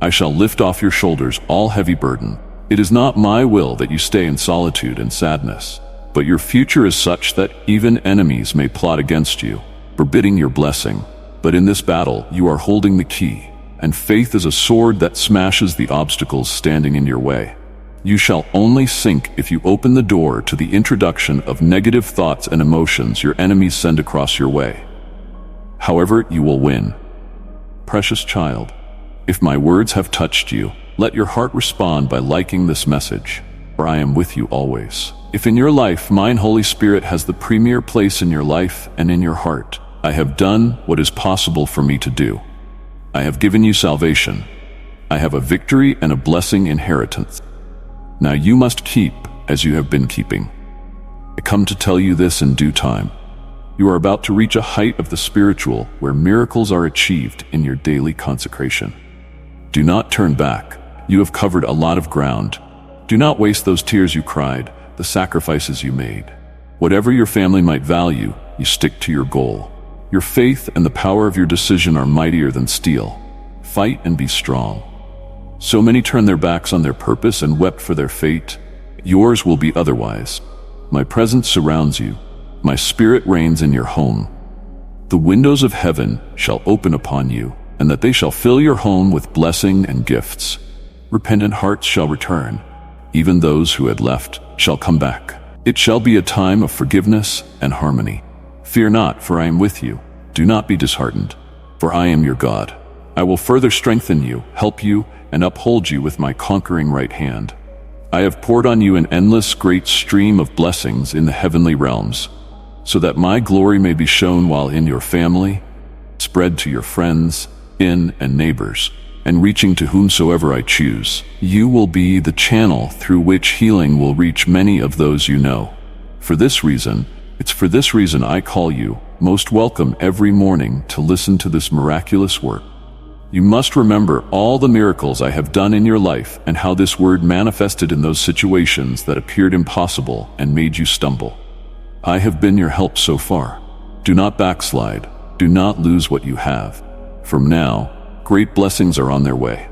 I shall lift off your shoulders all heavy burden. It is not my will that you stay in solitude and sadness, but your future is such that even enemies may plot against you, forbidding your blessing. But in this battle, you are holding the key, and faith is a sword that smashes the obstacles standing in your way. You shall only sink if you open the door to the introduction of negative thoughts and emotions your enemies send across your way. However, you will win. Precious child, if my words have touched you, let your heart respond by liking this message, for I am with you always. If in your life mine Holy Spirit has the premier place in your life and in your heart, I have done what is possible for me to do. I have given you salvation. I have a victory and a blessing inheritance. Now you must keep as you have been keeping. I come to tell you this in due time. You are about to reach a height of the spiritual where miracles are achieved in your daily consecration. Do not turn back. You have covered a lot of ground. Do not waste those tears you cried, the sacrifices you made. Whatever your family might value, you stick to your goal. Your faith and the power of your decision are mightier than steel. Fight and be strong. So many turned their backs on their purpose and wept for their fate. Yours will be otherwise. My presence surrounds you. My spirit reigns in your home. The windows of heaven shall open upon you, and that they shall fill your home with blessing and gifts. Repentant hearts shall return. Even those who had left shall come back. It shall be a time of forgiveness and harmony. Fear not, for I am with you. Do not be disheartened, for I am your God. I will further strengthen you, help you, and uphold you with my conquering right hand. I have poured on you an endless great stream of blessings in the heavenly realms, so that my glory may be shown while in your family, spread to your friends, in and neighbors, and reaching to whomsoever I choose. You will be the channel through which healing will reach many of those you know. It's for this reason I call you most welcome every morning to listen to this miraculous work. You must remember all the miracles I have done in your life and how this word manifested in those situations that appeared impossible and made you stumble. I have been your help so far. Do not backslide. Do not lose what you have. From now, great blessings are on their way.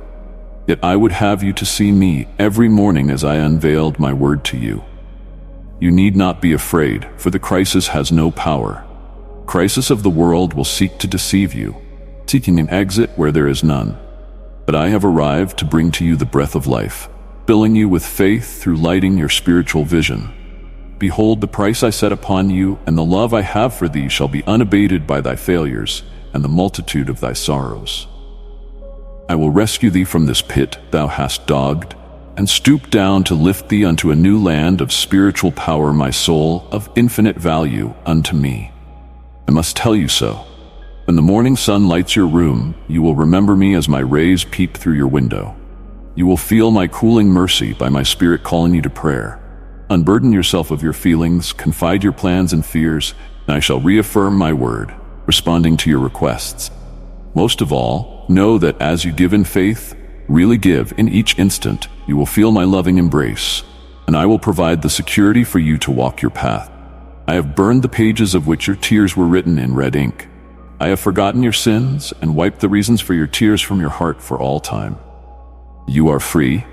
Yet I would have you to see me every morning as I unveiled my word to you. You need not be afraid, for the crisis has no power. Crisis of the world will seek to deceive you, seeking an exit where there is none. But I have arrived to bring to you the breath of life, filling you with faith through lighting your spiritual vision. Behold, the price I set upon you, and the love I have for thee shall be unabated by thy failures and the multitude of thy sorrows. I will rescue thee from this pit thou hast dogged, and stoop down to lift thee unto a new land of spiritual power, my soul, of infinite value unto me. I must tell you so. When the morning sun lights your room, you will remember me as my rays peep through your window. You will feel my cooling mercy by my spirit calling you to prayer. Unburden yourself of your feelings, confide your plans and fears, and I shall reaffirm my word, responding to your requests. Most of all, know that as you give in faith, really give in each instant, you will feel my loving embrace, and I will provide the security for you to walk your path. I have burned the pages of which your tears were written in red ink. I have forgotten your sins and wiped the reasons for your tears from your heart for all time. You are free,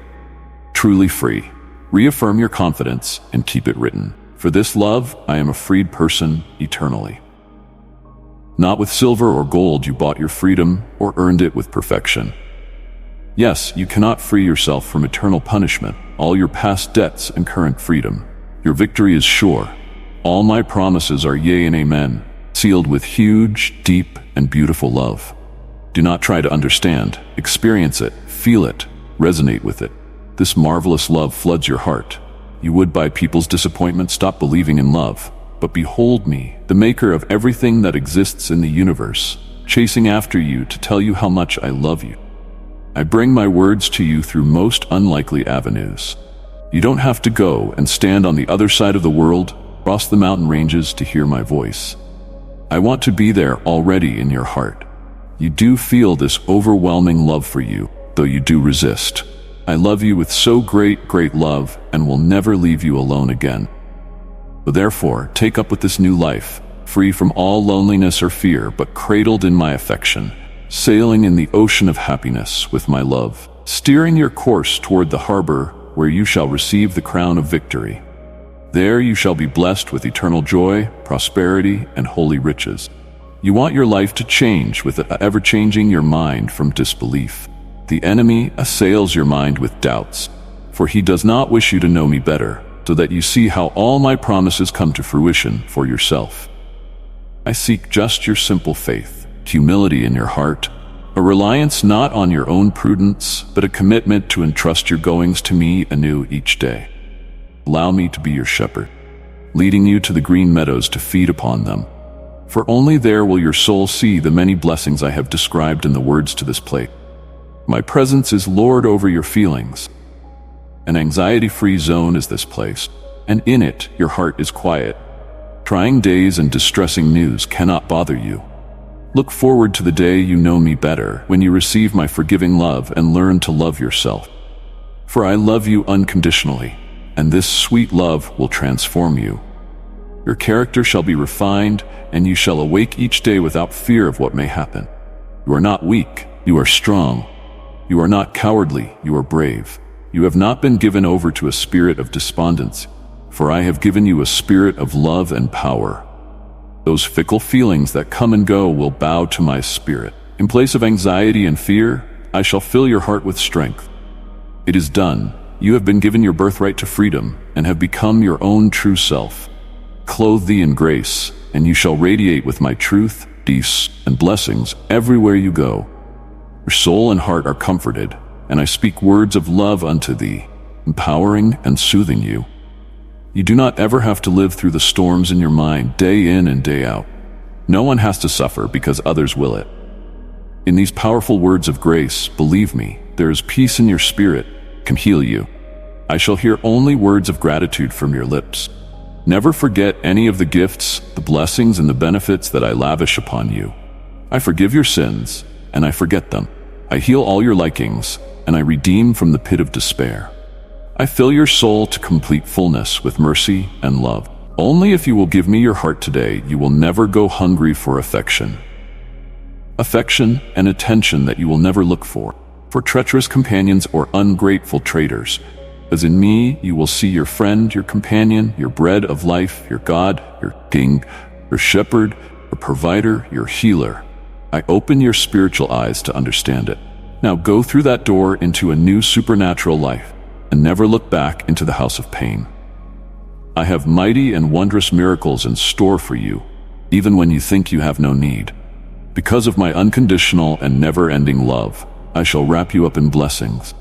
truly free. Reaffirm your confidence and keep it written. For this love, I am a freed person eternally. Not with silver or gold you bought your freedom or earned it with perfection. Yes, you cannot free yourself from eternal punishment, all your past debts and current freedom. Your victory is sure. All my promises are yea and amen, sealed with huge, deep, and beautiful love. Do not try to understand. Experience it, feel it, resonate with it. This marvelous love floods your heart. You would by people's disappointment stop believing in love. But behold me, the maker of everything that exists in the universe, chasing after you to tell you how much I love you. I bring my words to you through most unlikely avenues. You don't have to go and stand on the other side of the world, cross the mountain ranges to hear my voice. I want to be there already in your heart. You do feel this overwhelming love for you, though you do resist. I love you with so great, great love and will never leave you alone again. So therefore, take up with this new life, free from all loneliness or fear, but cradled in my affection, sailing in the ocean of happiness with my love, steering your course toward the harbor where you shall receive the crown of victory. There you shall be blessed with eternal joy, prosperity, and holy riches. You want your life to change with it ever-changing your mind from disbelief. The enemy assails your mind with doubts, for he does not wish you to know me better, so that you see how all my promises come to fruition for yourself. I seek just your simple faith, humility in your heart, a reliance not on your own prudence, but a commitment to entrust your goings to me anew each day. Allow me to be your shepherd, leading you to the green meadows to feed upon them. For only there will your soul see the many blessings I have described in the words to this plate. My presence is Lord over your feelings. An anxiety-free zone is this place, and in it your heart is quiet. Trying days and distressing news cannot bother you. Look forward to the day you know me better, when you receive my forgiving love and learn to love yourself. For I love you unconditionally, and this sweet love will transform you. Your character shall be refined, and you shall awake each day without fear of what may happen. You are not weak, you are strong. You are not cowardly, you are brave. You have not been given over to a spirit of despondency, for I have given you a spirit of love and power. Those fickle feelings that come and go will bow to my spirit. In place of anxiety and fear, I shall fill your heart with strength. It is done. You have been given your birthright to freedom and have become your own true self. Clothe thee in grace, and you shall radiate with my truth, peace, and blessings everywhere you go. Your soul and heart are comforted, and I speak words of love unto thee, empowering and soothing you. You do not ever have to live through the storms in your mind day in and day out. No one has to suffer because others will it. In these powerful words of grace, believe me, there is peace in your spirit, can heal you. I shall hear only words of gratitude from your lips. Never forget any of the gifts, the blessings, and the benefits that I lavish upon you. I forgive your sins, and I forget them. I heal all your likings, and I redeem from the pit of despair. I fill your soul to complete fullness with mercy and love. Only if you will give me your heart today, you will never go hungry for affection. Affection and attention that you will never look for treacherous companions or ungrateful traitors. As in me, you will see your friend, your companion, your bread of life, your God, your King, your shepherd, your provider, your healer. I open your spiritual eyes to understand it. Now go through that door into a new supernatural life and never look back into the house of pain. I have mighty and wondrous miracles in store for you, even when you think you have no need. Because of my unconditional and never-ending love, I shall wrap you up in blessings.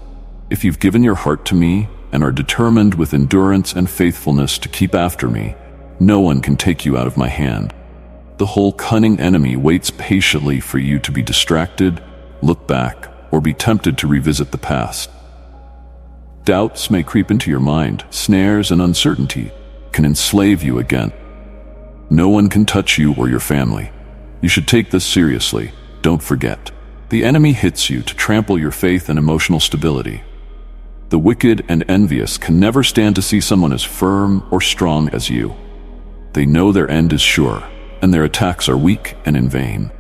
If you've given your heart to me and are determined with endurance and faithfulness to keep after me, no one can take you out of my hand. The whole cunning enemy waits patiently for you to be distracted, look back, or be tempted to revisit the past. Doubts may creep into your mind, snares and uncertainty can enslave you again. No one can touch you or your family. You should take this seriously. Don't forget. The enemy hits you to trample your faith and emotional stability. The wicked and envious can never stand to see someone as firm or strong as you. They know their end is sure, and their attacks are weak and in vain.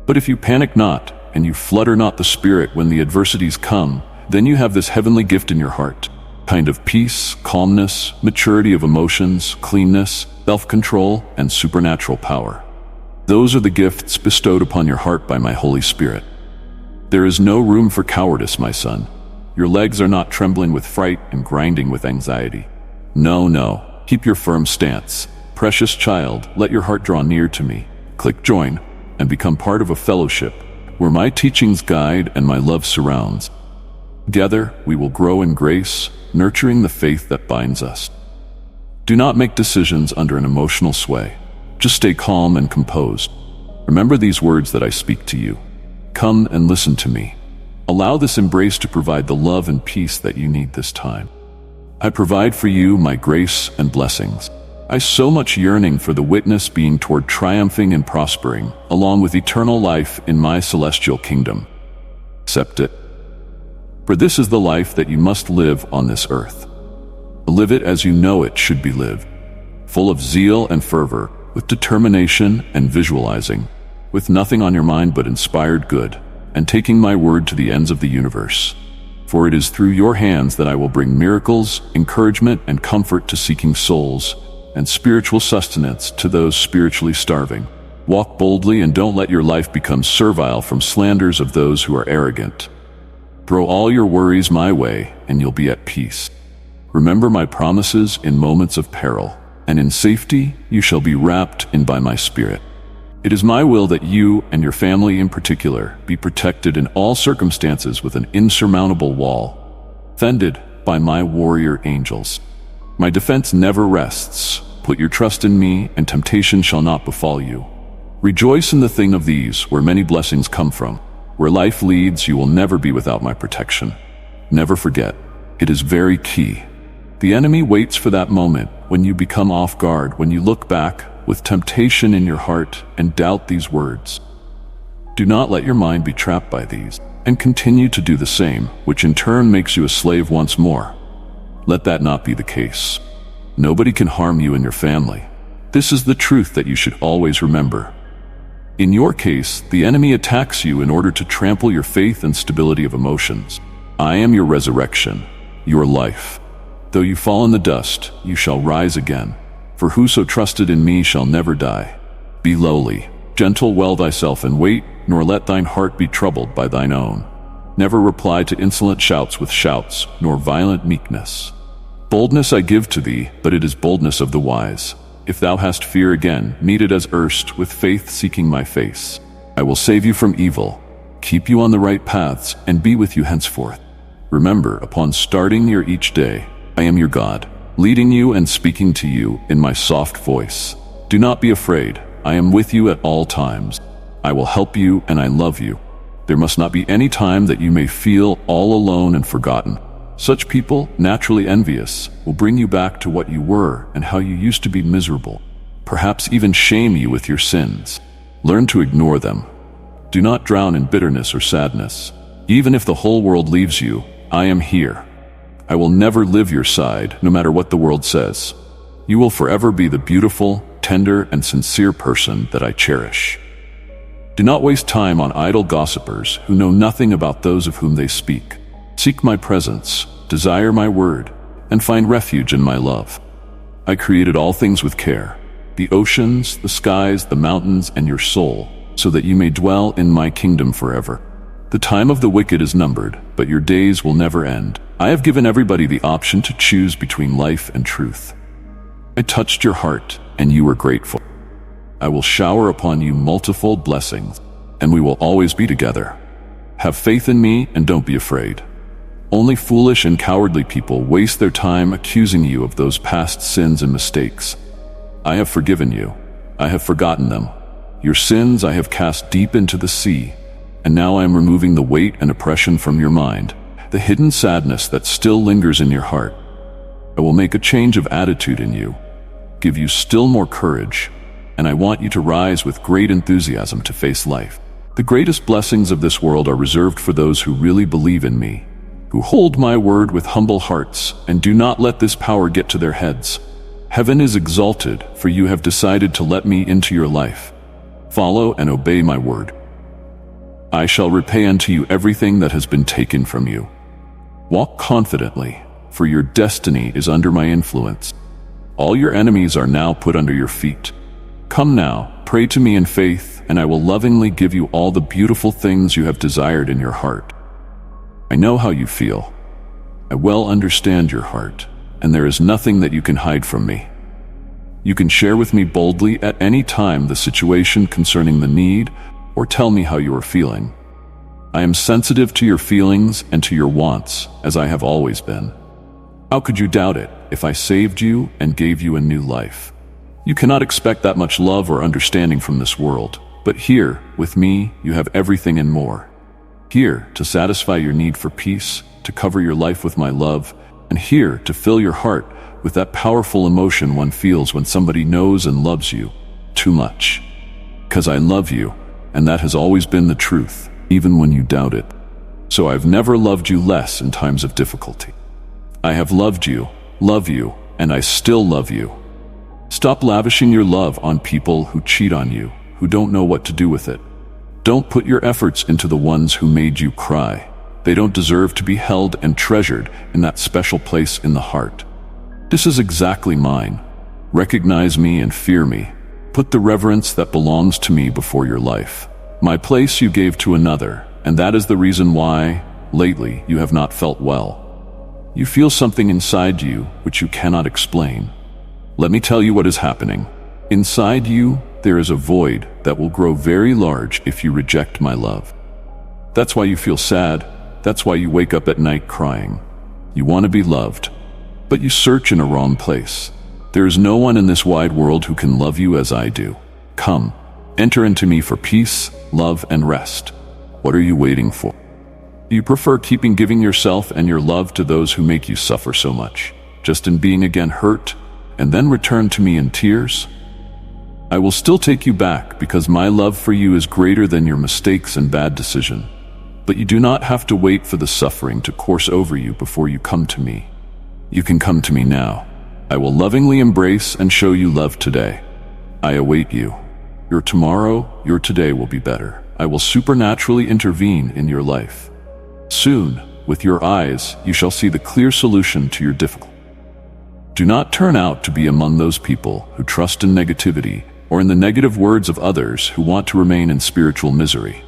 But if you panic not, and you flutter not the spirit when the adversities come, then you have this heavenly gift in your heart, kind of peace, calmness, maturity of emotions, cleanness, self-control, and supernatural power. Those are the gifts bestowed upon your heart by my Holy Spirit. There is no room for cowardice, my son. Your legs are not trembling with fright and grinding with anxiety. No, keep your firm stance. Precious child, let your heart draw near to me. Click join and become part of a fellowship where my teachings guide and my love surrounds. Together, we will grow in grace, nurturing the faith that binds us. Do not make decisions under an emotional sway. Just stay calm and composed. Remember these words that I speak to you. Come and listen to me. Allow this embrace to provide the love and peace that you need this time. I provide for you my grace and blessings. I so much yearning for the witness being toward triumphing and prospering, along with eternal life in my celestial kingdom. Accept it. For this is the life that you must live on this earth. Live it as you know it should be lived, full of zeal and fervor, with determination and visualizing, with nothing on your mind but inspired good, and taking my word to the ends of the universe. For it is through your hands that I will bring miracles, encouragement, and comfort to seeking souls, and spiritual sustenance to those spiritually starving. Walk boldly and don't let your life become servile from slanders of those who are arrogant. Throw all your worries my way, and you'll be at peace. Remember my promises in moments of peril, and in safety you shall be wrapped in by my Spirit. It is my will that you, and your family in particular, be protected in all circumstances with an insurmountable wall, defended by my warrior angels. My defense never rests. Put your trust in me, and temptation shall not befall you. Rejoice in the thing of these, where many blessings come from. Where life leads, you will never be without my protection. Never forget, it is very key. The enemy waits for that moment when you become off guard, when you look back with temptation in your heart and doubt these words. Do not let your mind be trapped by these, and continue to do the same, which in turn makes you a slave once more. Let that not be the case. Nobody can harm you and your family. This is the truth that you should always remember. In your case, the enemy attacks you in order to trample your faith and stability of emotions. I am your resurrection, your life. Though you fall in the dust, you shall rise again. For whoso trusted in me shall never die. Be lowly, gentle well thyself, and wait, nor let thine heart be troubled by thine own. Never reply to insolent shouts with shouts, nor violent meekness. Boldness I give to thee, but it is boldness of the wise. If thou hast fear again, meet it as erst, with faith seeking my face. I will save you from evil, keep you on the right paths, and be with you henceforth. Remember, upon starting your each day, I am your God, leading you and speaking to you in my soft voice. Do not be afraid, I am with you at all times. I will help you and I love you. There must not be any time that you may feel all alone and forgotten. Such people, naturally envious, will bring you back to what you were and how you used to be miserable, perhaps even shame you with your sins. Learn to ignore them. Do not drown in bitterness or sadness. Even if the whole world leaves you, I am here. I will never leave your side, no matter what the world says. You will forever be the beautiful, tender, and sincere person that I cherish. Do not waste time on idle gossipers who know nothing about those of whom they speak. Seek my presence, desire my word, and find refuge in my love. I created all things with care, the oceans, the skies, the mountains, and your soul, so that you may dwell in my kingdom forever. The time of the wicked is numbered, but your days will never end. I have given everybody the option to choose between life and truth. I touched your heart, and you were grateful. I will shower upon you multifold blessings, and we will always be together. Have faith in me and don't be afraid. Only foolish and cowardly people waste their time accusing you of those past sins and mistakes. I have forgiven you. I have forgotten them. Your sins I have cast deep into the sea, and now I am removing the weight and oppression from your mind, the hidden sadness that still lingers in your heart. I will make a change of attitude in you, give you still more courage, and I want you to rise with great enthusiasm to face life. The greatest blessings of this world are reserved for those who really believe in me, who hold my word with humble hearts, and do not let this power get to their heads. Heaven is exalted, for you have decided to let me into your life. Follow and obey my word. I shall repay unto you everything that has been taken from you. Walk confidently, for your destiny is under my influence. All your enemies are now put under your feet. Come now, pray to me in faith, and I will lovingly give you all the beautiful things you have desired in your heart. I know how you feel. I well understand your heart, and there is nothing that you can hide from me. You can share with me boldly at any time the situation concerning the need, or tell me how you are feeling. I am sensitive to your feelings and to your wants, as I have always been. How could you doubt it if I saved you and gave you a new life? You cannot expect that much love or understanding from this world, but here, with me, you have everything and more. Here to satisfy your need for peace, to cover your life with my love, and here to fill your heart with that powerful emotion one feels when somebody knows and loves you too much. 'Cause I love you, and that has always been the truth, even when you doubt it. So I've never loved you less in times of difficulty. I have loved you, love you, and I still love you. Stop lavishing your love on people who cheat on you, who don't know what to do with it. Don't put your efforts into the ones who made you cry. They don't deserve to be held and treasured in that special place in the heart. This is exactly mine. Recognize me and fear me. Put the reverence that belongs to me before your life. My place you gave to another, and that is the reason why, lately, you have not felt well. You feel something inside you which you cannot explain. Let me tell you what is happening. Inside you, there is a void that will grow very large if you reject my love. That's why you feel sad. That's why you wake up at night crying. You want to be loved, but you search in a wrong place. There is no one in this wide world who can love you as I do. Come, enter into me for peace, love, and rest. What are you waiting for? Do you prefer keeping giving yourself and your love to those who make you suffer so much, just in being again hurt, and then return to me in tears? I will still take you back because my love for you is greater than your mistakes and bad decision. But you do not have to wait for the suffering to course over you before you come to me. You can come to me now. I will lovingly embrace and show you love today. I await you. Your tomorrow, your today will be better. I will supernaturally intervene in your life. Soon, with your eyes, you shall see the clear solution to your difficulty. Do not turn out to be among those people who trust in negativity or in the negative words of others who want to remain in spiritual misery.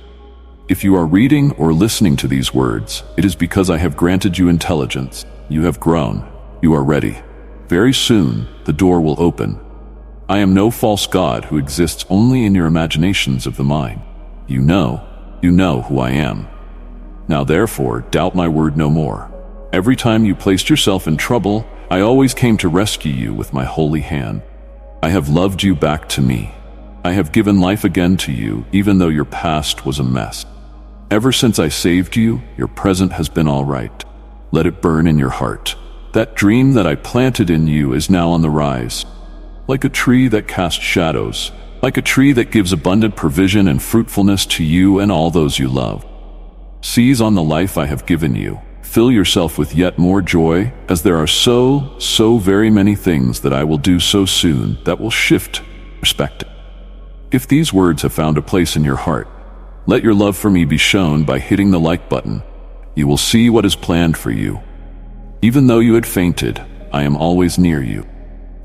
If you are reading or listening to these words, it is because I have granted you intelligence. You have grown. You are ready. Very soon, the door will open. I am no false god who exists only in your imaginations of the mind. You know who I am. Now therefore, doubt my word no more. Every time you placed yourself in trouble, I always came to rescue you with my holy hand. I have loved you back to me. I have given life again to you, even though your past was a mess. Ever since I saved you, your present has been all right. Let it burn in your heart. That dream that I planted in you is now on the rise. Like a tree that casts shadows, like a tree that gives abundant provision and fruitfulness to you and all those you love. Seize on the life I have given you. Fill yourself with yet more joy, as there are so very many things that I will do so soon that will shift perspective. If these words have found a place in your heart, let your love for me be shown by hitting the like button. You will see what is planned for you. Even though you had fainted, I am always near you.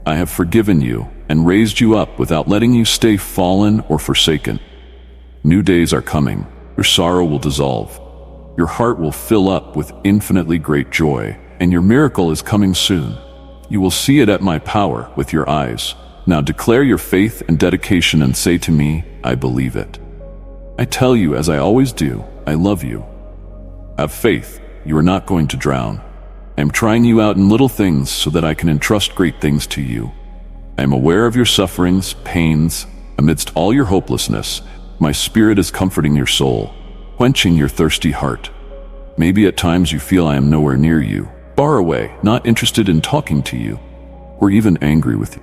I have forgiven you and raised you up without letting you stay fallen or forsaken. New days are coming. Your sorrow will dissolve. Your heart will fill up with infinitely great joy, and your miracle is coming soon. You will see it at my power with your eyes. Now declare your faith and dedication and say to me, I believe it. I tell you, as I always do, I love you. Have faith. You are not going to drown. I am trying you out in little things so that I can entrust great things to you. I am aware of your sufferings, pains. Amidst all your hopelessness, my spirit is comforting your soul, quenching your thirsty heart. Maybe at times you feel I am nowhere near you, far away, not interested in talking to you, or even angry with you.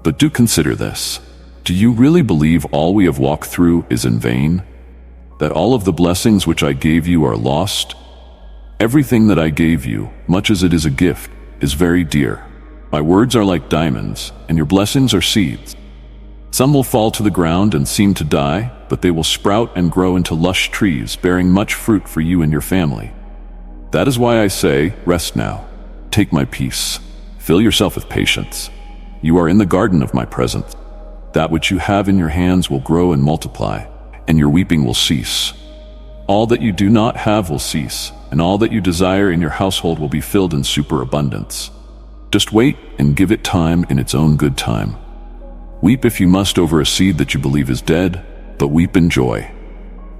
But do consider this. Do you really believe all we have walked through is in vain? That all of the blessings which I gave you are lost? Everything that I gave you, much as it is a gift, is very dear. My words are like diamonds, and your blessings are seeds. Some will fall to the ground and seem to die, but they will sprout and grow into lush trees, bearing much fruit for you and your family. That is why I say, rest now. Take my peace. Fill yourself with patience. You are in the garden of my presence. That which you have in your hands will grow and multiply, and your weeping will cease. All that you do not have will cease, and all that you desire in your household will be filled in superabundance. Just wait and give it time in its own good time. Weep if you must over a seed that you believe is dead, but weep in joy.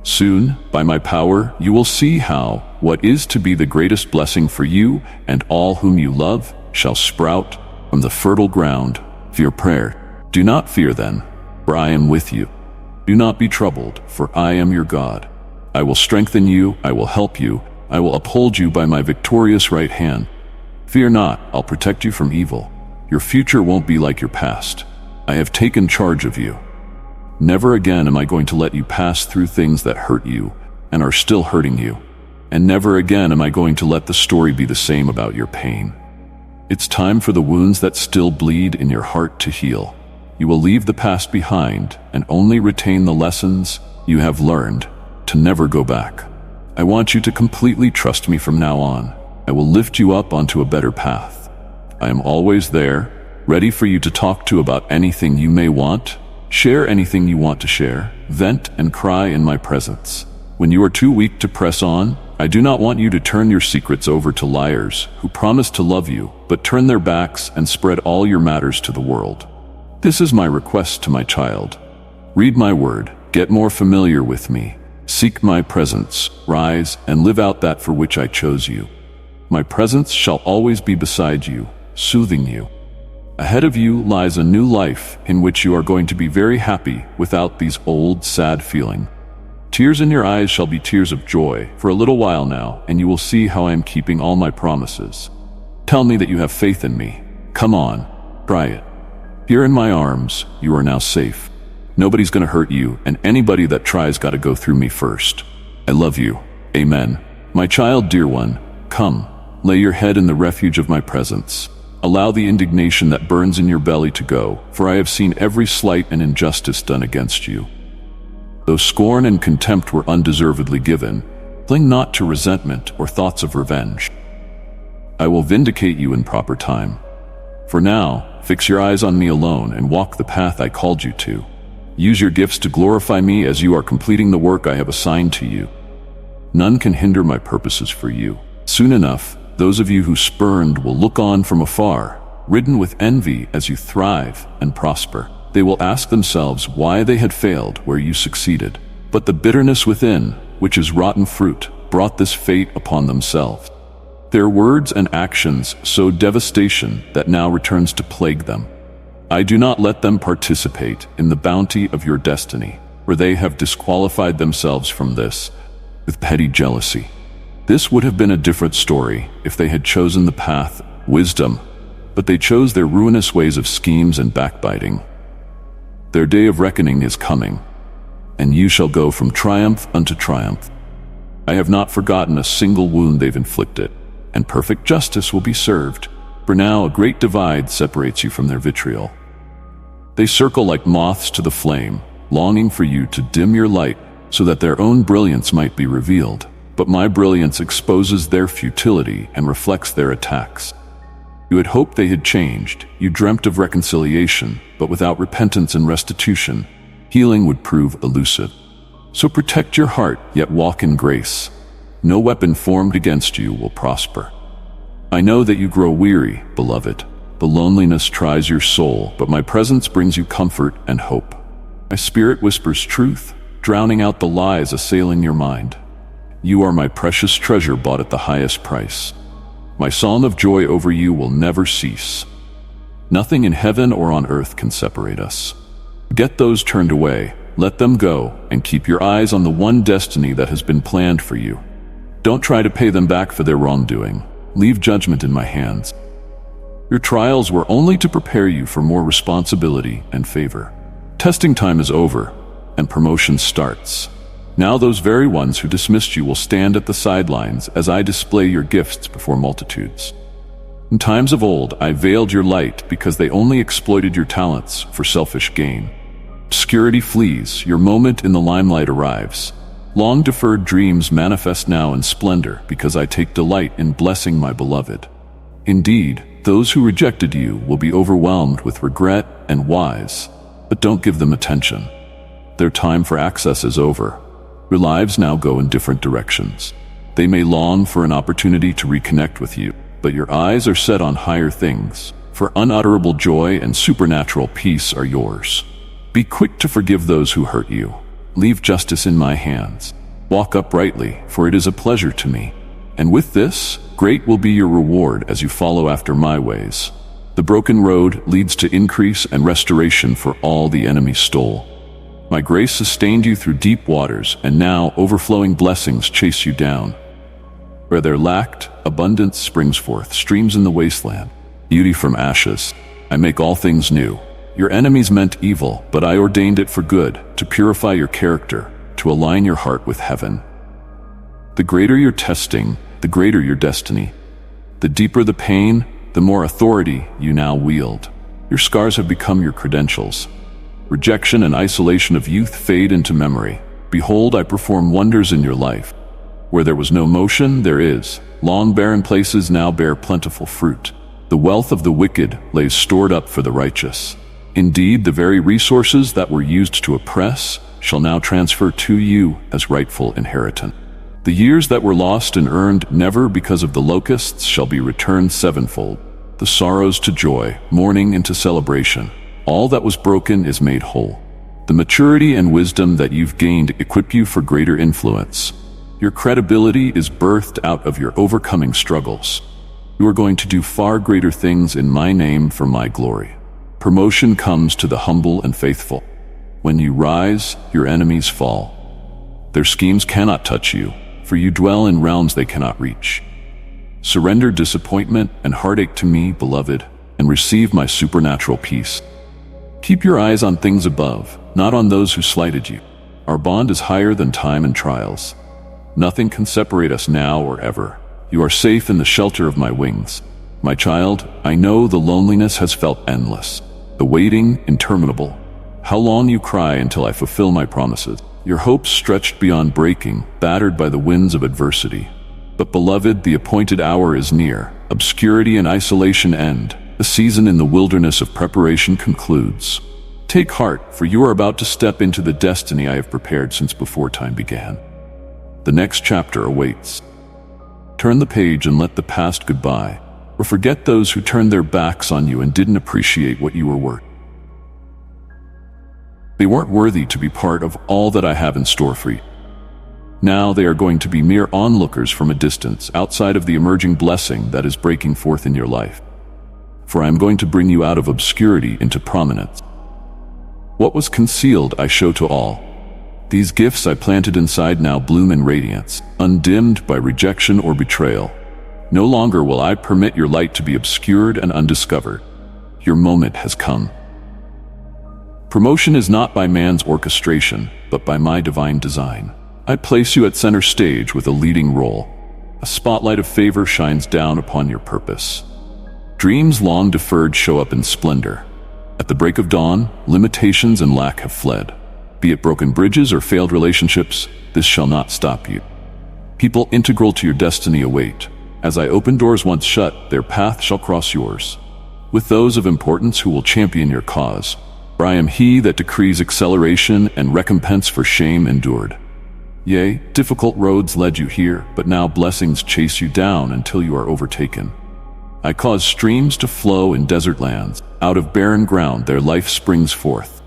Soon, by my power, you will see how what is to be the greatest blessing for you and all whom you love shall sprout from the fertile ground of your prayer. Do not fear then, for I am with you. Do not be troubled, for I am your God. I will strengthen you, I will help you, I will uphold you by my victorious right hand. Fear not, I'll protect you from evil. Your future won't be like your past. I have taken charge of you. Never again am I going to let you pass through things that hurt you and are still hurting you. And never again am I going to let the story be the same about your pain. It's time for the wounds that still bleed in your heart to heal. You will leave the past behind and only retain the lessons you have learned, to never go back. I want you to completely trust me from now on. I will lift you up onto a better path. I am always there, ready for you to talk to about anything you may want. Share anything you want to share. Vent and cry in my presence. When you are too weak to press on, I do not want you to turn your secrets over to liars who promise to love you, but turn their backs and spread all your matters to the world. This is my request to my child. Read my word, get more familiar with me. Seek my presence, rise and live out that for which I chose you. My presence shall always be beside you, soothing you. Ahead of you lies a new life in which you are going to be very happy without these old, sad feelings. Tears in your eyes shall be tears of joy for a little while now, and you will see how I am keeping all my promises. Tell me that you have faith in me. Come on, try it. Here in my arms, you are now safe. Nobody's gonna hurt you, and anybody that tries gotta go through me first. I love you. Amen. My child, dear one, come, lay your head in the refuge of my presence. Allow the indignation that burns in your belly to go, for I have seen every slight and injustice done against you. Though scorn and contempt were undeservedly given, cling not to resentment or thoughts of revenge. I will vindicate you in proper time. For now, fix your eyes on me alone and walk the path I called you to. Use your gifts to glorify me as you are completing the work I have assigned to you. None can hinder my purposes for you. Soon enough, those of you who spurned will look on from afar, ridden with envy as you thrive and prosper. They will ask themselves why they had failed where you succeeded. But the bitterness within, which is rotten fruit, brought this fate upon themselves. Their words and actions sowed devastation that now returns to plague them. I do not let them participate in the bounty of your destiny, for they have disqualified themselves from this with petty jealousy. This would have been a different story if they had chosen the path, wisdom, but they chose their ruinous ways of schemes and backbiting. Their day of reckoning is coming, and you shall go from triumph unto triumph. I have not forgotten a single wound they've inflicted, and perfect justice will be served, for now a great divide separates you from their vitriol. They circle like moths to the flame, longing for you to dim your light so that their own brilliance might be revealed. But my brilliance exposes their futility and reflects their attacks. You had hoped they had changed, you dreamt of reconciliation, but without repentance and restitution, healing would prove elusive. So protect your heart, yet walk in grace. No weapon formed against you will prosper. I know that you grow weary, beloved. The loneliness tries your soul, but my presence brings you comfort and hope. My spirit whispers truth, drowning out the lies assailing your mind. You are my precious treasure bought at the highest price. My song of joy over you will never cease. Nothing in heaven or on earth can separate us. Get those turned away, let them go, and keep your eyes on the one destiny that has been planned for you. Don't try to pay them back for their wrongdoing. Leave judgment in my hands. Your trials were only to prepare you for more responsibility and favor. Testing time is over, and promotion starts. Now those very ones who dismissed you will stand at the sidelines as I display your gifts before multitudes. In times of old, I veiled your light because they only exploited your talents for selfish gain. Obscurity flees, your moment in the limelight arrives. Long-deferred dreams manifest now in splendor because I take delight in blessing my beloved. Indeed, those who rejected you will be overwhelmed with regret and wise, but don't give them attention. Their time for access is over. Your lives now go in different directions. They may long for an opportunity to reconnect with you, but your eyes are set on higher things, for unutterable joy and supernatural peace are yours. Be quick to forgive those who hurt you. Leave justice in my hands. Walk uprightly, for it is a pleasure to me. And with this, great will be your reward as you follow after my ways. The broken road leads to increase and restoration for all the enemy stole. My grace sustained you through deep waters, and now overflowing blessings chase you down. Where there lacked, abundance springs forth, streams in the wasteland. Beauty from ashes, I make all things new. Your enemies meant evil, but I ordained it for good, to purify your character, to align your heart with heaven. The greater your testing, the greater your destiny. The deeper the pain, the more authority you now wield. Your scars have become your credentials. Rejection and isolation of youth fade into memory. Behold, I perform wonders in your life. Where there was no motion, there is. Long barren places now bear plentiful fruit. The wealth of the wicked lays stored up for the righteous. Indeed, the very resources that were used to oppress shall now transfer to you as rightful inheritance. The years that were lost and earned never because of the locusts shall be returned sevenfold. The sorrows to joy, mourning into celebration. All that was broken is made whole. The maturity and wisdom that you've gained equip you for greater influence. Your credibility is birthed out of your overcoming struggles. You are going to do far greater things in my name for my glory. Promotion comes to the humble and faithful. When you rise, your enemies fall. Their schemes cannot touch you, for you dwell in realms they cannot reach. Surrender disappointment and heartache to me, beloved, and receive my supernatural peace. Keep your eyes on things above, not on those who slighted you. Our bond is higher than time and trials. Nothing can separate us now or ever. You are safe in the shelter of my wings. My child, I know the loneliness has felt endless, the waiting interminable. How long you cry until I fulfill my promises. Your hopes stretched beyond breaking, battered by the winds of adversity. But beloved, the appointed hour is near. Obscurity and isolation end. The season in the wilderness of preparation concludes. Take heart, for you are about to step into the destiny I have prepared since before time began. The next chapter awaits. Turn the page and let the past goodbye, or forget those who turned their backs on you and didn't appreciate what you were worth. They weren't worthy to be part of all that I have in store for you. Now they are going to be mere onlookers from a distance, outside of the emerging blessing that is breaking forth in your life. For I am going to bring you out of obscurity into prominence. What was concealed I show to all. These gifts I planted inside now bloom in radiance, undimmed by rejection or betrayal. No longer will I permit your light to be obscured and undiscovered. Your moment has come. Promotion is not by man's orchestration, but by my divine design. I place you at center stage with a leading role. A spotlight of favor shines down upon your purpose. Dreams long deferred show up in splendor. At the break of dawn, limitations and lack have fled. Be it broken bridges or failed relationships, this shall not stop you. People integral to your destiny await. As I open doors once shut, their path shall cross yours. With those of importance who will champion your cause. For I am he that decrees acceleration and recompense for shame endured. Yea, difficult roads led you here, but now blessings chase you down until you are overtaken. I cause streams to flow in desert lands. Out of barren ground their life springs forth.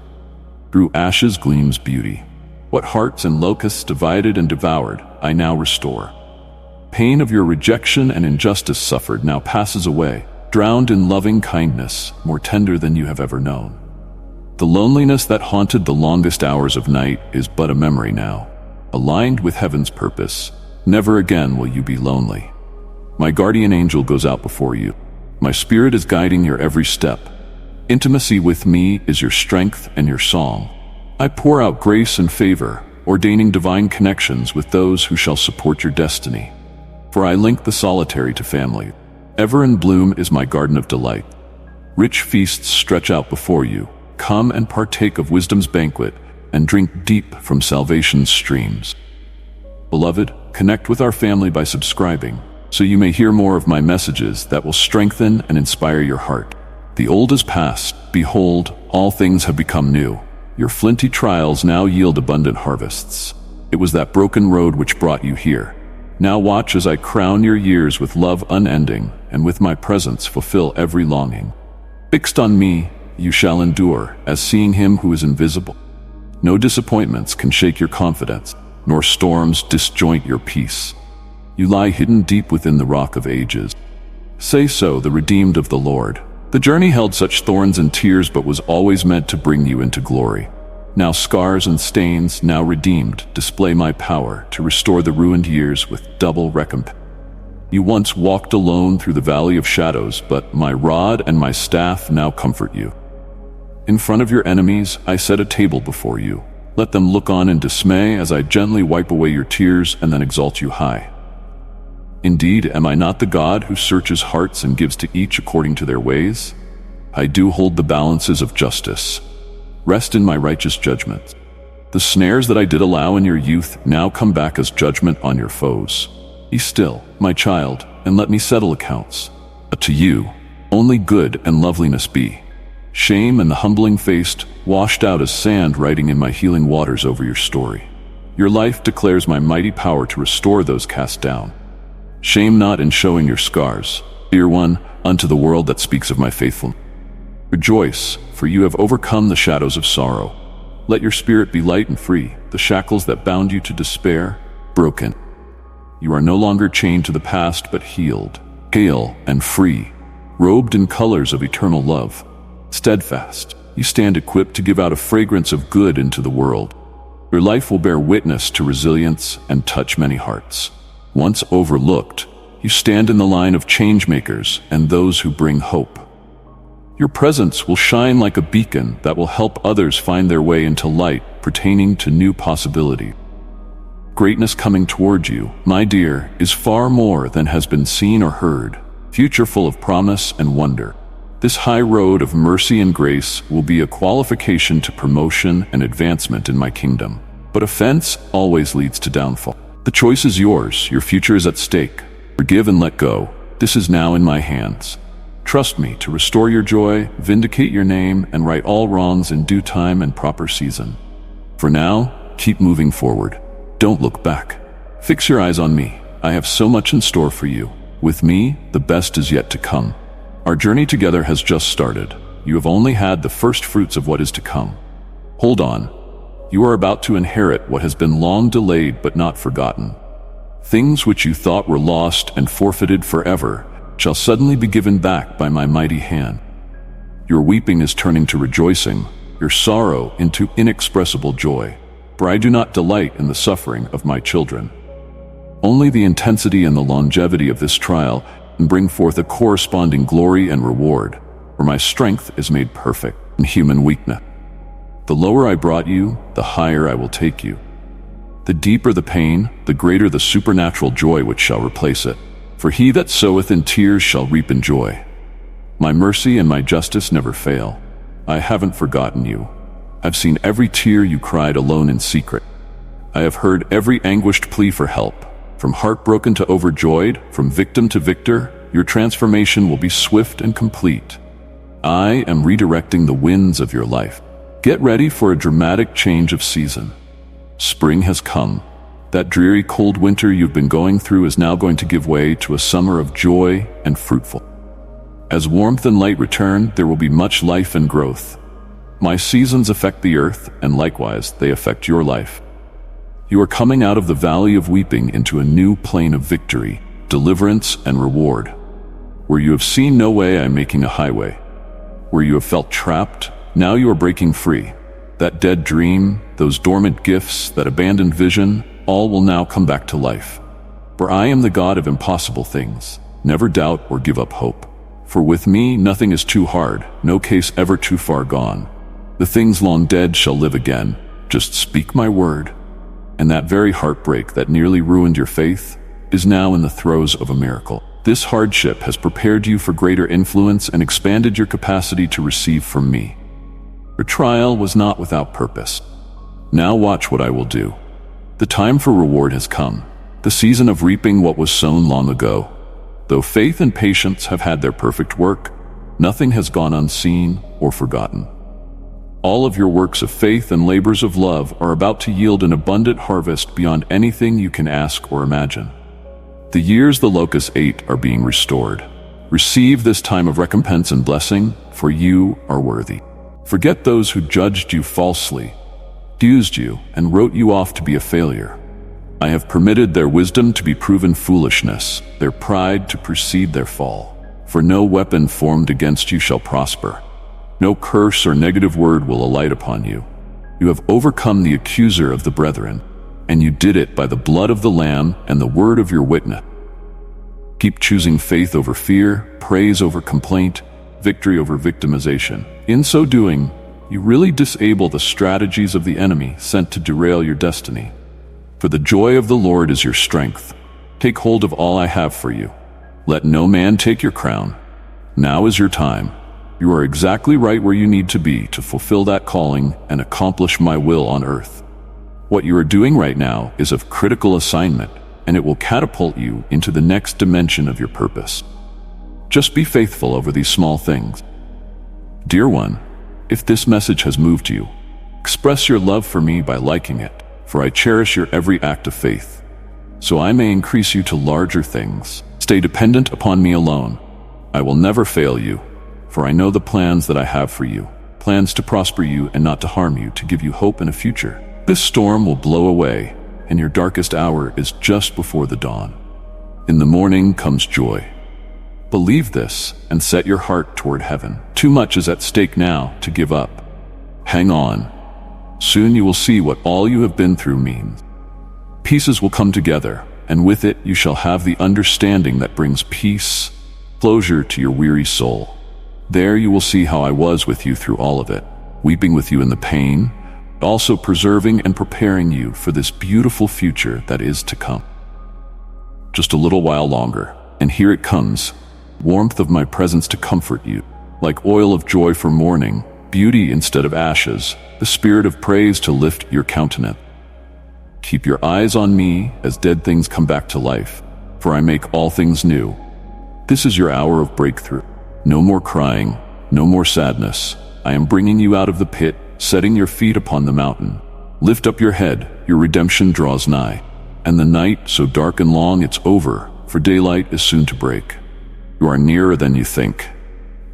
Through ashes gleams beauty. What hearts and locusts divided and devoured, I now restore. Pain of your rejection and injustice suffered now passes away, drowned in loving kindness, more tender than you have ever known. The loneliness that haunted the longest hours of night is but a memory now. Aligned with heaven's purpose, never again will you be lonely. My guardian angel goes out before you. My spirit is guiding your every step. Intimacy with me is your strength and your song. I pour out grace and favor, ordaining divine connections with those who shall support your destiny. For I link the solitary to family. Ever in bloom is my garden of delight. Rich feasts stretch out before you. Come and partake of wisdom's banquet, and drink deep from salvation's streams. Beloved, connect with our family by subscribing, so you may hear more of my messages that will strengthen and inspire your heart. The old is past, behold, all things have become new. Your flinty trials now yield abundant harvests. It was that broken road which brought you here. Now watch as I crown your years with love unending, and with my presence fulfill every longing. Fixed on me, you shall endure, as seeing him who is invisible. No disappointments can shake your confidence, nor storms disjoint your peace. You lie hidden deep within the rock of ages. Say so, the redeemed of the Lord. The journey held such thorns and tears, but was always meant to bring you into glory. Now scars and stains, now redeemed, display my power to restore the ruined years with double recompense. You once walked alone through the valley of shadows, but my rod and my staff now comfort you. In front of your enemies, I set a table before you. Let them look on in dismay as I gently wipe away your tears and then exalt you high. Indeed, am I not the God who searches hearts and gives to each according to their ways? I do hold the balances of justice. Rest in my righteous judgment. The snares that I did allow in your youth now come back as judgment on your foes. Be still, my child, and let me settle accounts. But to you, only good and loveliness be. Shame and the humbling faced, washed out as sand writing in my healing waters over your story. Your life declares my mighty power to restore those cast down. Shame not in showing your scars, dear one, unto the world that speaks of my faithfulness. Rejoice, for you have overcome the shadows of sorrow. Let your spirit be light and free, the shackles that bound you to despair, broken. You are no longer chained to the past, but healed, hale and free, robed in colors of eternal love. Steadfast, you stand equipped to give out a fragrance of good into the world. Your life will bear witness to resilience and touch many hearts. Once overlooked, you stand in the line of changemakers and those who bring hope. Your presence will shine like a beacon that will help others find their way into light pertaining to new possibility. Greatness coming toward you, my dear, is far more than has been seen or heard. future full of promise and wonder. This high road of mercy and grace will be a qualification to promotion and advancement in my kingdom. But offense always leads to downfall. The choice is yours. Your future is at stake. Forgive and let go. This is now in my hands. Trust me to restore your joy, vindicate your name, and right all wrongs in due time and proper season. For now, keep moving forward. Don't look back. Fix your eyes on me. I have so much in store for you. With me, the best is yet to come. Our journey together has just started. You have only had the first fruits of what is to come. Hold on. You are about to inherit what has been long delayed but not forgotten. Things which you thought were lost and forfeited forever shall suddenly be given back by my mighty hand. Your weeping is turning to rejoicing, your sorrow into inexpressible joy. For I do not delight in the suffering of my children. Only the intensity and the longevity of this trial can bring forth a corresponding glory and reward, for my strength is made perfect in human weakness. The lower I brought you, the higher I will take you. The deeper the pain, the greater the supernatural joy which shall replace it. For he that soweth in tears shall reap in joy. My mercy and my justice never fail. I haven't forgotten you. I've seen every tear you cried alone in secret. I have heard every anguished plea for help. From heartbroken to overjoyed, from victim to victor, your transformation will be swift and complete. I am redirecting the winds of your life. Get ready for a dramatic change of season. Spring has come. That dreary cold winter you've been going through is now going to give way to a summer of joy and fruitful. As warmth and light return, there will be much life and growth. My seasons affect the earth, and likewise they affect your life. You are coming out of the valley of weeping into a new plain of victory, deliverance, and reward. Where you have seen no way, I am making a highway. Where you have felt trapped, now you are breaking free. That dead dream, those dormant gifts, that abandoned vision, all will now come back to life. For I am the God of impossible things. Never doubt or give up hope. For with me nothing is too hard, no case ever too far gone. The things long dead shall live again. Just speak my word. And that very heartbreak that nearly ruined your faith is now in the throes of a miracle. This hardship has prepared you for greater influence and expanded your capacity to receive from me. Your trial was not without purpose. Now watch what I will do. The time for reward has come, the season of reaping what was sown long ago. Though faith and patience have had their perfect work, nothing has gone unseen or forgotten. All of your works of faith and labors of love are about to yield an abundant harvest beyond anything you can ask or imagine. The years the locusts ate are being restored. Receive this time of recompense and blessing, for you are worthy. Forget those who judged you falsely, accused you, and wrote you off to be a failure. I have permitted their wisdom to be proven foolishness, their pride to precede their fall. For no weapon formed against you shall prosper. No curse or negative word will alight upon you. You have overcome the accuser of the brethren, and you did it by the blood of the Lamb and the word of your witness. Keep choosing faith over fear, praise over complaint, victory over victimization. In so doing, you really disable the strategies of the enemy sent to derail your destiny. For the joy of the Lord is your strength. Take hold of all I have for you. Let no man take your crown. Now is your time. You are exactly right where you need to be to fulfill that calling and accomplish my will on earth. What you are doing right now is of critical assignment, and it will catapult you into the next dimension of your purpose. Just be faithful over these small things. Dear one, if this message has moved you, express your love for me by liking it, for I cherish your every act of faith. So I may increase you to larger things. Stay dependent upon me alone. I will never fail you, for I know the plans that I have for you, plans to prosper you and not to harm you, to give you hope and a future. This storm will blow away, and your darkest hour is just before the dawn. In the morning comes joy. Believe this and set your heart toward heaven. Too much is at stake now to give up. Hang on. Soon you will see what all you have been through means. Pieces will come together, and with it you shall have the understanding that brings peace, closure to your weary soul. There you will see how I was with you through all of it, weeping with you in the pain, but also preserving and preparing you for this beautiful future that is to come. Just a little while longer, and here it comes. warmth of my presence to comfort you, like oil of joy for mourning, beauty instead of ashes, the spirit of praise to lift your countenance. Keep your eyes on me as dead things come back to life, for I make all things new. This is your hour of breakthrough. No more crying, no more sadness. I am bringing you out of the pit, setting your feet upon the mountain. Lift up your head, your redemption draws nigh. And the night, so dark and long, it's over, for daylight is soon to break. You are nearer than you think.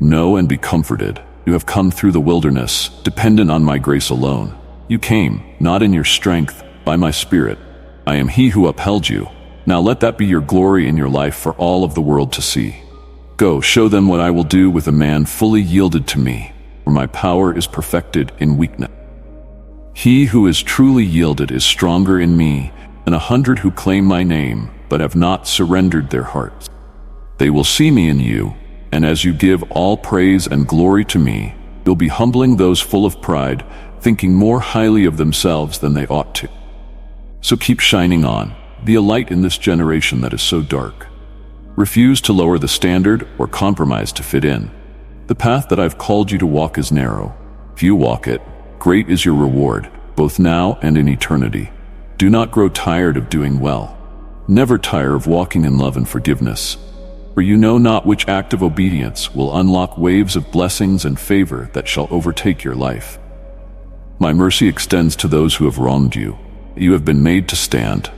Know and be comforted. You have come through the wilderness, dependent on my grace alone. You came, not in your strength, by my spirit. I am he who upheld you. Now let that be your glory in your life for all of the world to see. Go, show them what I will do with a man fully yielded to me, for my power is perfected in weakness. He who is truly yielded is stronger in me than 100 who claim my name, but have not surrendered their hearts. They will see me in you, and as you give all praise and glory to me, you'll be humbling those full of pride, thinking more highly of themselves than they ought to. So keep shining on. Be a light in this generation that is so dark. Refuse to lower the standard or compromise to fit in. The path that I've called you to walk is narrow. If you walk it, great is your reward, both now and in eternity. Do not grow tired of doing well. Never tire of walking in love and forgiveness. For you know not which act of obedience will unlock waves of blessings and favor that shall overtake your life. My mercy extends to those who have wronged you. You have been made to stand.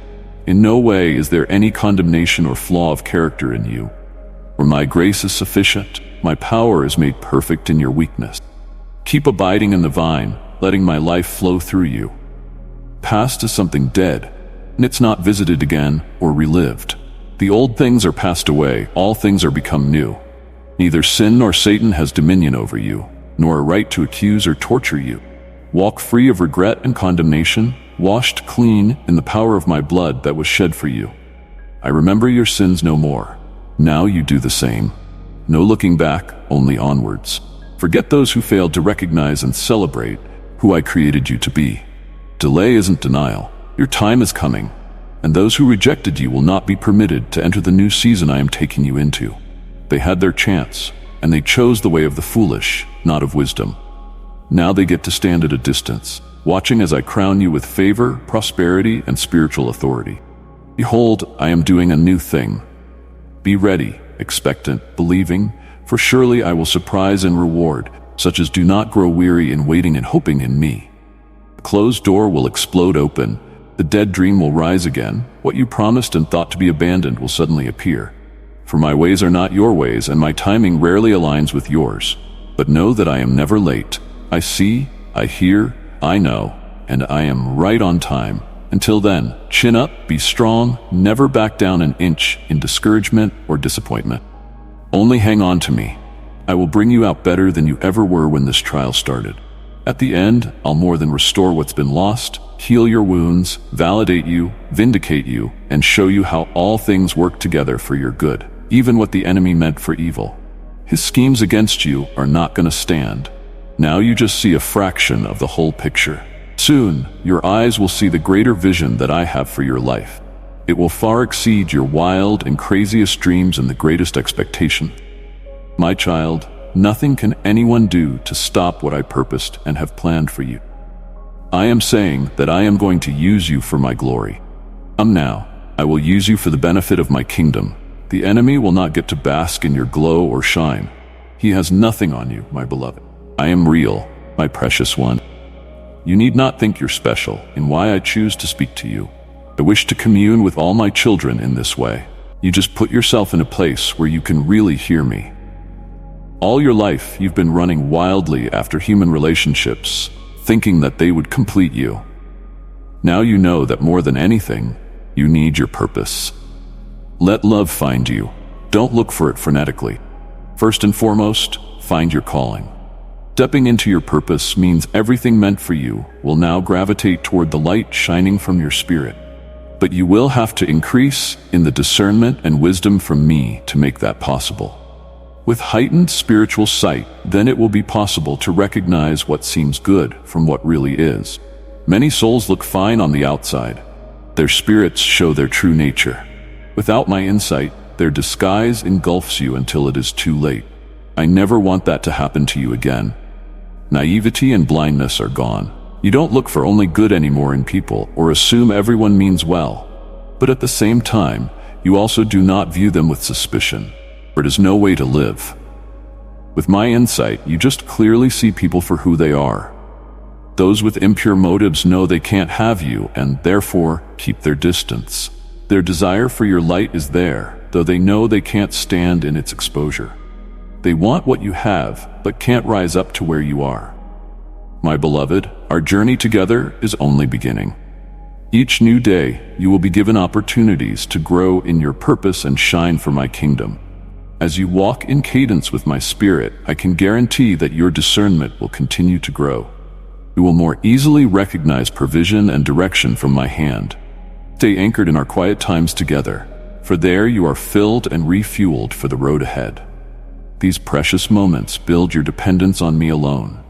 In no way is there any condemnation or flaw of character in you. For my grace is sufficient, my power is made perfect in your weakness. Keep abiding in the vine, letting my life flow through you. Past is something dead, and it's not visited again or relived. The old things are passed away, all things are become new. Neither sin nor Satan has dominion over you, nor a right to accuse or torture you. Walk free of regret and condemnation, washed clean in the power of my blood that was shed for you. I remember your sins no more. Now you do the same. No looking back, only onwards. Forget those who failed to recognize and celebrate who I created you to be. Delay isn't denial. Your time is coming, and those who rejected you will not be permitted to enter the new season I am taking you into. They had their chance, and they chose the way of the foolish, not of wisdom. Now they get to stand at a distance, watching as I crown you with favor, prosperity, and spiritual authority. Behold, I am doing a new thing. Be ready, expectant, believing, for surely I will surprise and reward, such as do not grow weary in waiting and hoping in me. The closed door will explode open, the dead dream will rise again, what you promised and thought to be abandoned will suddenly appear. For my ways are not your ways, and my timing rarely aligns with yours. But know that I am never late. I see, I hear, I know, and I am right on time. Until then, chin up, be strong, never back down an inch in discouragement or disappointment. Only hang on to me. I will bring you out better than you ever were when this trial started. At the end, I'll more than restore what's been lost, heal your wounds, validate you, vindicate you, and show you how all things work together for your good, even what the enemy meant for evil. His schemes against you are not going to stand. Now you just see a fraction of the whole picture. Soon, your eyes will see the greater vision that I have for your life. It will far exceed your wild and craziest dreams and the greatest expectation. My child, nothing can anyone do to stop what I purposed and have planned for you. I am saying that I am going to use you for my glory. Now, I will use you for the benefit of my kingdom. The enemy will not get to bask in your glow or shine. He has nothing on you, my beloved. I am real, my precious one. You need not think you're special in why I choose to speak to you. I wish to commune with all my children in this way. You just put yourself in a place where you can really hear me. All your life, you've been running wildly after human relationships, thinking that they would complete you. Now you know that more than anything, you need your purpose. Let love find you. Don't look for it frenetically. First and foremost, find your calling. Stepping into your purpose means everything meant for you will now gravitate toward the light shining from your spirit. But you will have to increase in the discernment and wisdom from me to make that possible. With heightened spiritual sight, then it will be possible to recognize what seems good from what really is. Many souls look fine on the outside. Their spirits show their true nature. Without my insight, their disguise engulfs you until it is too late. I never want that to happen to you again. Naivety and blindness are gone. You don't look for only good anymore in people or assume everyone means well. But at the same time, you also do not view them with suspicion, for it is no way to live. With my insight, you just clearly see people for who they are. Those with impure motives know they can't have you and therefore keep their distance. Their desire for your light is there, though they know they can't stand in its exposure. They want what you have, but can't rise up to where you are. My beloved, our journey together is only beginning. Each new day, you will be given opportunities to grow in your purpose and shine for my kingdom. As you walk in cadence with my spirit, I can guarantee that your discernment will continue to grow. You will more easily recognize provision and direction from my hand. Stay anchored in our quiet times together, for there you are filled and refueled for the road ahead. These precious moments build your dependence on me alone.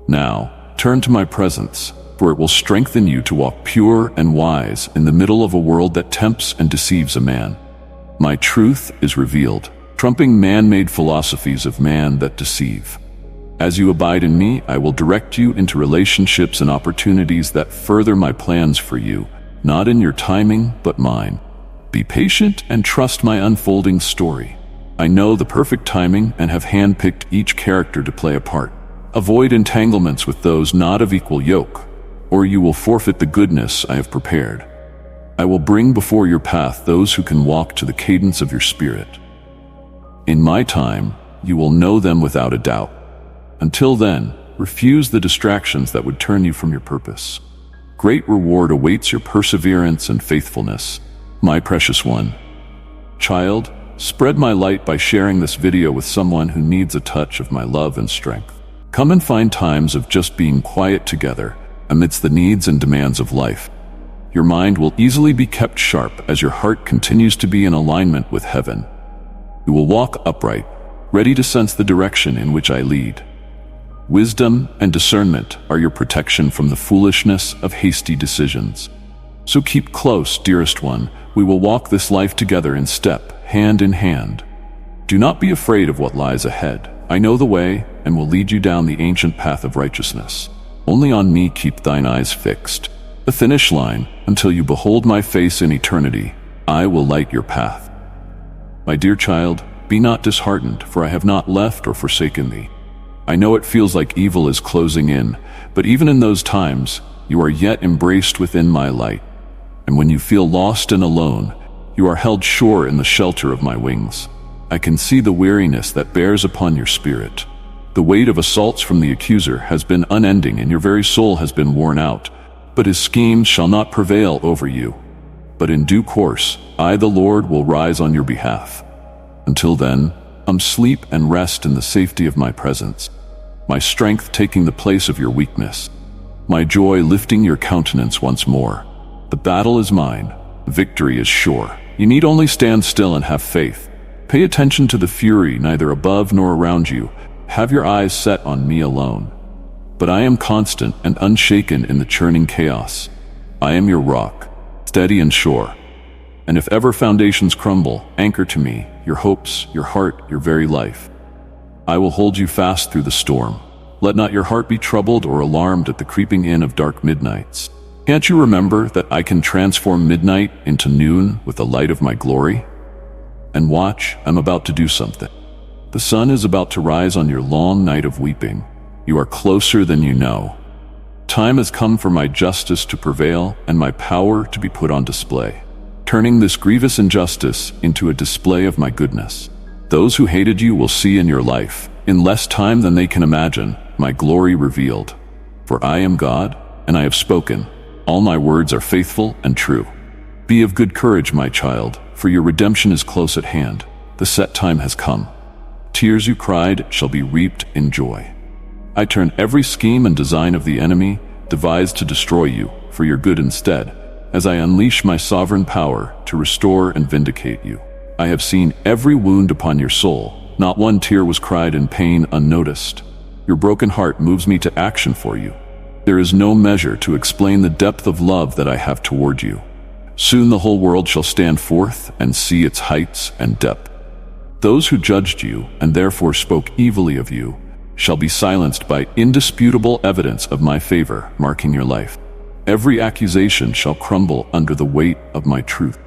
Now, turn to my presence, for it will strengthen you to walk pure and wise in the middle of a world that tempts and deceives a man. My truth is revealed, trumping man-made philosophies of man that deceive. As you abide in me, I will direct you into relationships and opportunities that further my plans for you, not in your timing, but mine. Be patient and trust my unfolding story. I know the perfect timing and have handpicked each character to play a part. Avoid entanglements with those not of equal yoke, or you will forfeit the goodness I have prepared. I will bring before your path those who can walk to the cadence of your spirit. In my time, you will know them without a doubt. Until then, refuse the distractions that would turn you from your purpose. Great reward awaits your perseverance and faithfulness, my precious one. Child, spread my light by sharing this video with someone who needs a touch of my love and strength. Come and find times of just being quiet together amidst the needs and demands of life. Your mind will easily be kept sharp as your heart continues to be in alignment with heaven. You will walk upright, ready to sense the direction in which I lead. Wisdom and discernment are your protection from the foolishness of hasty decisions. So keep close, dearest one. We will walk this life together in step, hand in hand. Do not be afraid of what lies ahead. I know the way and will lead you down the ancient path of righteousness. Only on me keep thine eyes fixed. The finish line, until you behold my face in eternity, I will light your path. My dear child, be not disheartened, for I have not left or forsaken thee. I know it feels like evil is closing in, but even in those times, you are yet embraced within my light. And when you feel lost and alone, you are held sure in the shelter of my wings. I can see the weariness that bears upon your spirit. The weight of assaults from the accuser has been unending and your very soul has been worn out, but his schemes shall not prevail over you. But in due course, I, the Lord, will rise on your behalf. Until then, sleep and rest in the safety of my presence, my strength taking the place of your weakness, my joy lifting your countenance once more. The battle is mine, victory is sure. You need only stand still and have faith. Pay attention to the fury neither above nor around you. Have your eyes set on me alone. But I am constant and unshaken in the churning chaos. I am your rock, steady and sure. And if ever foundations crumble, anchor to me, your hopes, your heart, your very life. I will hold you fast through the storm. Let not your heart be troubled or alarmed at the creeping in of dark midnights. Can't you remember that I can transform midnight into noon with the light of my glory? And watch, I'm about to do something. The sun is about to rise on your long night of weeping. You are closer than you know. Time has come for my justice to prevail and my power to be put on display, turning this grievous injustice into a display of my goodness. Those who hated you will see in your life, in less time than they can imagine, my glory revealed. For I am God, and I have spoken. All my words are faithful and true. Be of good courage, my child, for your redemption is close at hand. The set time has come. Tears you cried shall be reaped in joy. I turn every scheme and design of the enemy, devised to destroy you, for your good instead, as I unleash my sovereign power to restore and vindicate you. I have seen every wound upon your soul. Not one tear was cried in pain unnoticed. Your broken heart moves me to action for you. There is no measure to explain the depth of love that I have toward you. Soon the whole world shall stand forth and see its heights and depth. Those who judged you and therefore spoke evilly of you shall be silenced by indisputable evidence of my favor marking your life. Every accusation shall crumble under the weight of my truth.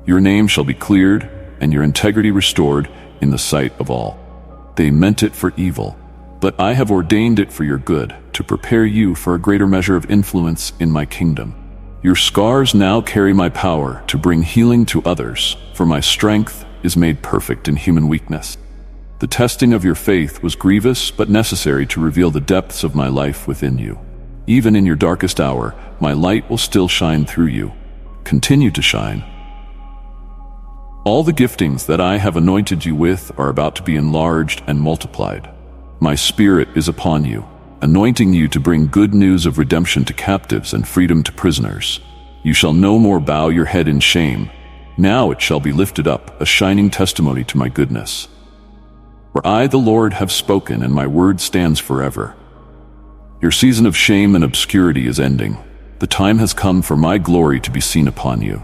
Your name shall be cleared and your integrity restored in the sight of all. They meant it for evil, but I have ordained it for your good, to prepare you for a greater measure of influence in my kingdom. Your scars now carry my power to bring healing to others, for my strength is made perfect in human weakness. The testing of your faith was grievous but necessary to reveal the depths of my life within you. Even in your darkest hour, my light will still shine through you. Continue to shine. All the giftings that I have anointed you with are about to be enlarged and multiplied. My Spirit is upon you, anointing you to bring good news of redemption to captives and freedom to prisoners. You shall no more bow your head in shame. Now it shall be lifted up, a shining testimony to my goodness. For I, the Lord, have spoken, and my word stands forever. Your season of shame and obscurity is ending. The time has come for my glory to be seen upon you.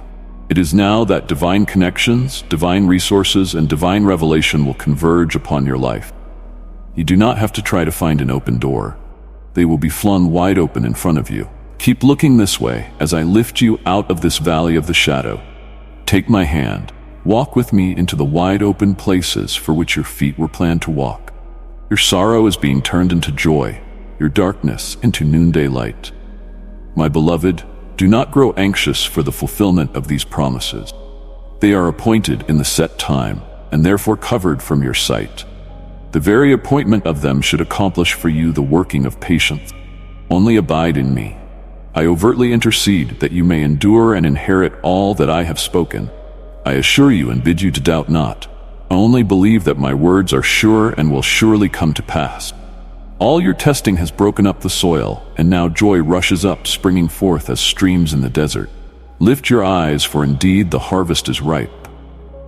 It is now that divine connections, divine resources, and divine revelation will converge upon your life. You do not have to try to find an open door. They will be flung wide open in front of you. Keep looking this way as I lift you out of this valley of the shadow. Take my hand. Walk with me into the wide open places for which your feet were planned to walk. Your sorrow is being turned into joy, your darkness into noonday light. My beloved, do not grow anxious for the fulfillment of these promises. They are appointed in the set time, and therefore covered from your sight. The very appointment of them should accomplish for you the working of patience. Only abide in me. I overtly intercede that you may endure and inherit all that I have spoken. I assure you and bid you to doubt not. Only believe that my words are sure and will surely come to pass. All your testing has broken up the soil, and now joy rushes up, springing forth as streams in the desert. Lift your eyes, for indeed the harvest is ripe.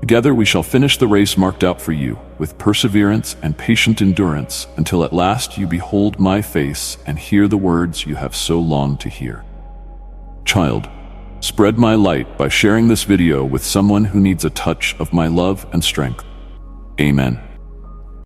Together we shall finish the race marked out for you, with perseverance and patient endurance, until at last you behold my face and hear the words you have so longed to hear. Child, spread my light by sharing this video with someone who needs a touch of my love and strength. Amen.